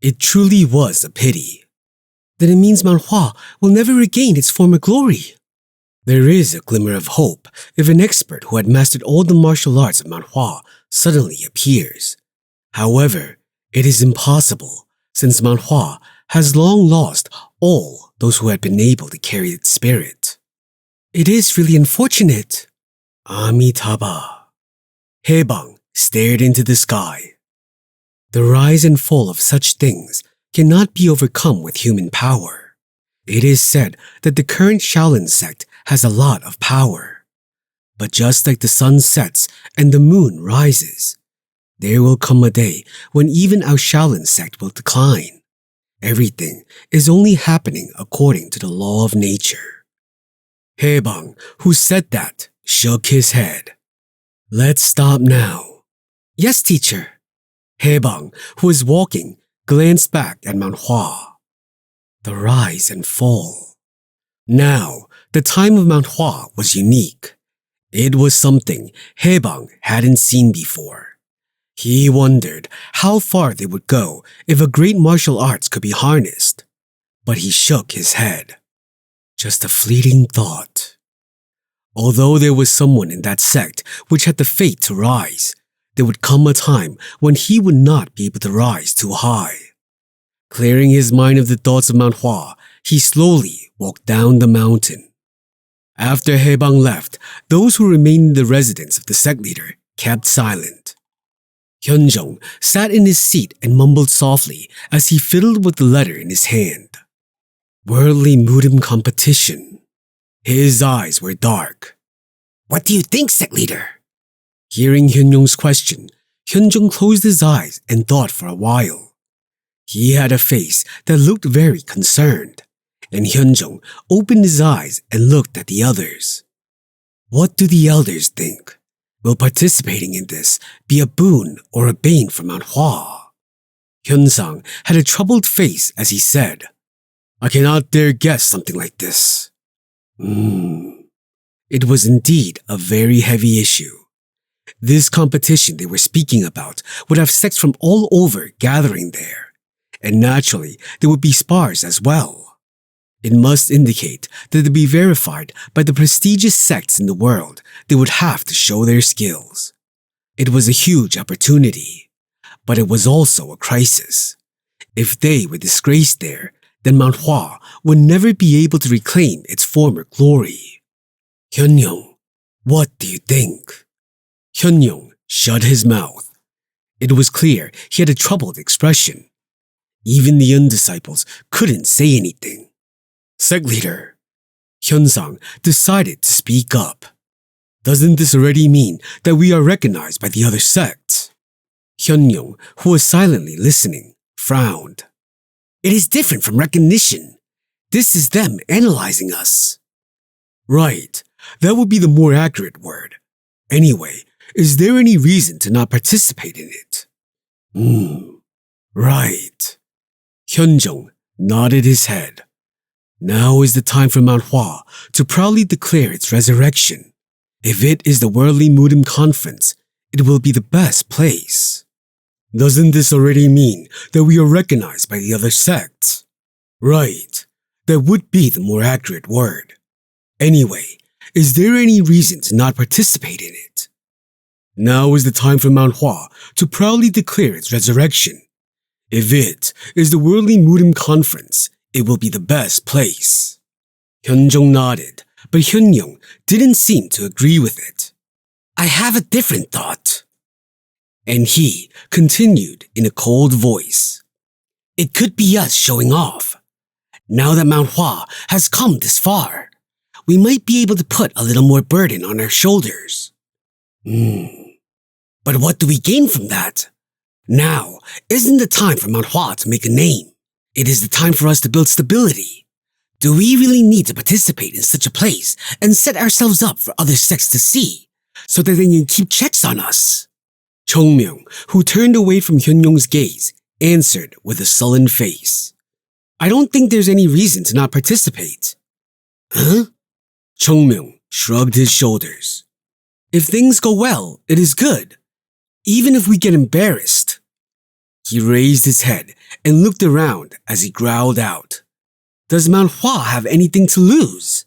Speaker 1: It truly was a pity. Then it means Mount Hua will never regain its former glory. There is a glimmer of hope if an expert who had mastered all the martial arts of Mount Hua suddenly appears. However, it is impossible since Mount Hua has long lost all those who had been able to carry its spirit. It is really unfortunate. Amitabha. Haebang stared into the sky. The rise and fall of such things cannot be overcome with human power. It is said that the current Shaolin sect has a lot of power. But just like the sun sets and the moon rises, there will come a day when even our Shaolin sect will decline. Everything is only happening according to the law of nature. Haebang, who said that, shook his head. Let's stop now. Yes, teacher. Haebang, who was walking, glanced back at Mount Hua. The rise and fall. Now, the time of Mount Hua was unique. It was something Haebang hadn't seen before. He wondered how far they would go if a great martial arts could be harnessed. But he shook his head. Just a fleeting thought. Although there was someone in that sect which had the fate to rise, there would come a time when he would not be able to rise too high. Clearing his mind of the thoughts of Mount Hua, he slowly walked down the mountain. After Haebang left, those who remained in the residence of the sect leader kept silent. Hyunjung sat in his seat and mumbled softly as he fiddled with the letter in his hand. Worldly Mudim competition. His eyes were dark. What do you think, sect leader? Hearing Hyunjung's question, Hyunjung closed his eyes and thought for a while. He had a face that looked very concerned, and Hyunjung opened his eyes and looked at the others. What do the elders think? Will participating in this be a boon or a bane for Mount Hua? Hyunsang had a troubled face as he said, I cannot dare guess something like this. It was indeed a very heavy issue. This competition they were speaking about would have sects from all over gathering there, and naturally there would be spars as well. It must indicate that to be verified by the prestigious sects in the world, they would have to show their skills. It was a huge opportunity, but it was also a crisis. If they were disgraced there, then Mount Hua would never be able to reclaim its former glory. Hyunjung, what do you think? Hyunjung shut his mouth. It was clear he had a troubled expression. Even the undisciples couldn't say anything. Sect leader, Hyun-sang decided to speak up. Doesn't this already mean that we are recognized by the other sects? Hyun-myung, who was silently listening, frowned. It is different from recognition. This is them analyzing us. Right, that would be the more accurate word. Anyway, is there any reason to not participate in it? Right. Hyun-jung nodded his head. Now is the time for Mount Hua to proudly declare its resurrection. If it is the Worldly Mudim Conference, it will be the best place. Doesn't this already mean that we are recognized by the other sects? Right, that would be the more accurate word. Anyway, is there any reason to not participate in it? Now is the time for Mount Hua to proudly declare its resurrection. If it is the Worldly Mudim Conference, it will be the best place. Hyun-jung nodded, but Hyun-myung didn't seem to agree with it. I have a different thought. And he continued in a cold voice. It could be us showing off. Now that Mount Hua has come this far, we might be able to put a little more burden on our shoulders. But what do we gain from that? Now isn't the time for Mount Hua to make a name. It is the time for us to build stability. Do we really need to participate in such a place and set ourselves up for other sects to see, so that they can keep checks on us? Chung Myung, who turned away from Hyun-myung's gaze, answered with a sullen face. I don't think there's any reason to not participate. Huh? Chung Myung shrugged his shoulders. If things go well, it is good. Even if we get embarrassed. He raised his head and looked around as he growled out. Does Mount Hua have anything to lose?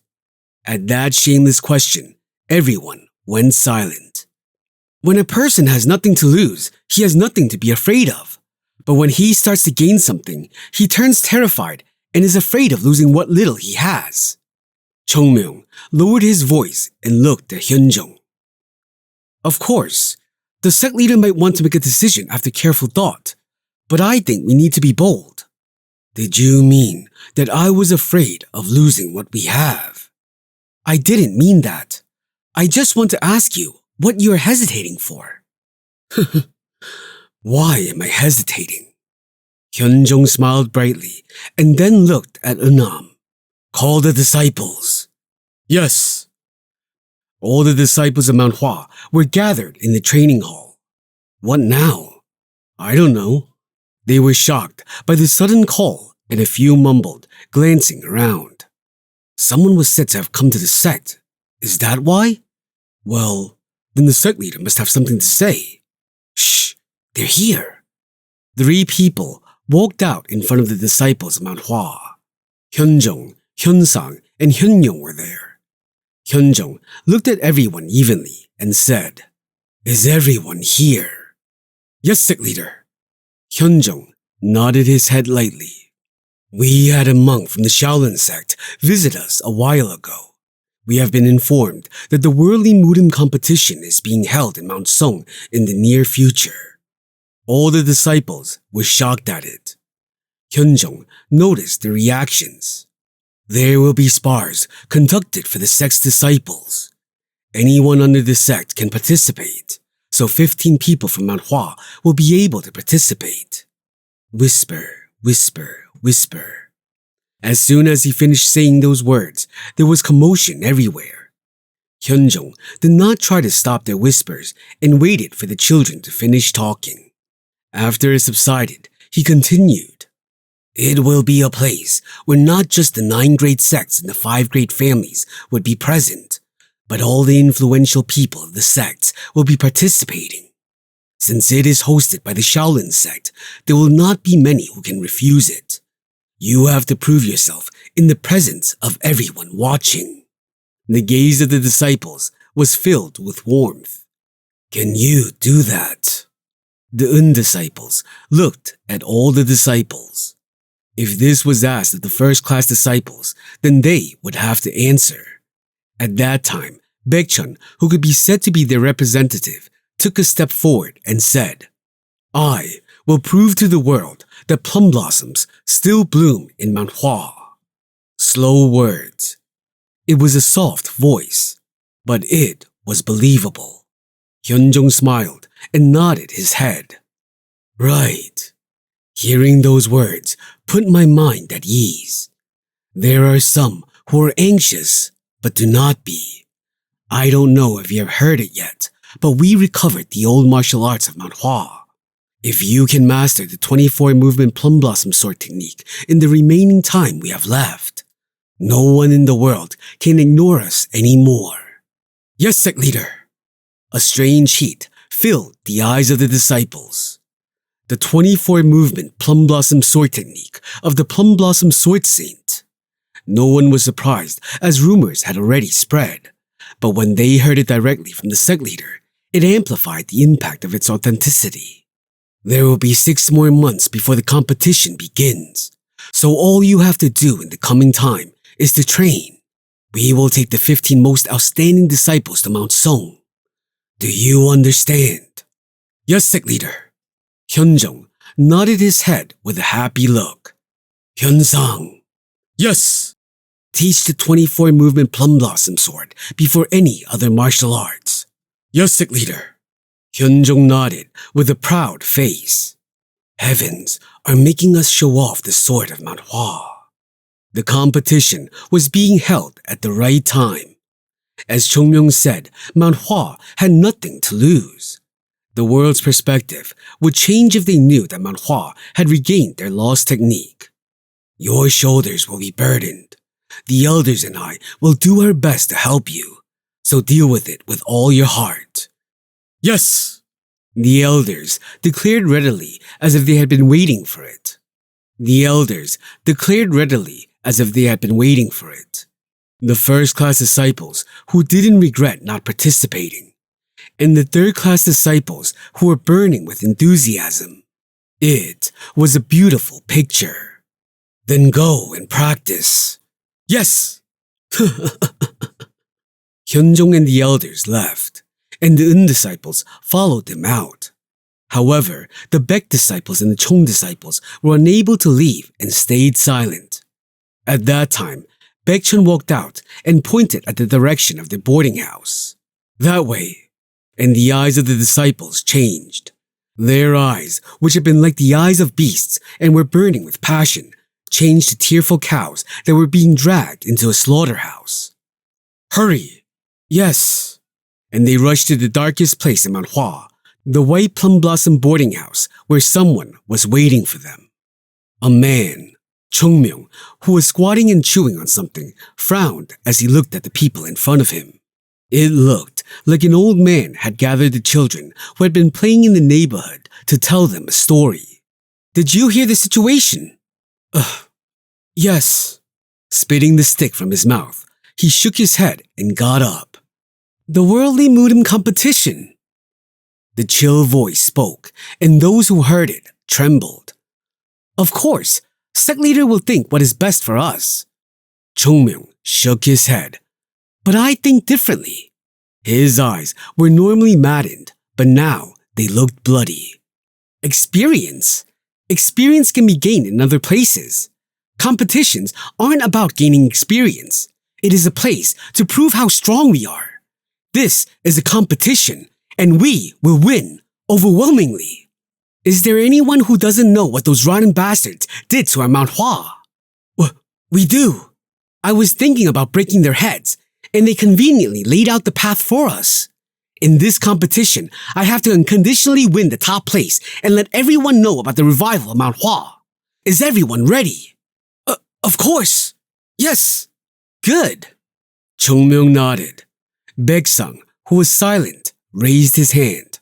Speaker 1: At that shameless question, everyone went silent. When a person has nothing to lose, he has nothing to be afraid of. But when he starts to gain something, he turns terrified and is afraid of losing what little he has. Chung Myung lowered his voice and looked at Hyun-jung. Of course, the sect leader might want to make a decision after careful thought, but I think we need to be bold. Did you mean that I was afraid of losing what we have? I didn't mean that. I just want to ask you what you are hesitating for. Why am I hesitating? Hyun-jung smiled brightly and then looked at Eunam. Call the disciples. Yes. All the disciples of Mount Hua were gathered in the training hall. What now? I don't know. They were shocked by the sudden call and a few mumbled, glancing around. Someone was said to have come to the sect. Is that why? Well, then the sect leader must have something to say. Shh, they're here. 3 people walked out in front of the disciples of Mount Hua. Hyun-jung, Hyun-sang, and Hyun-myung were there. Hyun-jung looked at everyone evenly and said, Is everyone here? Yes, sect leader. Hyun-jung nodded his head lightly. We had a monk from the Shaolin sect visit us a while ago. We have been informed that the Worldly Mudim competition is being held in Mount Song in the near future. All the disciples were shocked at it. Hyun-jung noticed the reactions. There will be spars conducted for the sect's disciples. Anyone under the sect can participate, so 15 people from Mount Hua will be able to participate. Whisper, whisper, whisper. As soon as he finished saying those words, there was commotion everywhere. Hyun-jung did not try to stop their whispers and waited for the children to finish talking. After it subsided, he continued. It will be a place where not just the 9 great sects and the 5 great families would be present, but all the influential people of the sects will be participating. Since it is hosted by the Shaolin sect, there will not be many who can refuse it. You have to prove yourself in the presence of everyone watching. The gaze of the disciples was filled with warmth. Can you do that? The undisciples looked at all the disciples. If this was asked of the first-class disciples, then they would have to answer. At that time, Baekchun, who could be said to be their representative, took a step forward and said, I will prove to the world that plum blossoms still bloom in Mount Hua. Slow words. It was a soft voice, but it was believable. Hyunjong smiled and nodded his head. Right. Hearing those words put my mind at ease. There are some who are anxious but do not be. I don't know if you have heard it yet, but we recovered the old martial arts of Mount Hua. If you can master the 24-movement Plum Blossom Sword technique in the remaining time we have left, no one in the world can ignore us anymore. Yes, sect leader. A strange heat filled the eyes of the disciples. The 24-movement Plum Blossom Sword technique of the Plum Blossom Sword Saint. No one was surprised as rumors had already spread, but when they heard it directly from the sect leader, it amplified the impact of its authenticity. There will be 6 more months before the competition begins, so all you have to do in the coming time is to train. We will take the 15 most outstanding disciples to Mount Song. Do you understand? Yes, sect leader. Hyunjong nodded his head with a happy look. Hyunsang. Yes. Teach the 24-movement Plum Blossom Sword before any other martial arts. Yes, sect leader. Hyunjong nodded with a proud face. Heavens are making us show off the sword of Mount Hua. The competition was being held at the right time. As Chung Myung said, Mount Hua had nothing to lose. The world's perspective would change if they knew that Mount Hua had regained their lost technique. Your shoulders will be burdened. The elders and I will do our best to help you, so deal with it with all your heart. Yes! The elders declared readily as if they had been waiting for it. The first-class disciples who didn't regret not participating, and the third-class disciples who were burning with enthusiasm. It was a beautiful picture. Then go and practice. Yes! Hyunjong and the elders left, and the Un disciples followed them out. However, the Baek disciples and the Chung disciples were unable to leave and stayed silent. At that time, Baekchun walked out and pointed at the direction of the boarding house. That way. And the eyes of the disciples changed. Their eyes, which had been like the eyes of beasts and were burning with passion, changed to tearful cows that were being dragged into a slaughterhouse. Hurry! Yes! And they rushed to the darkest place in Mount Hua, the White Plum Blossom boarding house where someone was waiting for them. A man, Chung Myung, who was squatting and chewing on something, frowned as he looked at the people in front of him. It looked like an old man had gathered the children who had been playing in the neighborhood to tell them a story. Did you hear the situation? Yes. Spitting the stick from his mouth, he shook his head and got up. The worldly Mudum competition. The chill voice spoke, and those who heard it trembled. Of course, sect leader will think what is best for us. Chung Myung shook his head. But I think differently. His eyes were normally maddened, but now they looked bloody. Experience? Experience can be gained in other places. Competitions aren't about gaining experience. It is a place to prove how strong we are. This is a competition, and we will win overwhelmingly. Is there anyone who doesn't know what those rotten bastards did to our Mount Hua? We do. I was thinking about breaking their heads, and they conveniently laid out the path for us. In this competition, I have to unconditionally win the top place and let everyone know about the revival of Mount Hua. Is everyone ready? Of course. Yes. Good. Chung Myung nodded. Baek-sung, who was silent, raised his hand.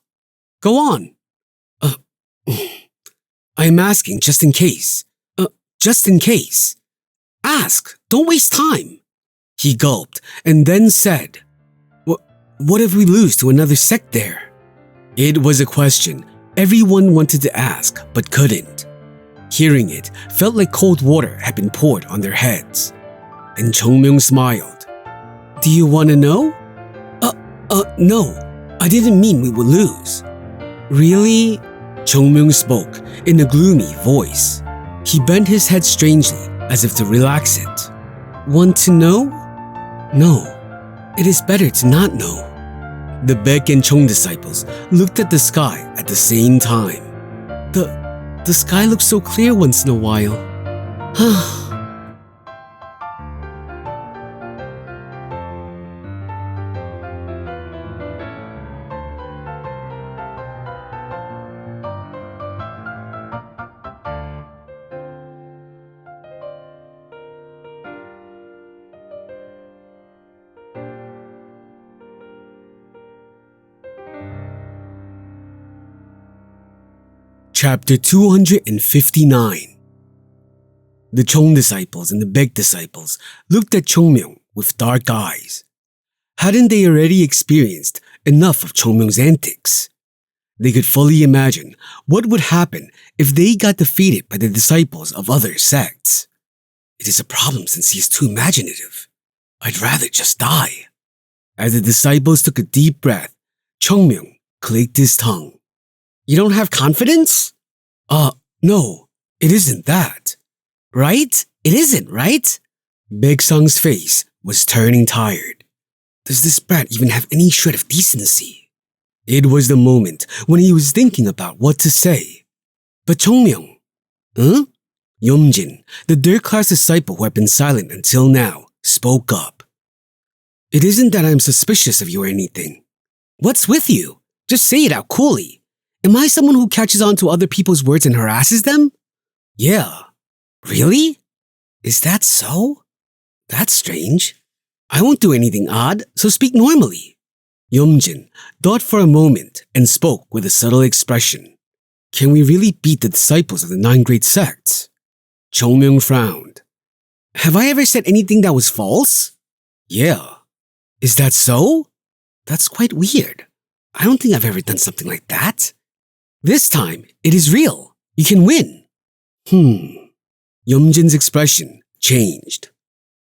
Speaker 1: Go on. I'm asking just in case. Just in case. Ask. Don't waste time. He gulped and then said, What if we lose to another sect there? It was a question everyone wanted to ask but couldn't. Hearing it felt like cold water had been poured on their heads. And Chung Myung smiled. Do you want to know? No. I didn't mean we would lose. Really? Chung Myung spoke in a gloomy voice. He bent his head strangely as if to relax it. Want to know? No, it is better to not know. The Baek and Chung disciples looked at the sky at the same time. The sky looks so clear once in a while. Chapter 259. The Chung disciples and the Baek disciples looked at Chung Myung with dark eyes. Hadn't they already experienced enough of Chung Myung's antics? They could fully imagine what would happen if they got defeated by the disciples of other sects. It is a problem since he is too imaginative. I'd rather just die. As the disciples took a deep breath, Chung Myung clicked his tongue. You don't have confidence? No, it isn't that. Right? It isn't, right? Baek-sang's face was turning tired. Does this brat even have any shred of decency? It was the moment when he was thinking about what to say. But Chung Myung, Yeomjin, the third-class disciple who had been silent until now, spoke up. It isn't that I'm suspicious of you or anything. What's with you? Just say it out coolly. Am I someone who catches on to other people's words and harasses them? Yeah. Really? Is that so? That's strange. I won't do anything odd, so speak normally. Yeomjin thought for a moment and spoke with a subtle expression. Can we really beat the disciples of the 9 great sects? Chung Myung frowned. Have I ever said anything that was false? Yeah. Is that so? That's quite weird. I don't think I've ever done something like that. This time, it is real. You can win. Yeomjin's expression changed.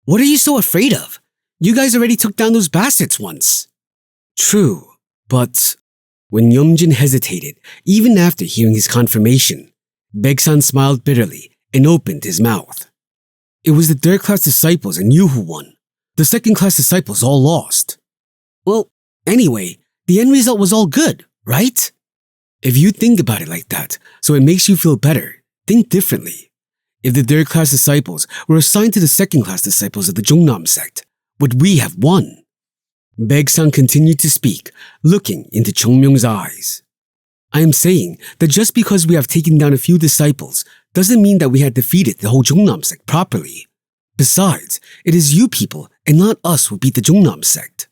Speaker 1: What are you so afraid of? You guys already took down those bastards once. True, but when Yeomjin hesitated, even after hearing his confirmation, Baek-san smiled bitterly and opened his mouth. It was the third-class disciples and you who won. The second-class disciples all lost. Well, anyway, the end result was all good, right? If you think about it like that, so it makes you feel better, think differently. If the third-class disciples were assigned to the second-class disciples of the Jungnam sect, would we have won? Baek-san continued to speak, looking into Chung Myung's eyes. I am saying that just because we have taken down a few disciples doesn't mean that we had defeated the whole Jungnam sect properly. Besides, it is you people and not us who beat the Jungnam sect.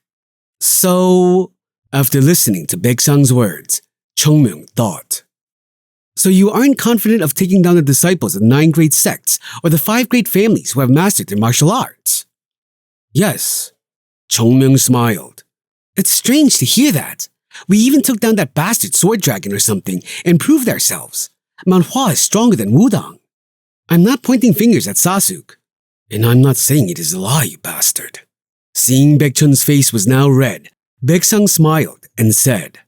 Speaker 1: So, after listening to Baek-sang's words, Chung Myung thought. So you aren't confident of taking down the disciples of the 9 great sects or the 5 great families who have mastered their martial arts? Yes. Chung Myung smiled. It's strange to hear that. We even took down that bastard sword dragon or something and proved ourselves. Mount Hua is stronger than Wudang. I'm not pointing fingers at Sasuk. And I'm not saying it is a lie, you bastard. Seeing Baekchun's face was now red, Baek-sang smiled and said,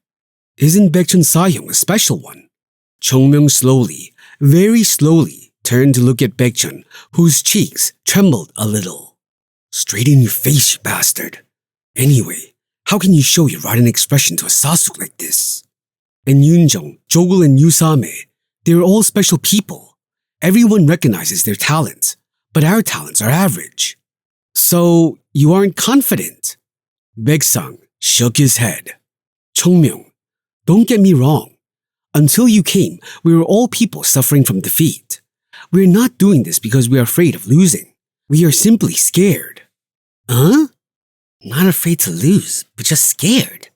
Speaker 1: Isn't Baekchun Sahyung a special one? Chung Myung slowly, very slowly, turned to look at Baekchun, whose cheeks trembled a little. Straight in your face, you bastard. Anyway, how can you show your rotten expression to a Sasuk like this? And Yoonjung, Jogul and Yusame, they're all special people. Everyone recognizes their talents, but our talents are average. So, you aren't confident? Baek-sang shook his head. Chung Myung, don't get me wrong. Until you came, we were all people suffering from defeat. We're not doing this because we are afraid of losing. We are simply scared. Huh? Not afraid to lose, but just scared.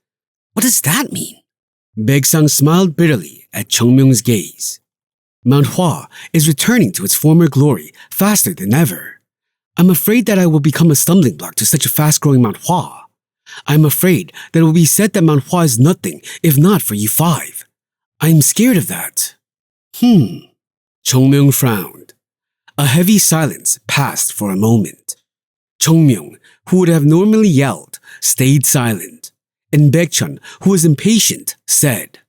Speaker 1: What does that mean? Baek-sang smiled bitterly at Chung Myung's gaze. Mount Hua is returning to its former glory faster than ever. I'm afraid that I will become a stumbling block to such a fast-growing Mount Hua. I'm afraid that it will be said that Mount Hua is nothing if not for you 5. I'm scared of that. Chung Myung frowned. A heavy silence passed for a moment. Chung Myung, who would have normally yelled, stayed silent, and Baekchun, who was impatient, said,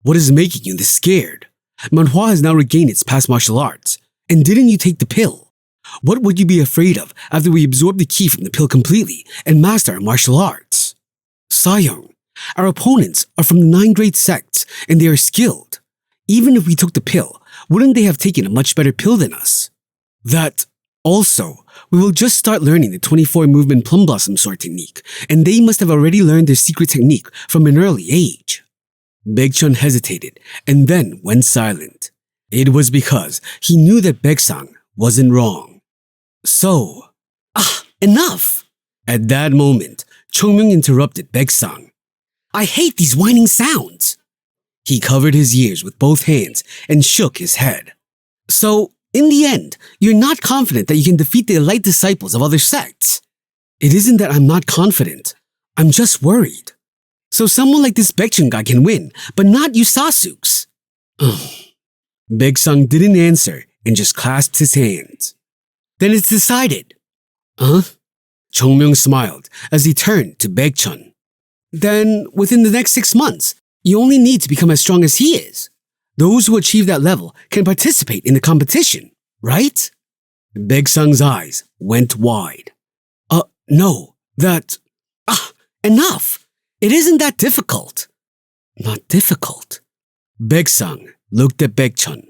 Speaker 1: What is making you this scared? Mount Hua has now regained its past martial arts. And didn't you take the pill? What would you be afraid of after we absorb the ki from the pill completely and master our martial arts? Sayong, our opponents are from the 9 great sects and they are skilled. Even if we took the pill, wouldn't they have taken a much better pill than us? Also, we will just start learning the 24 movement Plum Blossom Sword technique, and they must have already learned their secret technique from an early age. Baekchun hesitated and then went silent. It was because he knew that Baeksang wasn't wrong. So, enough! At that moment, Chung Myung interrupted Baeksang. I hate these whining sounds. He covered his ears with both hands and shook his head. So, in the end, you're not confident that you can defeat the elite disciples of other sects. It isn't that I'm not confident. I'm just worried. So someone like this Baekchun guy can win, but not you Sasuke's. Baeksang didn't answer and just clasped his hands. Then it's decided. Chung Myung smiled as he turned to Baekchun. Then, within the next 6 months, you only need to become as strong as he is. Those who achieve that level can participate in the competition, right? Baeksang's eyes went wide. No, enough! It isn't that difficult. Not difficult. Baeksang looked at Baekchun.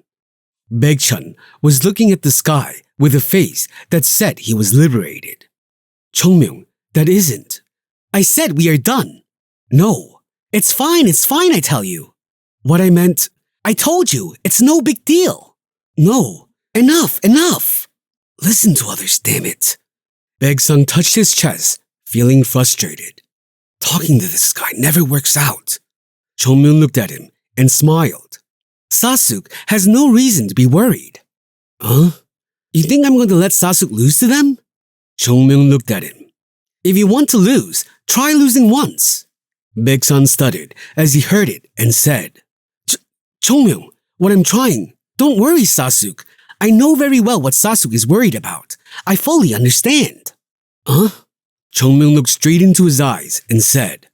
Speaker 1: Baekchun was looking at the sky with a face that said he was liberated. Chung Myung, that isn't. I said we are done. No, it's fine, I tell you. What I meant, I told you, it's no big deal. No, enough. Listen to others, damn it. Baeksang touched his chest, feeling frustrated. Talking to this guy never works out. Chung Myung looked at him and smiled. Sasuke has no reason to be worried. You think I'm going to let Sasuke lose to them? Chung Myung looked at him. If you want to lose, try losing once. Baeksang stuttered as he heard it and said, Chung Myung, what I'm trying, don't worry, Sasuke. I know very well what Sasuke is worried about. I fully understand. Chung Myung looked straight into his eyes and said,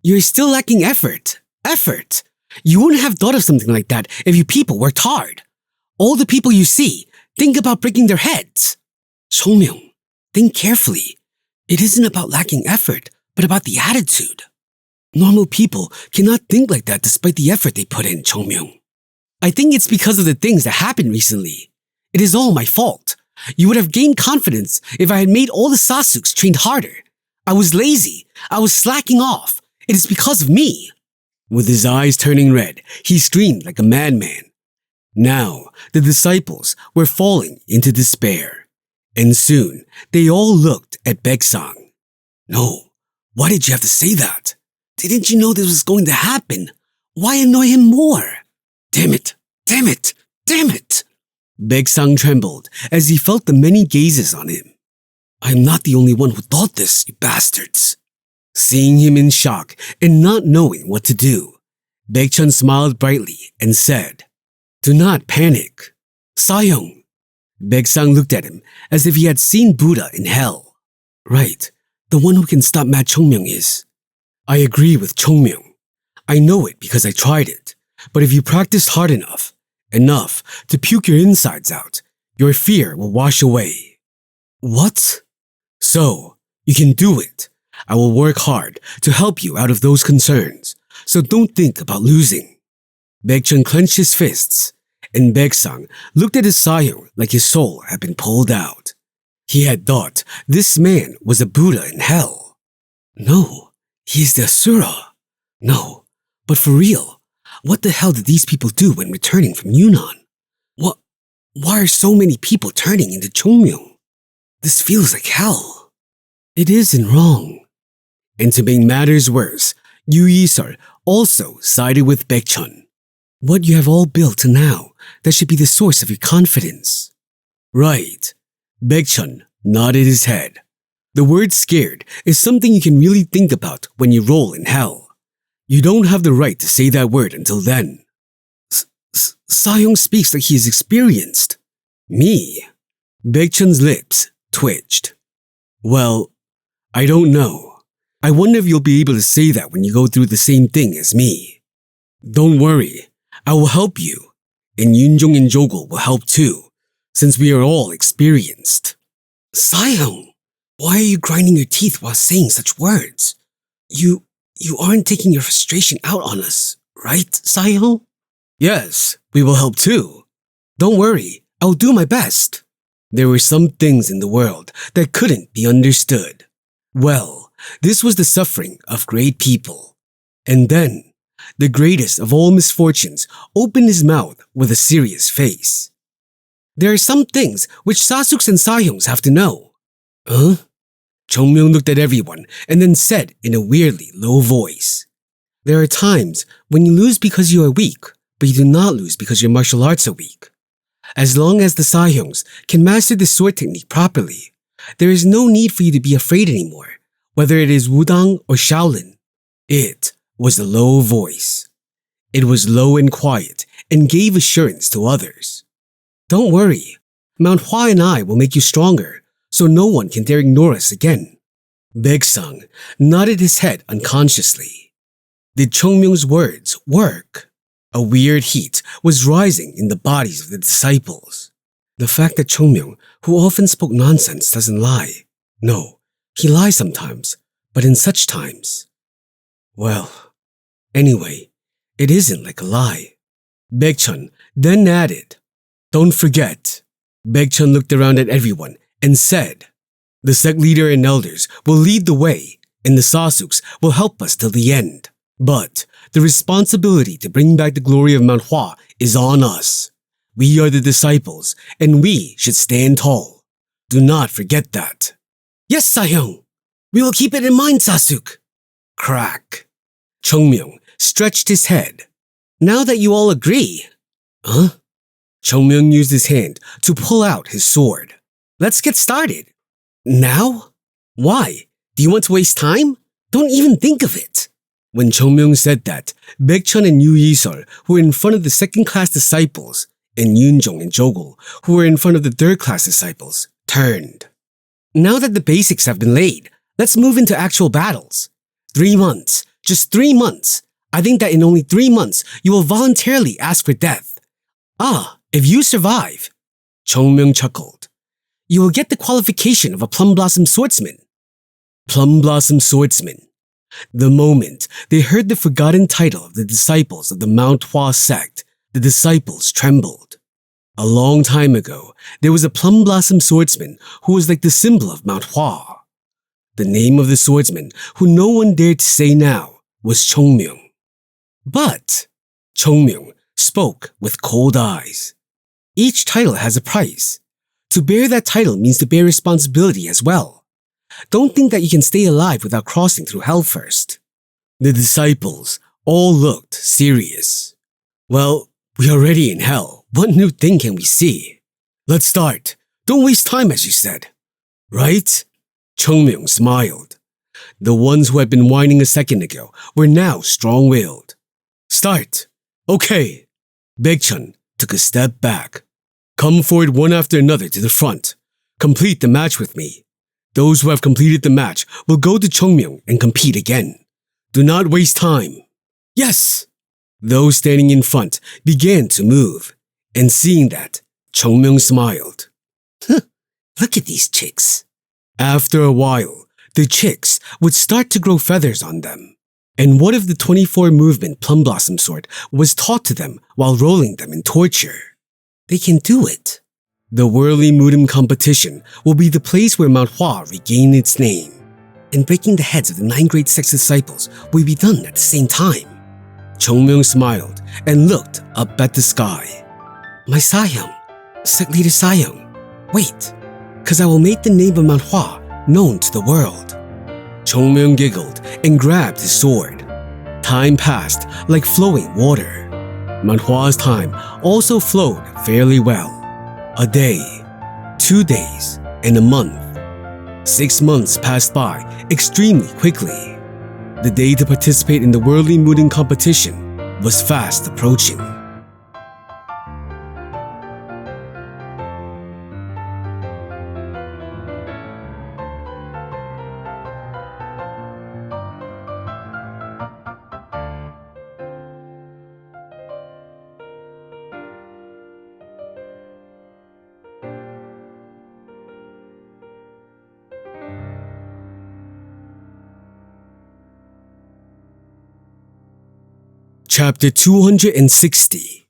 Speaker 1: You're still lacking effort. Effort. You wouldn't have thought of something like that if you people worked hard. All the people you see, think about breaking their heads. Chung Myung, think carefully. It isn't about lacking effort, but about the attitude. Normal people cannot think like that despite the effort they put in, Chung Myung. I think it's because of the things that happened recently. It is all my fault. You would have gained confidence if I had made all the Sasukes train harder. I was lazy. I was slacking off. It is because of me. With his eyes turning red, he screamed like a madman. Now, the disciples were falling into despair. And soon, they all looked at Baeksang. No, why did you have to say that? Didn't you know this was going to happen? Why annoy him more? Damn it! Baeksang trembled as he felt the many gazes on him. I'm not the only one who thought this, you bastards. Seeing him in shock and not knowing what to do, Baekchun smiled brightly and said, Do not panic. Sayong. Baeksang looked at him as if he had seen Buddha in hell. Right, the one who can stop Mad Chung Myung is. I agree with Chung Myung. I know it because I tried it. But if you practiced hard enough to puke your insides out, your fear will wash away. What? So, you can do it. I will work hard to help you out of those concerns, so don't think about losing. Baekchun clenched his fists, and Baeksang looked at his Sayong like his soul had been pulled out. He had thought this man was a Buddha in hell. No, he is the Asura. No, but for real, what the hell did these people do when returning from Yunnan? Why are so many people turning into Chung Myung? This feels like hell. It isn't wrong. And to make matters worse, Yu Yisar also sided with Baekchun. What you have all built to now, that should be the source of your confidence. Right. Baekchun nodded his head. The word scared is something you can really think about when you roll in hell. You don't have the right to say that word until then. Sayong speaks like he is experienced. Me? Baekchun's lips twitched. Well, I don't know. I wonder if you'll be able to say that when you go through the same thing as me. Don't worry, I will help you. And Yunjong and Jogul will help too, since we are all experienced. Saihyung, why are you grinding your teeth while saying such words? You aren't taking your frustration out on us, right, Saihyung? Yes, we will help too. Don't worry, I'll do my best. There were some things in the world that couldn't be understood. Well, this was the suffering of great people. And then, the greatest of all misfortunes opened his mouth with a serious face. There are some things which Sasuks and Saihyungs have to know. Huh? Chung Myung looked at everyone and then said in a weirdly low voice. There are times when you lose because you are weak, but you do not lose because your martial arts are weak. As long as the Saihyungs can master the sword technique properly, there is no need for you to be afraid anymore, whether it is Wudang or Shaolin. It was a low voice. It was low and quiet and gave assurance to others. Don't worry, Mount Hua and I will make you stronger, so no one can dare ignore us again. Baeksang nodded his head unconsciously. Did Chung Myung's words work? A weird heat was rising in the bodies of the disciples. The fact that Chung Myung, who often spoke nonsense, doesn't lie. No, he lies sometimes, but in such times. Well, anyway, it isn't like a lie. Baekchun then added, Don't forget. Baekchun looked around at everyone and said, The sect leader and elders will lead the way, and the Sasuks will help us till the end. But the responsibility to bring back the glory of Mount Hua is on us. We are the disciples, and we should stand tall. Do not forget that. Yes, Saihyung. We will keep it in mind, Sasuk. Crack. Chung Myung stretched his head. Now that you all agree. Huh? Chung Myung used his hand to pull out his sword. Let's get started. Now? Why? Do you want to waste time? Don't even think of it. When Chung Myung said that, Baekchun and Yu Yisol, who were in front of the second-class disciples, and Yunjong and Jogul, who were in front of the third-class disciples, turned. Now that the basics have been laid, let's move into actual battles. 3 months. Just 3 months. I think that in only 3 months, you will voluntarily ask for death. If you survive, Chung Myung chuckled, you will get the qualification of a Plum Blossom Swordsman. Plum Blossom Swordsman. The moment they heard the forgotten title of the disciples of the Mount Hua Sect, the disciples trembled. A long time ago, there was a Plum Blossom Swordsman who was like the symbol of Mount Hua. The name of the swordsman, who no one dared to say now, was Chung Myung. But Chung Myung spoke with cold eyes. Each title has a price. To bear that title means to bear responsibility as well. Don't think that you can stay alive without crossing through hell first. The disciples all looked serious. Well, we're already in hell. What new thing can we see? Let's start. Don't waste time, as you said. Right? Chung Myung smiled. The ones who had been whining a second ago were now strong-willed. Start. Okay. Baekchun took a step back. Come forward one after another to the front. Complete the match with me. Those who have completed the match will go to Chung Myung and compete again. Do not waste time. Yes! Those standing in front began to move, and seeing that, Chung Myung smiled. Look at these chicks. After a while, the chicks would start to grow feathers on them. And what if the 24 movement Plum Blossom Sword was taught to them while rolling them in torture? They can do it. The Whirly Mudum competition will be the place where Mount Hua regained its name. And breaking the heads of the 9 great sex disciples will be done at the same time. Chung Myung smiled and looked up at the sky. My Saihyung, Sect Leader Saihyung, wait, cause I will make the name of Mount Hua known to the world. Chung Myung giggled and grabbed his sword. Time passed like flowing water. Mount Hua's time also flowed fairly well. A day, 2 days, and a month. 6 months passed by extremely quickly. The day to participate in the Whirly Mudum competition was fast approaching. Chapter 260.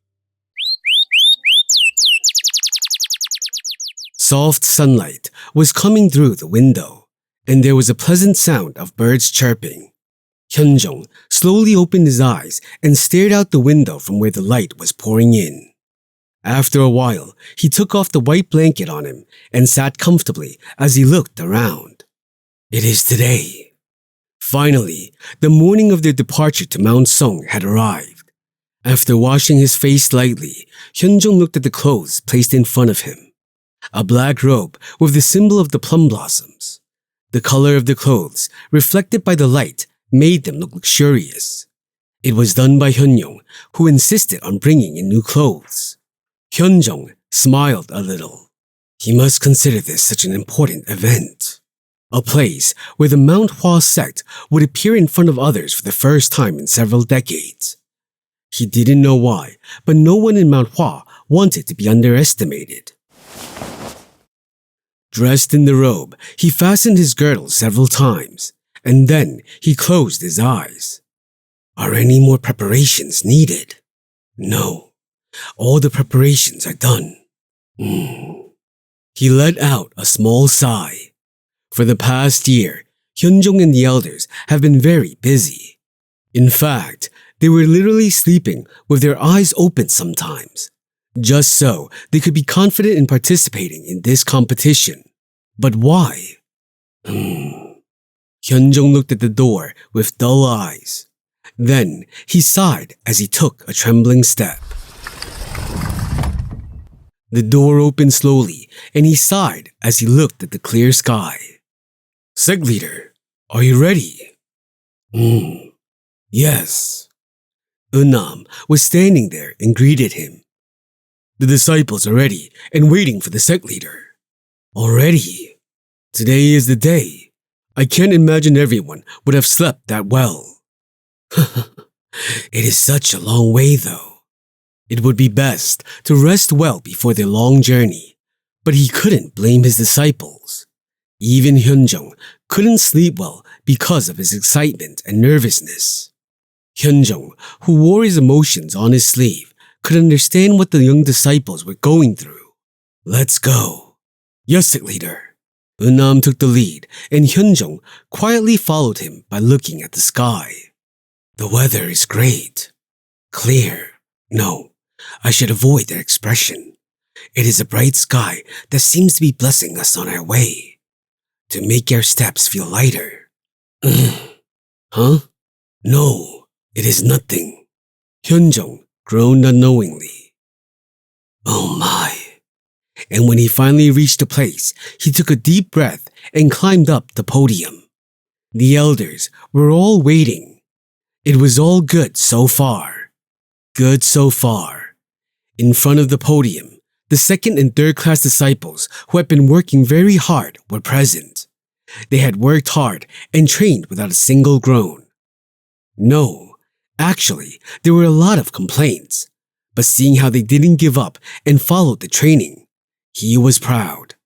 Speaker 1: Soft sunlight was coming through the window, and there was a pleasant sound of birds chirping. Hyunjung slowly opened his eyes and stared out the window from where the light was pouring in. After a while, he took off the white blanket on him and sat comfortably as he looked around. It is today. Finally, the morning of their departure to Mount Song had arrived. After washing his face lightly, Hyunjung looked at the clothes placed in front of him. A black robe with the symbol of the plum blossoms. The color of the clothes, reflected by the light, made them look luxurious. It was done by Hyunjung, who insisted on bringing in new clothes. Hyunjung smiled a little. He must consider this such an important event. A place where the Mount Hua Sect would appear in front of others for the first time in several decades. He didn't know why, but no one in Mount Hua wanted to be underestimated. Dressed in the robe, he fastened his girdle several times, and then he closed his eyes. Are any more preparations needed? No, all the preparations are done. He let out a small sigh. For the past year, Hyunjung and the elders have been very busy. In fact, they were literally sleeping with their eyes open sometimes, just so they could be confident in participating in this competition. But why? Hyunjung looked at the door with dull eyes. Then he sighed as he took a trembling step. The door opened slowly, and he sighed as he looked at the clear sky. Sect leader, are you ready? Yes. Eunam was standing there and greeted him. The disciples are ready and waiting for the sect leader. Already? Today is the day. I can't imagine everyone would have slept that well. It is such a long way though. It would be best to rest well before their long journey, but he couldn't blame his disciples. Even Hyunjung couldn't sleep well because of his excitement and nervousness. Hyunjung, who wore his emotions on his sleeve, could understand what the young disciples were going through. Let's go. Yes, sect leader. Eunam took the lead, and Hyunjung quietly followed him by looking at the sky. The weather is great. Clear. No, I should avoid that expression. It is a bright sky that seems to be blessing us on our way. To make our steps feel lighter. Huh? No, it is nothing. Hyunjung groaned unknowingly. Oh my. And when he finally reached the place, he took a deep breath and climbed up the podium. The elders were all waiting. It was all good so far. Good so far. In front of the podium, the second and third class disciples who had been working very hard were present. They had worked hard and trained without a single groan. No, actually, there were a lot of complaints. But seeing how they didn't give up and followed the training, he was proud.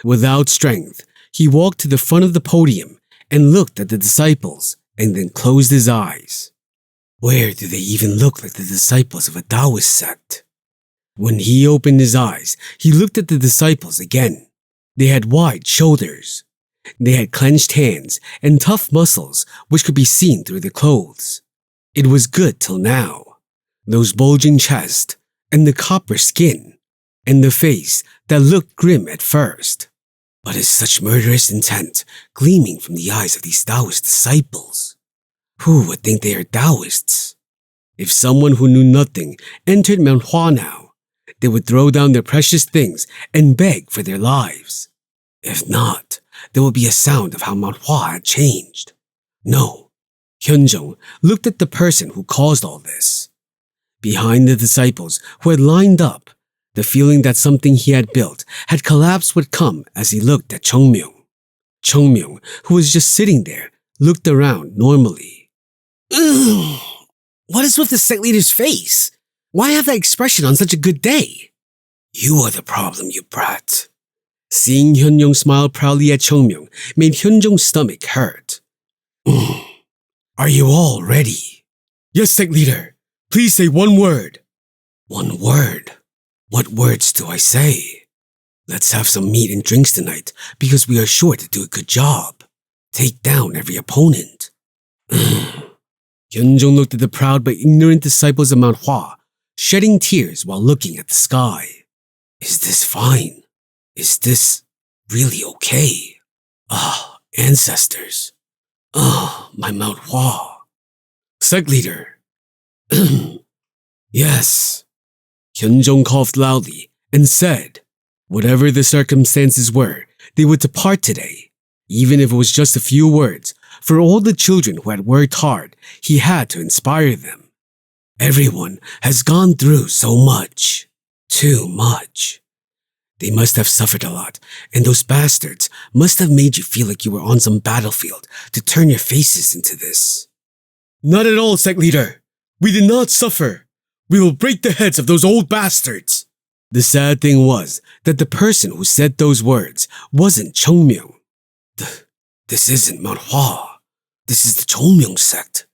Speaker 1: Without strength, he walked to the front of the podium and looked at the disciples and then closed his eyes. Where do they even look like the disciples of a Taoist sect? When he opened his eyes, he looked at the disciples again. They had wide shoulders. They had clenched hands and tough muscles which could be seen through the clothes. It was good till now. Those bulging chests and the copper skin and the face that looked grim at first. But is such murderous intent gleaming from the eyes of these Taoist disciples? Who would think they are Taoists? If someone who knew nothing entered Mount Hua now, they would throw down their precious things and beg for their lives. If not, there would be a sound of how Mount Hua had changed. No, Hyunjung looked at the person who caused all this. Behind the disciples who had lined up, the feeling that something he had built had collapsed would come as he looked at Chung Myung. Chung Myung, who was just sitting there, looked around normally. What is with the sect leader's face? Why have that expression on such a good day? You are the problem, you brat. Seeing Hyunjung smile proudly at Chung Myung made Hyunjung's stomach hurt. Are you all ready? Yes, sect leader. Please say one word. One word? What words do I say? Let's have some meat and drinks tonight because we are sure to do a good job. Take down every opponent. Hyunjong looked at the proud but ignorant disciples of Mount Hua, shedding tears while looking at the sky. Is this fine? Is this really okay? Ancestors. My Mount Hua. Sect leader. Yes. Hyunjong coughed loudly and said, whatever the circumstances were, they would depart today. Even if it was just a few words, for all the children who had worked hard, he had to inspire them. Everyone has gone through so much. Too much. They must have suffered a lot, and those bastards must have made you feel like you were on some battlefield to turn your faces into this. Not at all, sect leader. We did not suffer. We will break the heads of those old bastards. The sad thing was that the person who said those words wasn't Chung Myung. This isn't Mount Hua. This is the Chung Myung sect.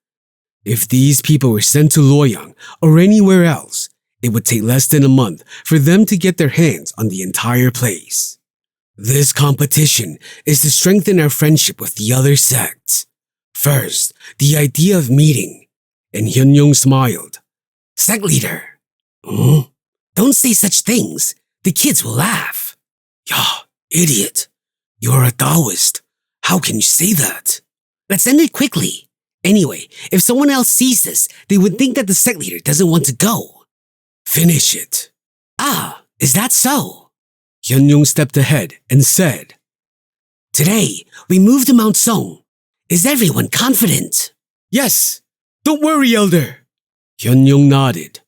Speaker 1: If these people were sent to Luoyang or anywhere else, it would take less than a month for them to get their hands on the entire place. This competition is to strengthen our friendship with the other sects. First, the idea of meeting. And Hyunjong smiled. Sect leader. Don't say such things. The kids will laugh. Idiot. You're a Taoist. How can you say that? Let's end it quickly. Anyway, if someone else sees this, they would think that the sect leader doesn't want to go. Finish it. Is that so? Hyunjong stepped ahead and said, today, we move to Mount Song. Is everyone confident? Yes. Don't worry, Elder. Hyunjong nodded.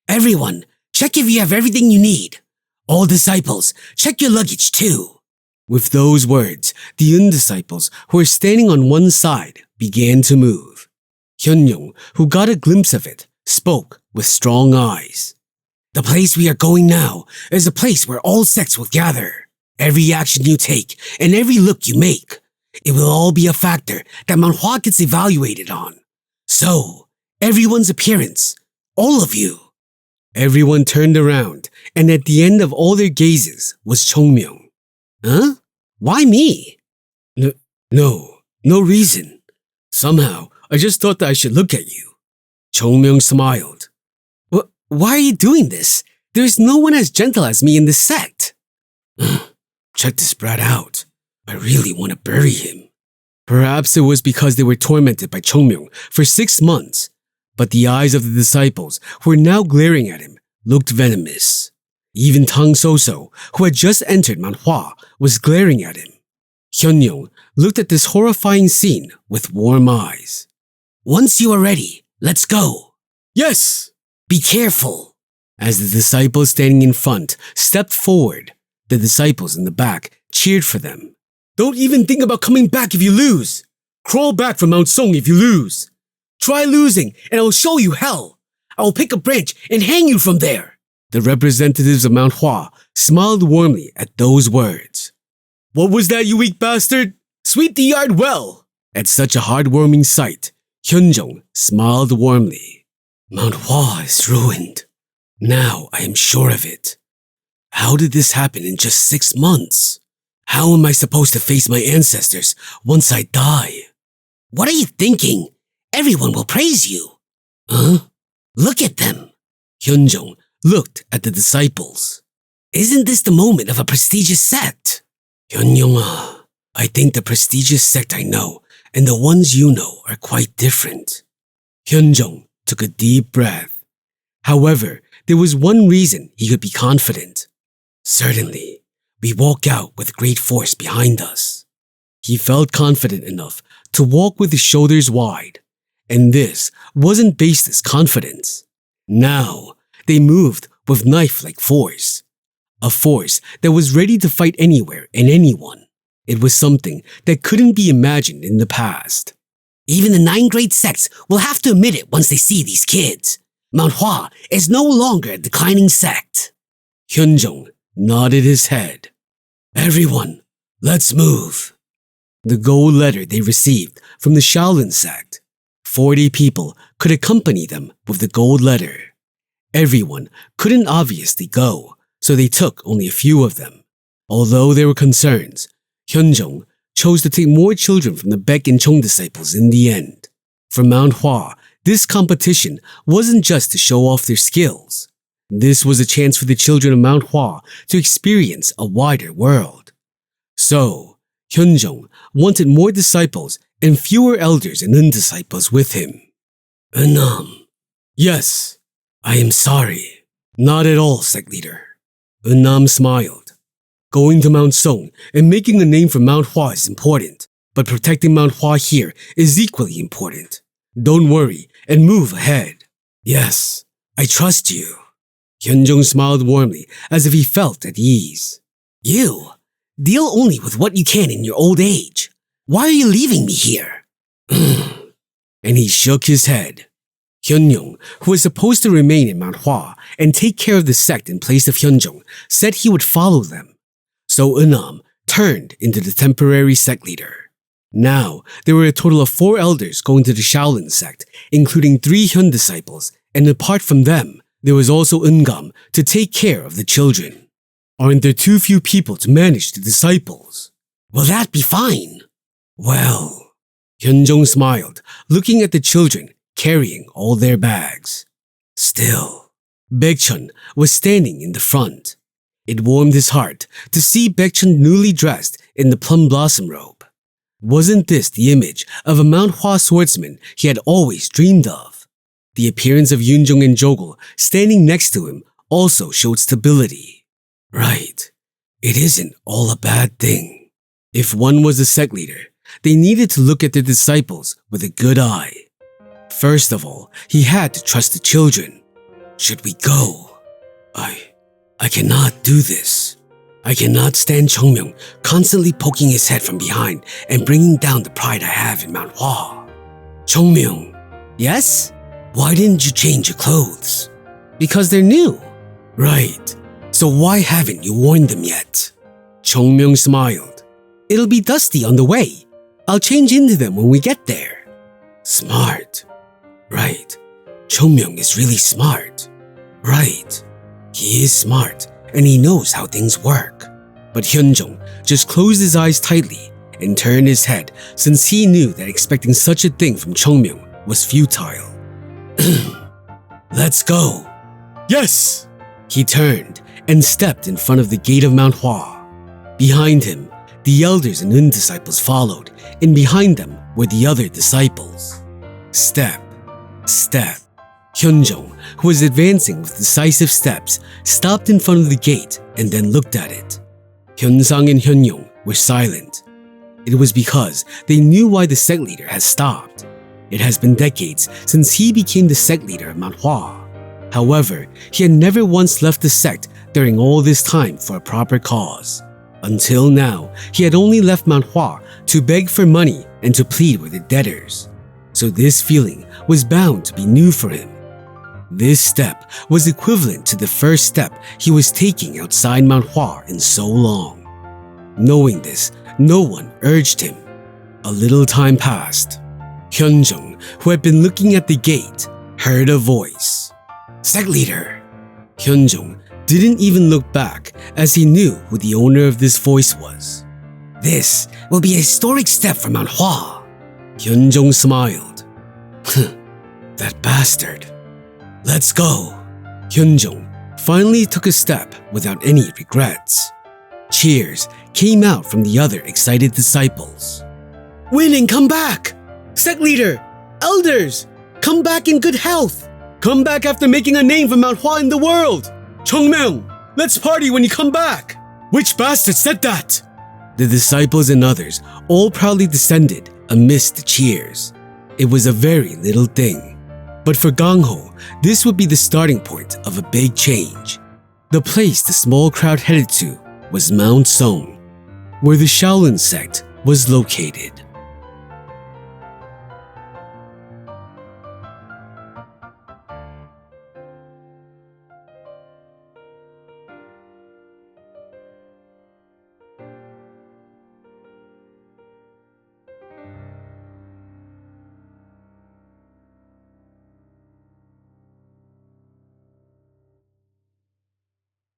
Speaker 1: Everyone, check if you have everything you need. All disciples, check your luggage too. With those words, the Yun disciples who were standing on one side began to move. Hyunjong, who got a glimpse of it, spoke with strong eyes. The place we are going now is a place where all sects will gather. Every action you take and every look you make, it will all be a factor that Mount Hua gets evaluated on. So, everyone's appearance, all of you. Everyone turned around, and at the end of all their gazes was Chung Myung. Huh? Why me? No reason. Somehow, I just thought that I should look at you. Chung Myung smiled. Why are you doing this? There's no one as gentle as me in this sect. Check this brat out. I really want to bury him. Perhaps it was because they were tormented by Chung Myung for 6 months, but the eyes of the disciples who were now glaring at him looked venomous. Even Tang So-so, who had just entered Mount Hua, was glaring at him. Hyunjong looked at this horrifying scene with warm eyes. Once you are ready, let's go. Yes! Be careful. As the disciples standing in front stepped forward, the disciples in the back cheered for them. Don't even think about coming back if you lose. Crawl back from Mount Song if you lose. Try losing and I will show you hell. I will pick a branch and hang you from there. The representatives of Mount Hua smiled warmly at those words. What was that, you weak bastard? Sweep the yard well. At such a heartwarming sight, Hyunjong smiled warmly. Mount Hua is ruined. Now I am sure of it. How did this happen in just 6 months? How am I supposed to face my ancestors once I die? What are you thinking? Everyone will praise you. Huh? Look at them. Hyunjong looked at the disciples. Isn't this the moment of a prestigious sect? Hyunjong, I think the prestigious sect I know and the ones you know are quite different. Hyunjong took a deep breath. However, there was one reason he could be confident. Certainly, we walk out with great force behind us. He felt confident enough to walk with his shoulders wide, and this wasn't baseless confidence. Now, they moved with knife-like force. A force that was ready to fight anywhere and anyone. It was something that couldn't be imagined in the past. Even the 9 great sects will have to admit it once they see these kids. Mount Hua is no longer a declining sect. Hyunjong nodded his head. Everyone, let's move. The gold letter they received from the Shaolin sect. 40 people could accompany them with the gold letter. Everyone couldn't obviously go, so they took only a few of them. Although there were concerns, Hyunjong chose to take more children from the Baek and Chung disciples in the end. For Mount Hua, this competition wasn't just to show off their skills. This was a chance for the children of Mount Hua to experience a wider world. So, Hyunjong wanted more disciples and fewer elders and undisciples with him. Yes, I am sorry. Not at all, sect leader. Eunam smiled. Going to Mount Song and making a name for Mount Hua is important, but protecting Mount Hua here is equally important. Don't worry and move ahead. Yes, I trust you. Hyunjong smiled warmly as if he felt at ease. You, deal only with what you can in your old age. Why are you leaving me here? And he shook his head. Hyunjong, who was supposed to remain in Mount Hua and take care of the sect in place of Hyunjong, said he would follow them. So Eunam turned into the temporary sect leader. Now, there were a total of 4 elders going to the Shaolin sect, including 3 Hyun disciples, and apart from them, there was also Eungam to take care of the children. Aren't there too few people to manage the disciples? Will that be fine? Well, Hyunjong smiled, looking at the children carrying all their bags. Still, Baekchun was standing in the front. It warmed his heart to see Baekchun newly dressed in the plum blossom robe. Wasn't this the image of a Mount Hua swordsman he had always dreamed of? The appearance of Yunjong and Jogul standing next to him also showed stability. Right, it isn't all a bad thing. If one was a sect leader, they needed to look at their disciples with a good eye. First of all, he had to trust the children. Should we go? I cannot do this. I cannot stand Chung Myung constantly poking his head from behind and bringing down the pride I have in Mount Hua. Chung Myung. Yes? Why didn't you change your clothes? Because they're new. Right. So why haven't you worn them yet? Chung Myung smiled. It'll be dusty on the way. I'll change into them when we get there. Smart. Right. Chung Myung is really smart. Right. He is smart and he knows how things work. But Hyunjong just closed his eyes tightly and turned his head since he knew that expecting such a thing from Chung Myung was futile. Let's go. Yes! He turned and stepped in front of the gate of Mount Hua. Behind him, the elders and undisciples followed, and behind them were the other disciples. Step, step. Hyunjong, who was advancing with decisive steps, stopped in front of the gate and then looked at it. Hyunsang and Hyunyong were silent. It was because they knew why the sect leader had stopped. It has been decades since he became the sect leader of Mount Hua. However, he had never once left the sect during all this time for a proper cause. Until now, he had only left Mount Hua to beg for money and to plead with the debtors. So this feeling was bound to be new for him. This step was equivalent to the first step he was taking outside Mount Hua in so long. Knowing this, no one urged him. A little time passed. Hyunjong, who had been looking at the gate, heard a voice. Sect leader! Hyunjong didn't even look back as he knew who the owner of this voice was. This will be a historic step for Mount Hua. Hyunjong smiled. That bastard. Let's go. Hyunjong finally took a step without any regrets. Cheers came out from the other excited disciples. Win and come back! Sect leader! Elders! Come back in good health! Come back after making a name for Mount Hua in the world! Chung Myung, let's party when you come back! Which bastard said that? The disciples and others all proudly descended amidst the cheers. It was a very little thing. But for Gangho, this would be the starting point of a big change. The place the small crowd headed to was Mount Song, where the Shaolin sect was located.